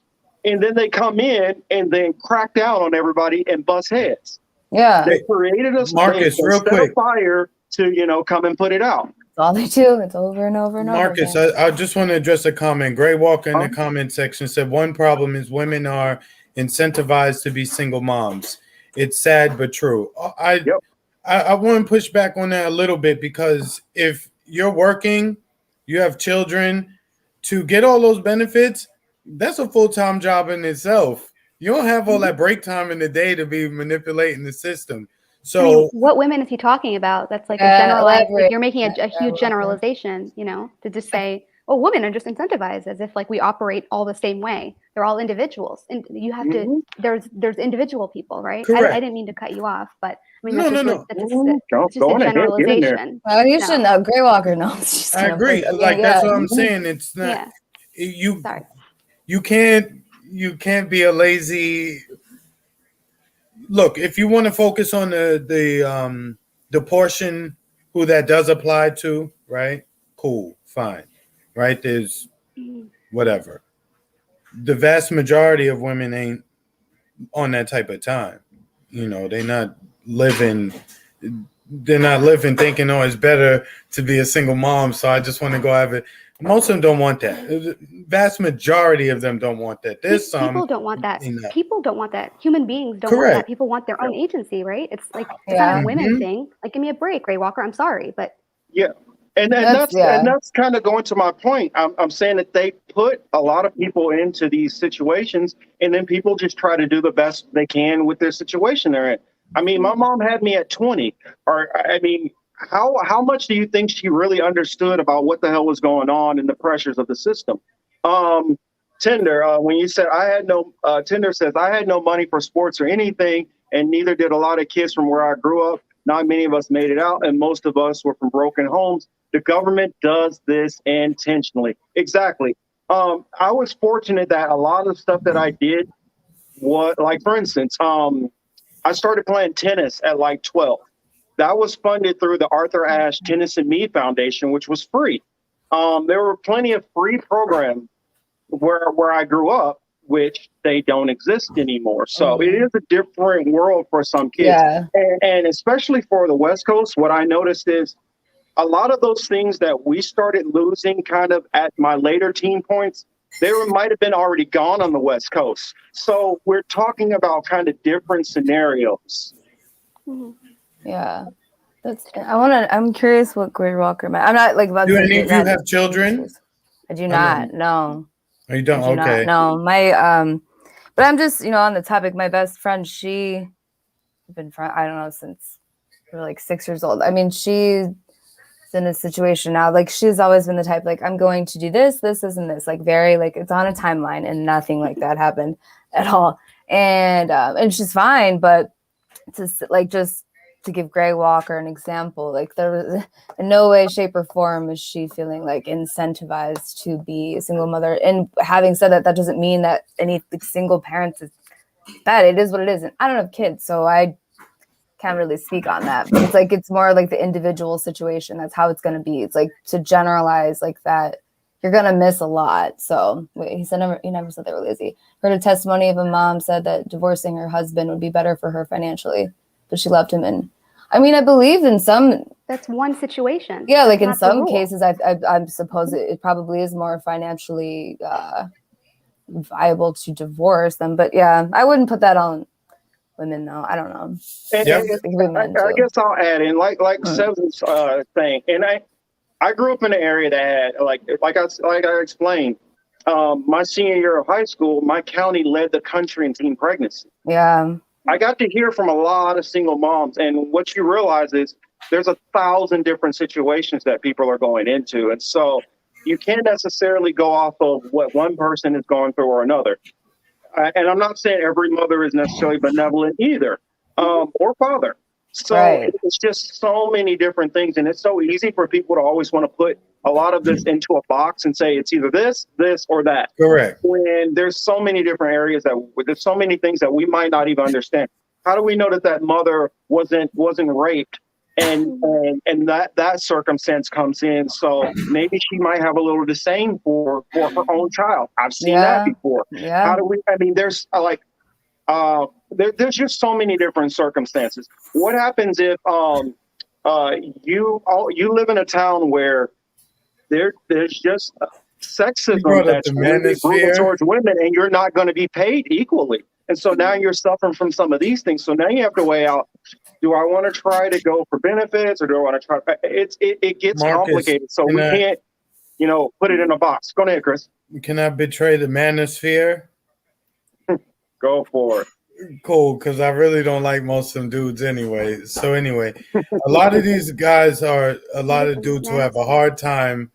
and then they come in and then crack down on everybody and bust heads. Yeah. They created a Marcus, real quick, fire to come and put it out. That's all they do. It's over and over and Marcus, over. I just want to address a comment. Gray Walker in the comment section said one problem is women are incentivized to be single moms. It's sad but true. I want to push back on that a little bit, because if you're working, you have children, to get all those benefits, that's a full-time job in itself. You don't have all that break time in the day to be manipulating the system. So, I mean, what women is he talking about? That's like a generalized, like you're making a huge generalization, to just say, oh, women are just incentivized, as if like we operate all the same way. They're all individuals, and you have to. There's individual people, right? I didn't mean to cut you off, but I mean, that's just a generalization. You shouldn't know. Gray Walker knows. I agree. That's what I'm saying. It's not you can't be a lazy. Look, if you want to focus on the portion who that does apply to, right? Cool, fine, right? There's whatever. The vast majority of women ain't on that type of time. They're not living thinking, oh, it's better to be a single mom, so I just want to go have it. Most of them don't want that. The vast majority of them don't want that. There's some people don't want that. People don't want that. Human beings don't want that. People want their own agency, right? It's like it's not a women thing. Like, give me a break, Gray Walker. I'm sorry, but and that's kind of going to my point. I'm saying that they put a lot of people into these situations, and then people just try to do the best they can with their situation they're in. I mean, my mom had me at 20, how much do you think she really understood about what the hell was going on and the pressures of the system? Tinder, when you said Tinder says, I had no money for sports or anything, and neither did a lot of kids from where I grew up. Not many of us made it out, and most of us were from broken homes. The government does this intentionally. Exactly. I was fortunate that a lot of stuff that I did was, like, for instance, I started playing tennis at like 12. That was funded through the Arthur Ashe Tennis and Me Foundation, which was free. There were plenty of free programs where I grew up, which they don't exist anymore. So it is a different world for some kids. Yeah. And especially for the West Coast, what I noticed is a lot of those things that we started losing kind of at my later teen points, they might have been already gone on the West Coast. So we're talking about kind of different scenarios. Mm-hmm. Yeah, I'm curious what Gray Walker meant. I'm not like about. Do any of you have children? I do not. No. Oh, you don't? Okay. No, but I'm just on the topic. My best friend, she been friend. I don't know, since we were like 6 years old. I mean, she's in a situation now. Like, she's always been the type, like, I'm going to do this, and this. Like, very like it's on a timeline, and nothing like that happened at all. And she's fine, but just to give Gray Walker an example, like, there was in no way, shape, or form is she feeling like incentivized to be a single mother. And having said that, that doesn't mean that any single parent is bad. It is what it is. And I don't have kids, so I can't really speak on that. But it's like, it's more like the individual situation. That's how it's going to be. It's like, to generalize like that, you're going to miss a lot. So he never said they were lazy. Heard a testimony of a mom said that divorcing her husband would be better for her financially, but she loved him. And I mean, I believe in some. That's one situation. Yeah, like in some cases, I suppose it probably is more financially viable to divorce them. But yeah, I wouldn't put that on women, though. I don't know. I guess I'll add in, like Sebs was saying, and I grew up in an area that had, like I explained, my senior year of high school, my county led the country in teen pregnancy. Yeah. I got to hear from a lot of single moms, and what you realize is there's 1,000 different situations that people are going into, and so you can't necessarily go off of what one person is going through or another. And I'm not saying every mother is necessarily benevolent either, or father. So Right. it's just so many different things, and it's so easy for people to always want to put a lot of this into a box and say it's either this, or that. Correct. When there's so many different areas there's so many things that we might not even understand. How do we know that mother wasn't raped, and that circumstance comes in? So maybe she might have a little disdain for her own child. I've seen that before. Yeah. How do we? I mean, there's there's just so many different circumstances. What happens if you live in a town where there's just sexism that's really brutal towards women, and you're not going to be paid equally? And so now you're suffering from some of these things. So now you have to weigh out: do I want to try to go for benefits, or do I want to try? It gets complicated. So we can't, put it in a box. Go ahead, Chris. You cannot betray the manosphere. Go for it. Cool, because I really don't like most of them dudes anyway. So anyway, a lot of these guys are a lot of dudes who have a hard time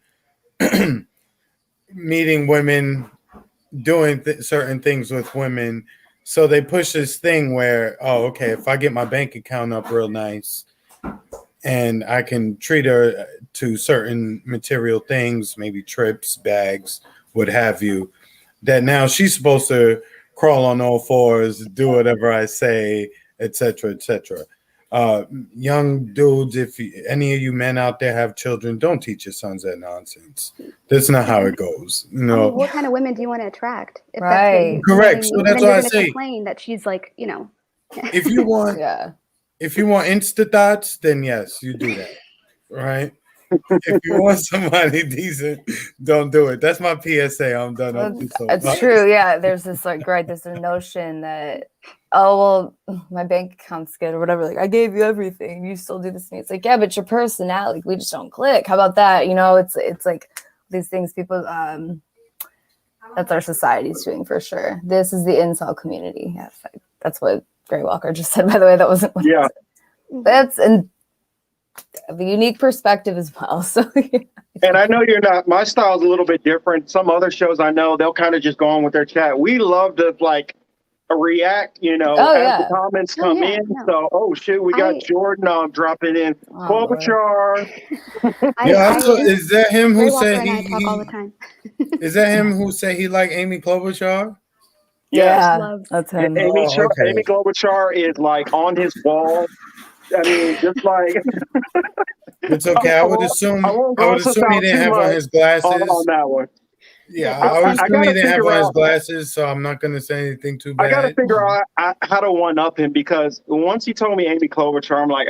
meeting women, doing certain things with women. So they push this thing where, oh, okay, if I get my bank account up real nice and I can treat her to certain material things, maybe trips, bags, what have you, that now she's supposed to crawl on all fours, do whatever I say, etc., etc. Young dudes, if any of you men out there have children, don't teach your sons that nonsense. That's not how it goes. What kind of women do you want to attract? If Right. Correct. So that's why I say, complain that she's like, if you want, if you want Insta thoughts, then yes, you do that, right? If you want somebody decent, don't do it. That's my PSA. I'm done. It's true. Yeah. There's this there's a notion that, oh, well, my bank account's good or whatever. Like, I gave you everything. You still do this to me. It's like, yeah, but your personality, we just don't click. How about that? It's like these things people, that's our society's doing for sure. This is the incel community. Yes. That's what Gray Walker just said, by the way. That wasn't what yeah. That's and a unique perspective as well. So And I know you're not, my style is a little bit different. Some other shows I know, they'll kind of just go on with their chat. We love to react, as the comments come in. No. So, shoot, we got Jordan dropping in. Klobuchar. Is that him who said he talk all the time? Is that him who said he liked Amy Klobuchar? Yeah, that's him. Amy Klobuchar is on his wall. I mean, just it's okay. I would assume he didn't have on his glasses. On that one. Yeah, I would assume he didn't have on his glasses, so I'm not going to say anything too bad. I got to figure out how to one-up him, because once he told me Amy Klobuchar, I'm like,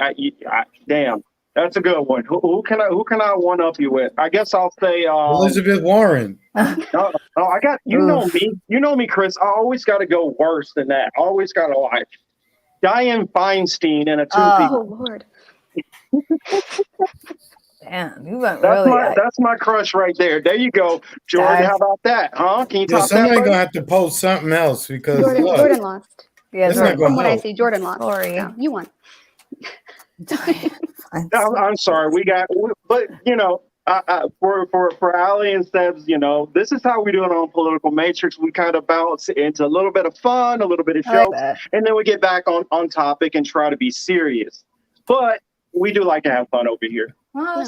damn, that's a good one. Who can I one-up you with? I guess I'll say Elizabeth Warren. No, I got you know me, Chris. I always got to go worse than that. I always got to Dianne Feinstein in a two-piece. Oh Lord. Damn, you went really. That's my crush right there. There you go, Jordan. How about that? Huh? Can you top that? Somebody gonna have to post something else, because Jordan lost. Yeah, from what I see, Jordan lost. Sorry, you won. I'm sorry. But for Ali and Sebs, this is how we do it on Political Matrix. We kind of bounce into a little bit of fun, a little bit of jokes, and then we get back on topic and try to be serious. But we do like to have fun over here. Any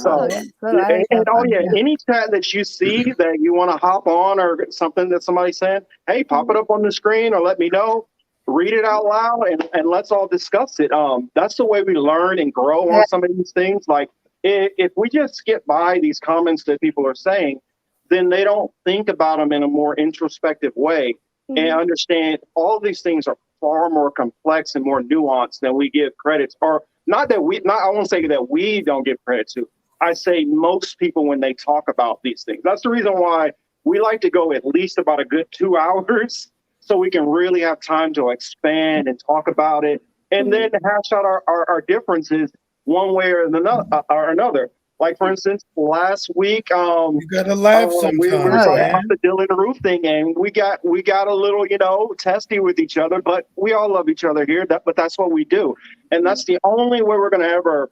chat that you see that you want to hop on, or something that somebody said, hey, pop it up on the screen or let me know. Read it out loud and let's all discuss it. That's the way we learn and grow on some of these things. If we just skip by these comments that people are saying, then they don't think about them in a more introspective way and understand all these things are far more complex and more nuanced than we give credit. Or I won't say that we don't give credit to. I say most people when they talk about these things. That's the reason why we like to go at least about a good 2 hours, so we can really have time to expand and talk about it, and then hash out our differences one way or another. Like for instance, last week, You gotta laugh we were sometimes, talking yeah. about the Dylan Roof thing, and we got a little, testy with each other, but we all love each other here. But that's what we do, and that's the only way we're gonna ever,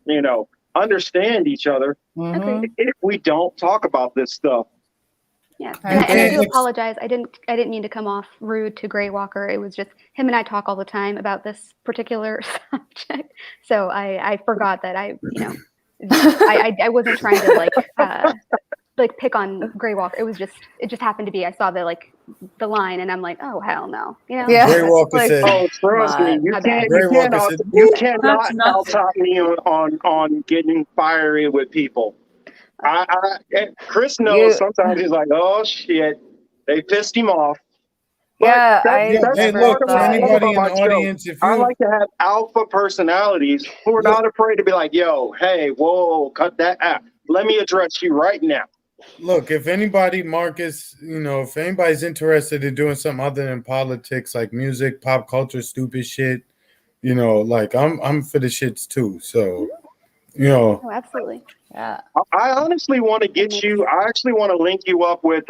understand each other Mhm. if we don't talk about this stuff. Yeah, I and I do agree. apologize. I didn't mean to come off rude to Gray Walker. It was just him and I talk all the time about this particular subject. So I forgot that I wasn't trying to like pick on Gray Walker. It just happened to be I saw the line and I'm like, oh hell no, Yeah. Gray Walker Like, said, Oh, trust me, on. you My bad. Gray Walker said, you cannot That's nothing. out-talk me on getting fiery with people. Chris knows You- sometimes he's like, oh shit, they pissed him off. But Yeah, that's, I that's hey, never part look, of for what I thought. love anybody about in my the show. audience, if I you like to have alpha personalities who are not afraid to be like, yo, hey, whoa, cut that out. Let me address you right now. look, if anybody, Marcus, if anybody's interested in doing something other than politics, like music, pop culture, stupid shit, like I'm for the shits too. So, Oh, absolutely. Yeah. I honestly want to get you. I actually want to link you up with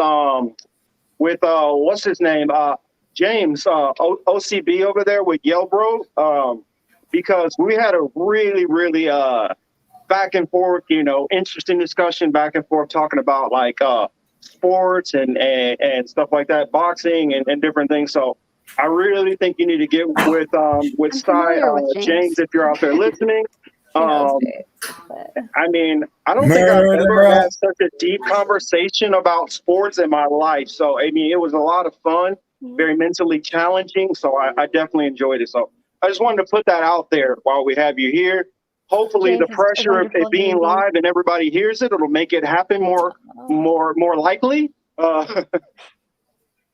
what's his name, James, OCB over there with Yelbro, because we had a really really back and forth, interesting discussion back and forth talking about like sports and stuff like that, boxing and different things. So I really think you need to get with I'm Cy, familiar with James, if you're out there listening. He knows Um, me. But I mean, I don't think I've ever murder. had such a deep conversation about sports in my life. So, I mean, it was a lot of fun, very mentally challenging. So I definitely enjoyed it. So I just wanted to put that out there while we have you here. Hopefully James the is a pressure of wonderful it being human being. live and everybody hears it, it'll make it happen more likely. yeah.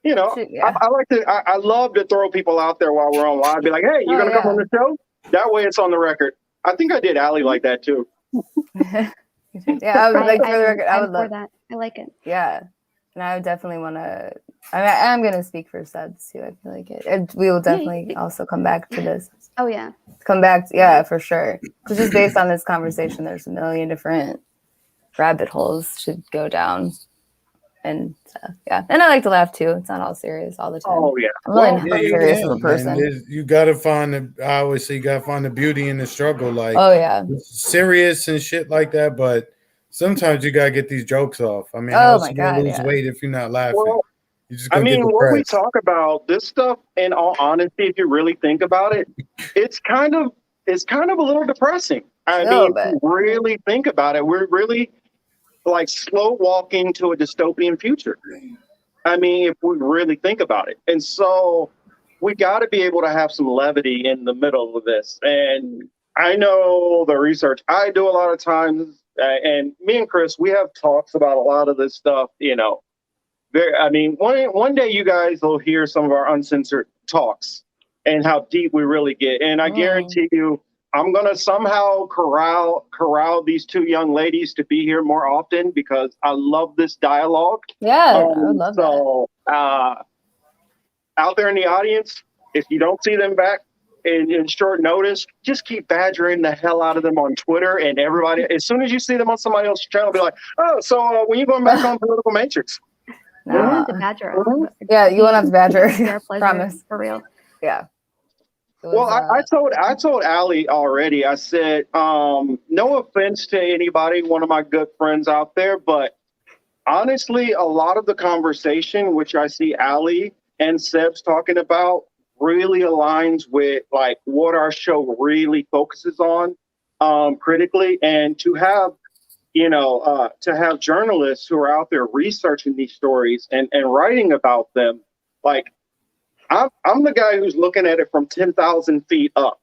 I love to throw people out there while we're on live. Be like, hey, you Oh, gonna come yeah. on the show? That way it's on the record. I think I did Allie like that too. Yeah, I would like for the record, I I'm would for love. that. I like it. Yeah, and I would definitely want to. I mean, I'm gonna speak for Sebs too. I feel like it. And we will definitely also come back to this. Oh yeah. Come back, yeah, for sure. Because just based on this conversation, there's a million different rabbit holes to go down, and yeah. And I like to laugh too. It's not all serious all the time. Oh yeah. I'm really Well, not Yeah, you serious of a can, person. man. You gotta find I always say you gotta find the beauty in the struggle. Like, Oh yeah. it's serious and shit like that, but sometimes you gotta get these jokes off. I mean, Oh how else my you gonna God, lose yeah. weight if you're not laughing? Well, You're just I gonna get mean, what we depressed. talk about, this stuff, in all honesty, if you really think about it, it's kind of a little depressing. I A little mean, if bit. you really think about it, we're really like slow walking to a dystopian future. I mean, if we really think about it. And so we got to be able to have some levity in the middle of this. And I know the research I do a lot of times, and me and Chris, we have talks about a lot of this stuff, I mean, one day you guys will hear some of our uncensored talks and how deep we really get. And I guarantee you, I'm gonna somehow corral these two young ladies to be here more often because I love this dialogue. Yeah, I would love that. So out there in the audience, if you don't see them back in short notice, just keep badgering the hell out of them on Twitter and everybody. As soon as you see them on somebody else's channel, be like, oh, so when you going back on Political Matrix? You don't Nah. have to badger us. Yeah, you won't have to badger. It's our pleasure, Promise. for real. Yeah. It Well, was, I told Allie already. I said, no offense to anybody, one of my good friends out there, but honestly, a lot of the conversation, which I see Allie and Sebs talking about, really aligns with like what our show really focuses on critically, and to have journalists who are out there researching these stories and writing about them, like. I'm the guy who's looking at it from 10,000 feet up.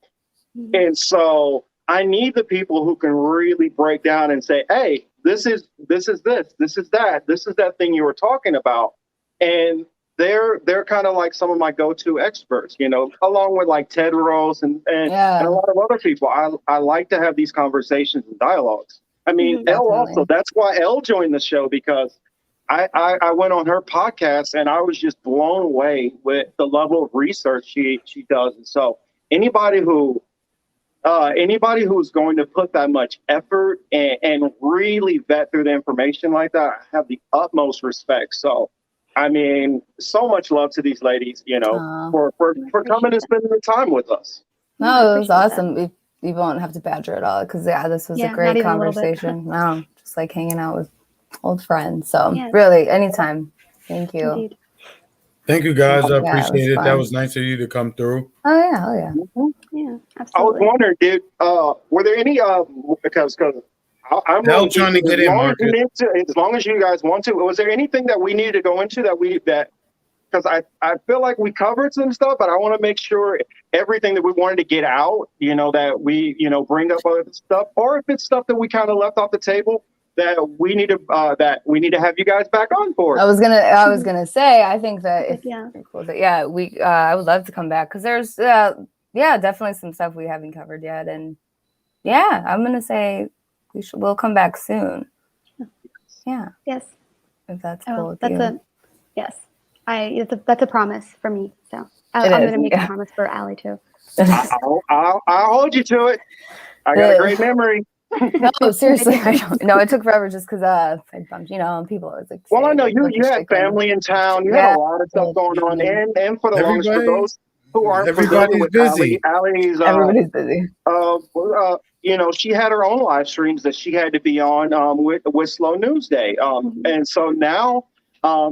Mhm. And so I need the people who can really break down and say, hey, this is this is that thing you were talking about. And they're kind of like some of my go-to experts, along with like Ted Rose and a lot of other people. I like to have these conversations and dialogues. I mean, Mhm. Elle also, Definitely. that's why Elle joined the show, because I went on her podcast and I was just blown away with the level of research she does. And so anybody who anybody who's going to put that much effort and really vet through the information like that, I have the utmost respect. So, I mean, so much love to these ladies, you know, for coming and spending the time with us. No, it was awesome. You won't have to badger at all because this was a great conversation. No, just like hanging out with old friends. So really, anytime. Thank you. Indeed. Thank you, guys. I appreciate it. That was nice of you to come through. Oh yeah. Mm-hmm. Yeah, absolutely. I was wondering, were there any because I'm really trying to get in, Marcus. As long as you guys want to, was there anything that we needed to go into that because I feel like we covered some stuff, but I want to make sure everything that we wanted to get out, you know, that we, you know, bring up other stuff, or if it's stuff that we kind of left off the table that we need to have you guys back on for. I was gonna say, I think that I would love to come back because there's definitely some stuff we haven't covered yet, and I'm gonna say we'll come back soon. Yeah. Yes. If that's cool with that's you. Yes. That's a promise for me. So I'm going to make a promise for Allie too. I'll hold you to it. I got a great memory. No, seriously, I don't. No, it took forever just because I bumped, you know, and people always like. Well, I know you had family in town. You had a lot of stuff going on, and for the longest, for those who aren't familiar with busy. Allie's, everybody's busy. You know, she had her own live streams that she had to be on with Slow News Day, and so now.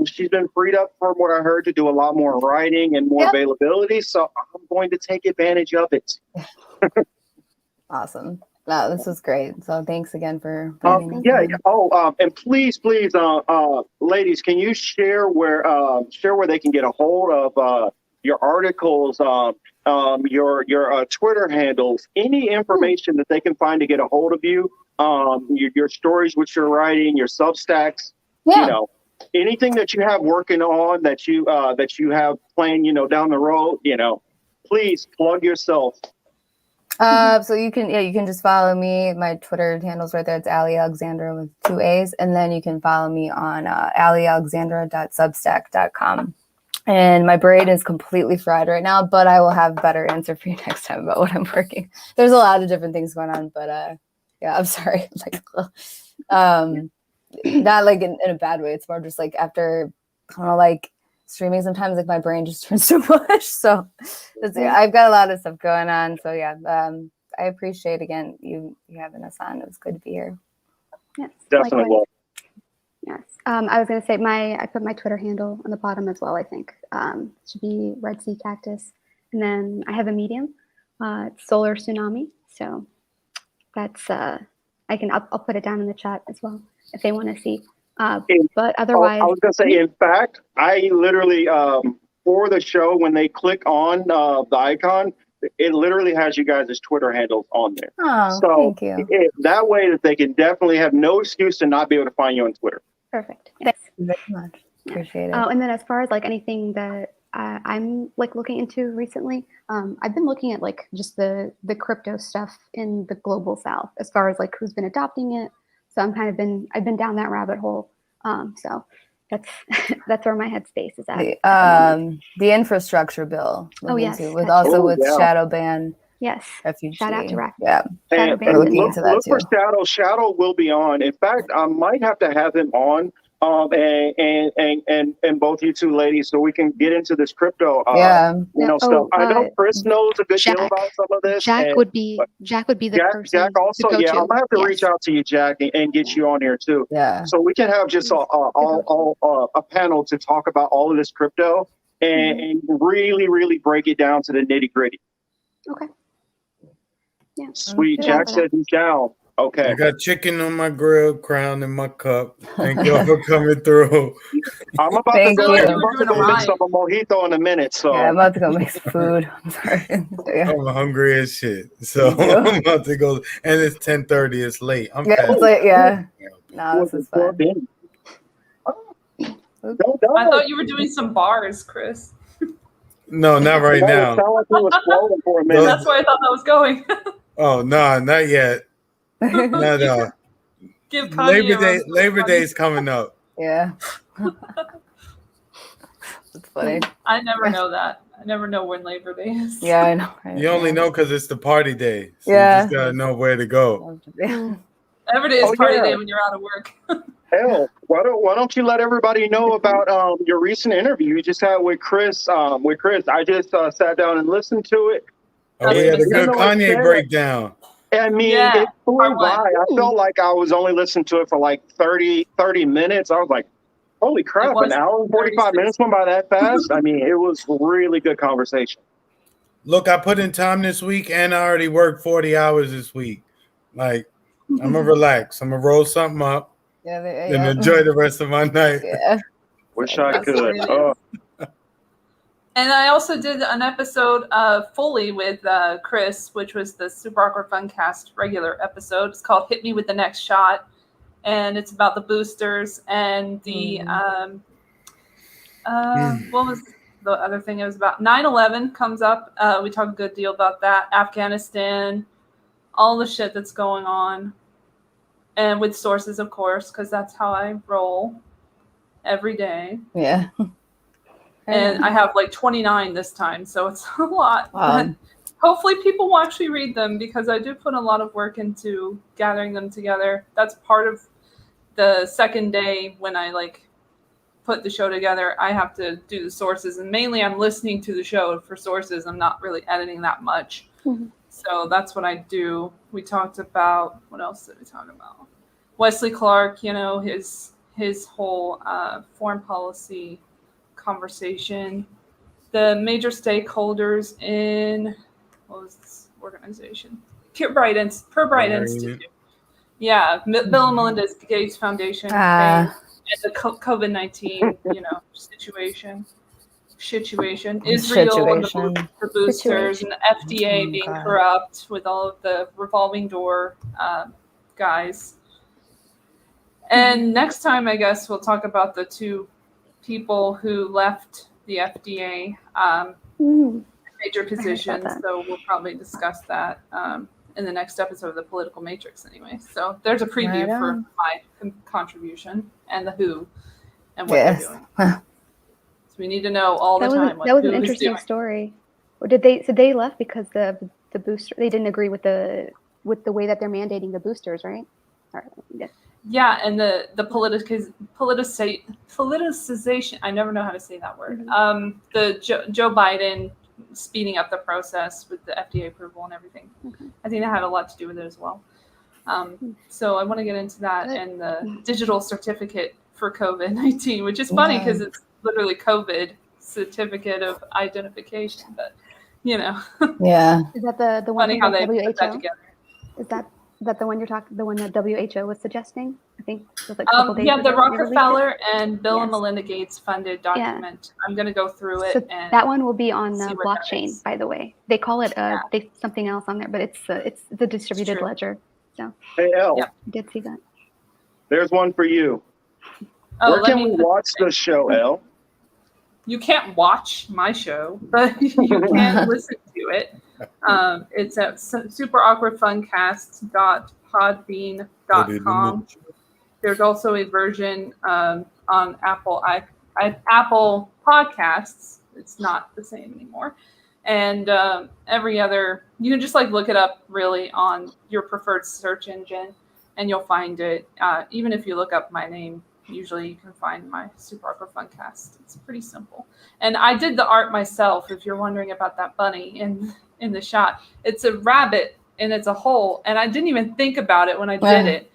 She's been freed up from what I heard to do a lot more writing and more availability. So I'm going to take advantage of it. Awesome. No, this was great. So thanks again for and please, ladies, can you share where they can get a hold of your articles, your Twitter handles, any information that they can find to get a hold of you, your stories which you're writing, your Substacks, you know. Anything that you have working on that you have planned, you know, down the road, you know, please plug yourself. So you can just follow me. My Twitter handle's right there. It's Ali Alexandra with 2 A's. And then you can follow me on alialexandra.substack.com. And my brain is completely fried right now, but I will have a better answer for you next time about what I'm working. There's a lot of different things going on, but I'm sorry. Not like in a bad way. It's more just like after kind of like streaming sometimes like my brain just turns to mush. So I've got a lot of stuff going on. So I appreciate again you having us on. It was good to be here. Yes, definitely. Will. Yes. I was gonna say I put my Twitter handle on the bottom as well. I think it should be Red Sea Cactus, and then I have a Medium. It's Solar Tsunami. So that's I'll put it down in the chat as well if they want to see. But otherwise, I was gonna say, in fact, I literally for the show when they click on the icon, it literally has you guys' Twitter handles on there. Oh, so thank you. That way that they can definitely have no excuse to not be able to find you on Twitter. Perfect. Thanks very much. Appreciate it. And then as far as like anything that I'm like looking into recently, I've been looking at like just the crypto stuff in the global South as far as like who's been adopting it. So I've been down that rabbit hole. So that's where my headspace is at. The infrastructure bill. With shadow ban. Yes. Refugee. Shout out to Rack. Yeah. And look for Shadow. Shadow will be on. In fact, I might have to have him on. And both you two ladies, so we can get into this crypto, stuff. I know Chris knows a good deal about some of this. Jack would be the person. Jack also, I'm gonna have to reach out to you, Jack, and get you on here too. Yeah. So we can have just a panel to talk about all of this crypto and really, really break it down to the nitty gritty. Okay. Yeah. Sweet. Jack said he's down. Okay. I got chicken on my grill, crown in my cup. Thank y'all for coming through. I'm about to go make some mojito in a minute. So I'm about to go make some food. I'm sorry. I'm hungry as shit. So I'm about to go, and it's 10:30. It's late. It's late. Yeah. No, this is fun. I thought you were doing some bars, Chris. No, not right now. That's why I thought that was going. Oh no, not yet. No. Labor Day's coming up. Yeah. That's funny. I never know that. I never know when Labor Day is. Yeah, I know. Right? You only know because it's the party day. So Yeah. you just gotta know where to go. Every day is Oh, party yeah. day when you're out of work. Hell, why don't you let everybody know about your recent interview you just had with Chris? I just sat down and listened to it. Oh, we had a Even good though it Kanye said- breakdown. I mean, Yeah, it flew part one. by. I felt like I was only listening to it for like 30 minutes. I was like, holy crap, was an hour and 45 36. minutes went by that fast? I mean, it was really good conversation. Look, I put in time this week and I already worked 40 hours this week. Like, I'm gonna relax. I'm gonna roll something up and enjoy the rest of my night. Yeah. Wish I That's could. what it is. And I also did an episode fully with Chris, which was the Super Awkward Funcast regular episode. It's called Hit Me With the Next Shot. And it's about the boosters and the, what was the other thing it was about? 9/11 comes up. We talk a good deal about that. Afghanistan, all the shit that's going on. And with sources, of course, because that's how I roll every day. Yeah. And I have like 29 this time, so it's a lot. Wow. But hopefully people will actually read them because I do put a lot of work into gathering them together. That's part of the second day when I like put the show together. I have to do the sources, and mainly I'm listening to the show for sources. I'm not really editing that much. Mm-hmm. So that's what I do. We talked about, what else did we talk about? Wesley Clark, you know, his whole foreign policy conversation, the major stakeholders in, what was this organization? Purbright Institute. Yeah, Bill and Melinda Gates Foundation. And the COVID-19, situation. Israel and the boosters and the FDA being corrupt with all of the revolving door guys. And next time, I guess we'll talk about the two people who left the FDA major positions. So we'll probably discuss that in the next episode of the Political Matrix anyway. So there's a preview for my contribution and the WHO and what they're doing. So we need to know all the time what that was WHO an is interesting doing. story. Or they left because the booster, they didn't agree with the way that they're mandating the boosters, right? Yeah, and the politicization. I never know how to say that word. Mm-hmm. The Joe Biden speeding up the process with the FDA approval and everything. Okay. I think that had a lot to do with it as well. So I want to get into that and the digital certificate for COVID-19, which is funny because it's literally COVID certificate of identification, but Yeah. Is that the one funny how they WHO? put that together. Is that the one you're talking? The one that WHO was suggesting? I think it was like a couple days the ago Rockefeller and Bill and Melinda Gates funded document. Yeah. I'm going to go through it. So and that one will be on blockchain, by the way. They call it something else on there, but it's the distributed ledger. So hey, Elle, I did see that. There's one for you. Where can we watch the show, Elle? You can't watch my show, but you can listen to it. It's at superawkwardfuncast.podbean.com. There's also a version on Apple Podcasts. It's not the same anymore. And every other, you can just look it up really on your preferred search engine and you'll find it. Even if you look up my name, usually you can find my Super Awkward Funcast. It's pretty simple. And I did the art myself, if you're wondering about that bunny in the shot. It's a rabbit and it's a hole. And I didn't even think about it when I did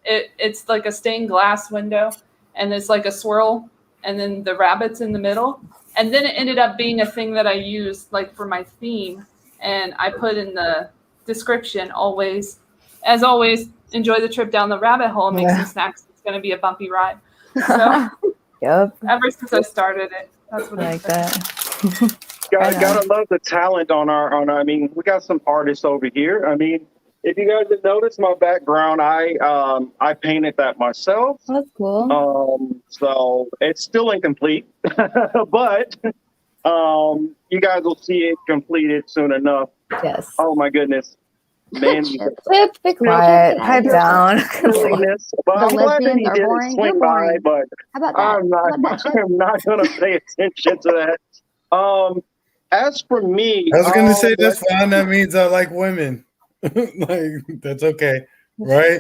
it. It's like a stained glass window and it's like a swirl and then the rabbit's in the middle. And then it ended up being a thing that I used for my theme. And I put in the description, as always, enjoy the trip down the rabbit hole and make some snacks. It's going to be a bumpy ride. So ever since I started it, that's what I like that. Gotta love the talent on our. I mean, we got some artists over here. I mean, if you guys have noticed my background, I painted that myself. That's cool. So it's still incomplete, but you guys will see it completed soon enough. Yes. Oh my goodness. Man, be quiet. Pipe down. But I'm glad that he didn't swing by, but I'm not going to pay attention to that. as for me, I was gonna say that's fine. That means I like women. Like that's okay, right?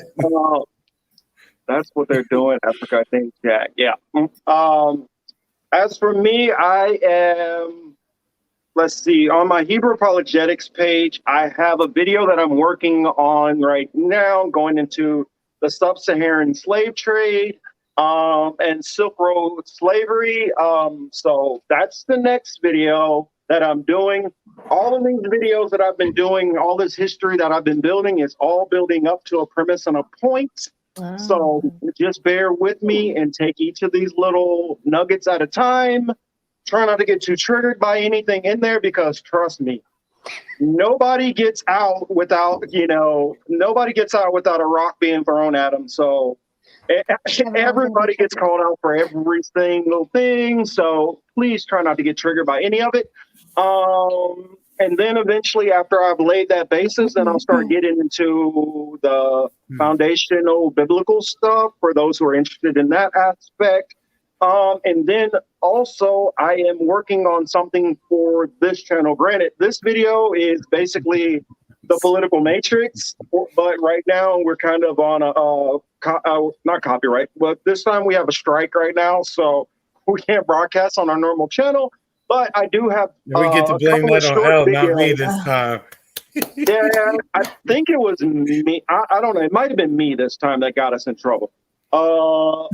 That's what they're doing, Africa. I think. Yeah, yeah. As for me, I am. Let's see. On my Hebrew apologetics page, I have a video that I'm working on right now, going into the sub-Saharan slave trade and Silk Road slavery. So that's the next video that I'm doing. All of these videos that I've been doing, all this history that I've been building is all building up to a premise and a point. Wow. So just bear with me and take each of these little nuggets at a time. Try not to get too triggered by anything in there, because trust me, nobody gets out without a rock being thrown at them. So everybody gets called out for every single thing. So please try not to get triggered by any of it. And then eventually, after I've laid that basis, then I'll start getting into the foundational biblical stuff for those who are interested in that aspect. And then also, I am working on something for this channel. Granted, this video is basically the political matrix, but right now we're kind of on not copyright, but this time we have a strike right now, so we can't broadcast on our normal channel. But I do have. We get to blame that on L, not me this time. Yeah, I think it was me. I don't know. It might have been me this time that got us in trouble. No,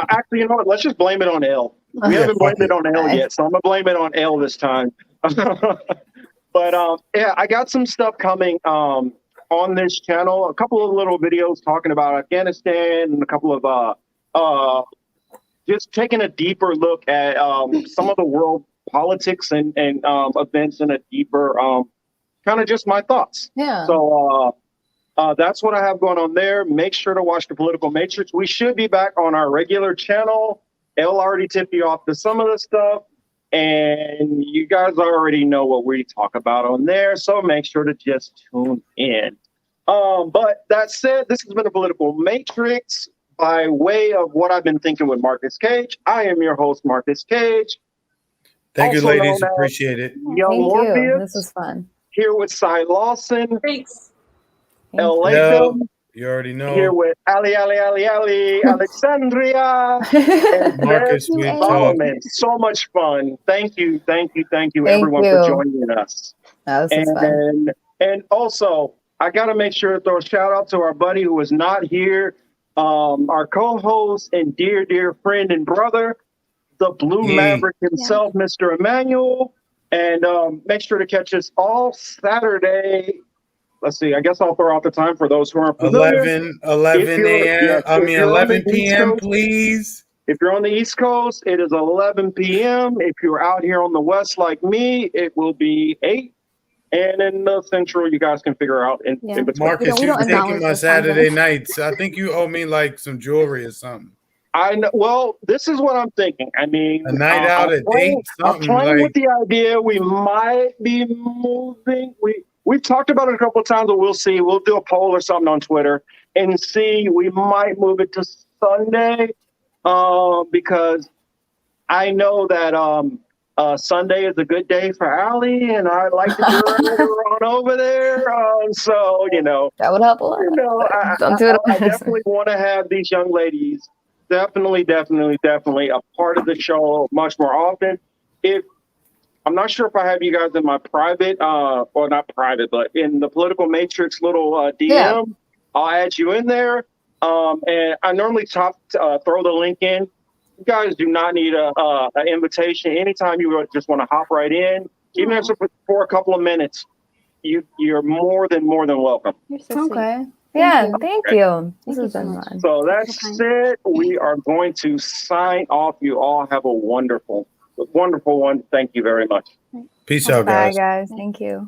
actually, you know what? Let's just blame it on L. We haven't blamed it on L yet, so I'm gonna blame it on L this time. But yeah, I got some stuff coming on this channel. A couple of little videos talking about Afghanistan, and a couple of just taking a deeper look at some of the world politics and events in a deeper kind of just my thoughts. Yeah. So that's what I have going on there. Make sure to watch the Political Matrix. We should be back on our regular channel. Elle already tipped you off to some of the stuff, and you guys already know what we talk about on there. So make sure to just tune in. But that said, this has been a Political Matrix by way of what I've been thinking with Marcus Cage. I am your host, Marcus Cage. Thank you, Also ladies. known as Appreciate it. Young Thank you. Morpheus, This was fun. here with Cy Lawson, Thanks. Thank El you. Latham, You already know. here with Ali, Alexandria, and Marcus, Sebs we talk. Solomon. So much fun. Thank you, Thank everyone, you. for joining us. This was fun. And also, I got to make sure to throw a shout out to our buddy who was not here, our co-host and dear friend and brother, the Blue Maverick himself, Mr. Emmanuel. And make sure to catch us all Saturday. Let's see. I guess I'll throw out the time for those who aren't familiar. 11 a.m. I mean, 11 p.m., Coast, please. If you're on the East Coast, it is 11 p.m. If you're out here on the West like me, it will be 8. And in the Central, you guys can figure out in between. Marcus, we you're don't taking acknowledge my those Saturday times. nights. I think you owe me like some jewelry or something. I know. Well, this is what I'm thinking. I mean, A night out, a date, I'm something playing like. with the idea we might be moving. We've talked about it a couple of times, but we'll see. We'll do a poll or something on Twitter and see. We might move it to Sunday because I know that Sunday is a good day for Allie, and I like to drag her on over there. So That would help a lot. Don't do it. I definitely want to have these young ladies definitely a part of the show much more often. If I'm not sure if I have you guys in my private, or not private, but in the Political Matrix little DM, I'll add you in there. And I normally throw the link in. You guys do not need an invitation. Anytime you just want to hop right in, even if it's for a couple of minutes, you're more than welcome. You're so sweet. Okay. Yeah, thank you. This Thank has you so been much. fun. So that's it. We are going to sign off. You all have a wonderful one. Thank you very much. Peace out, Bye, guys. guys. Thank you.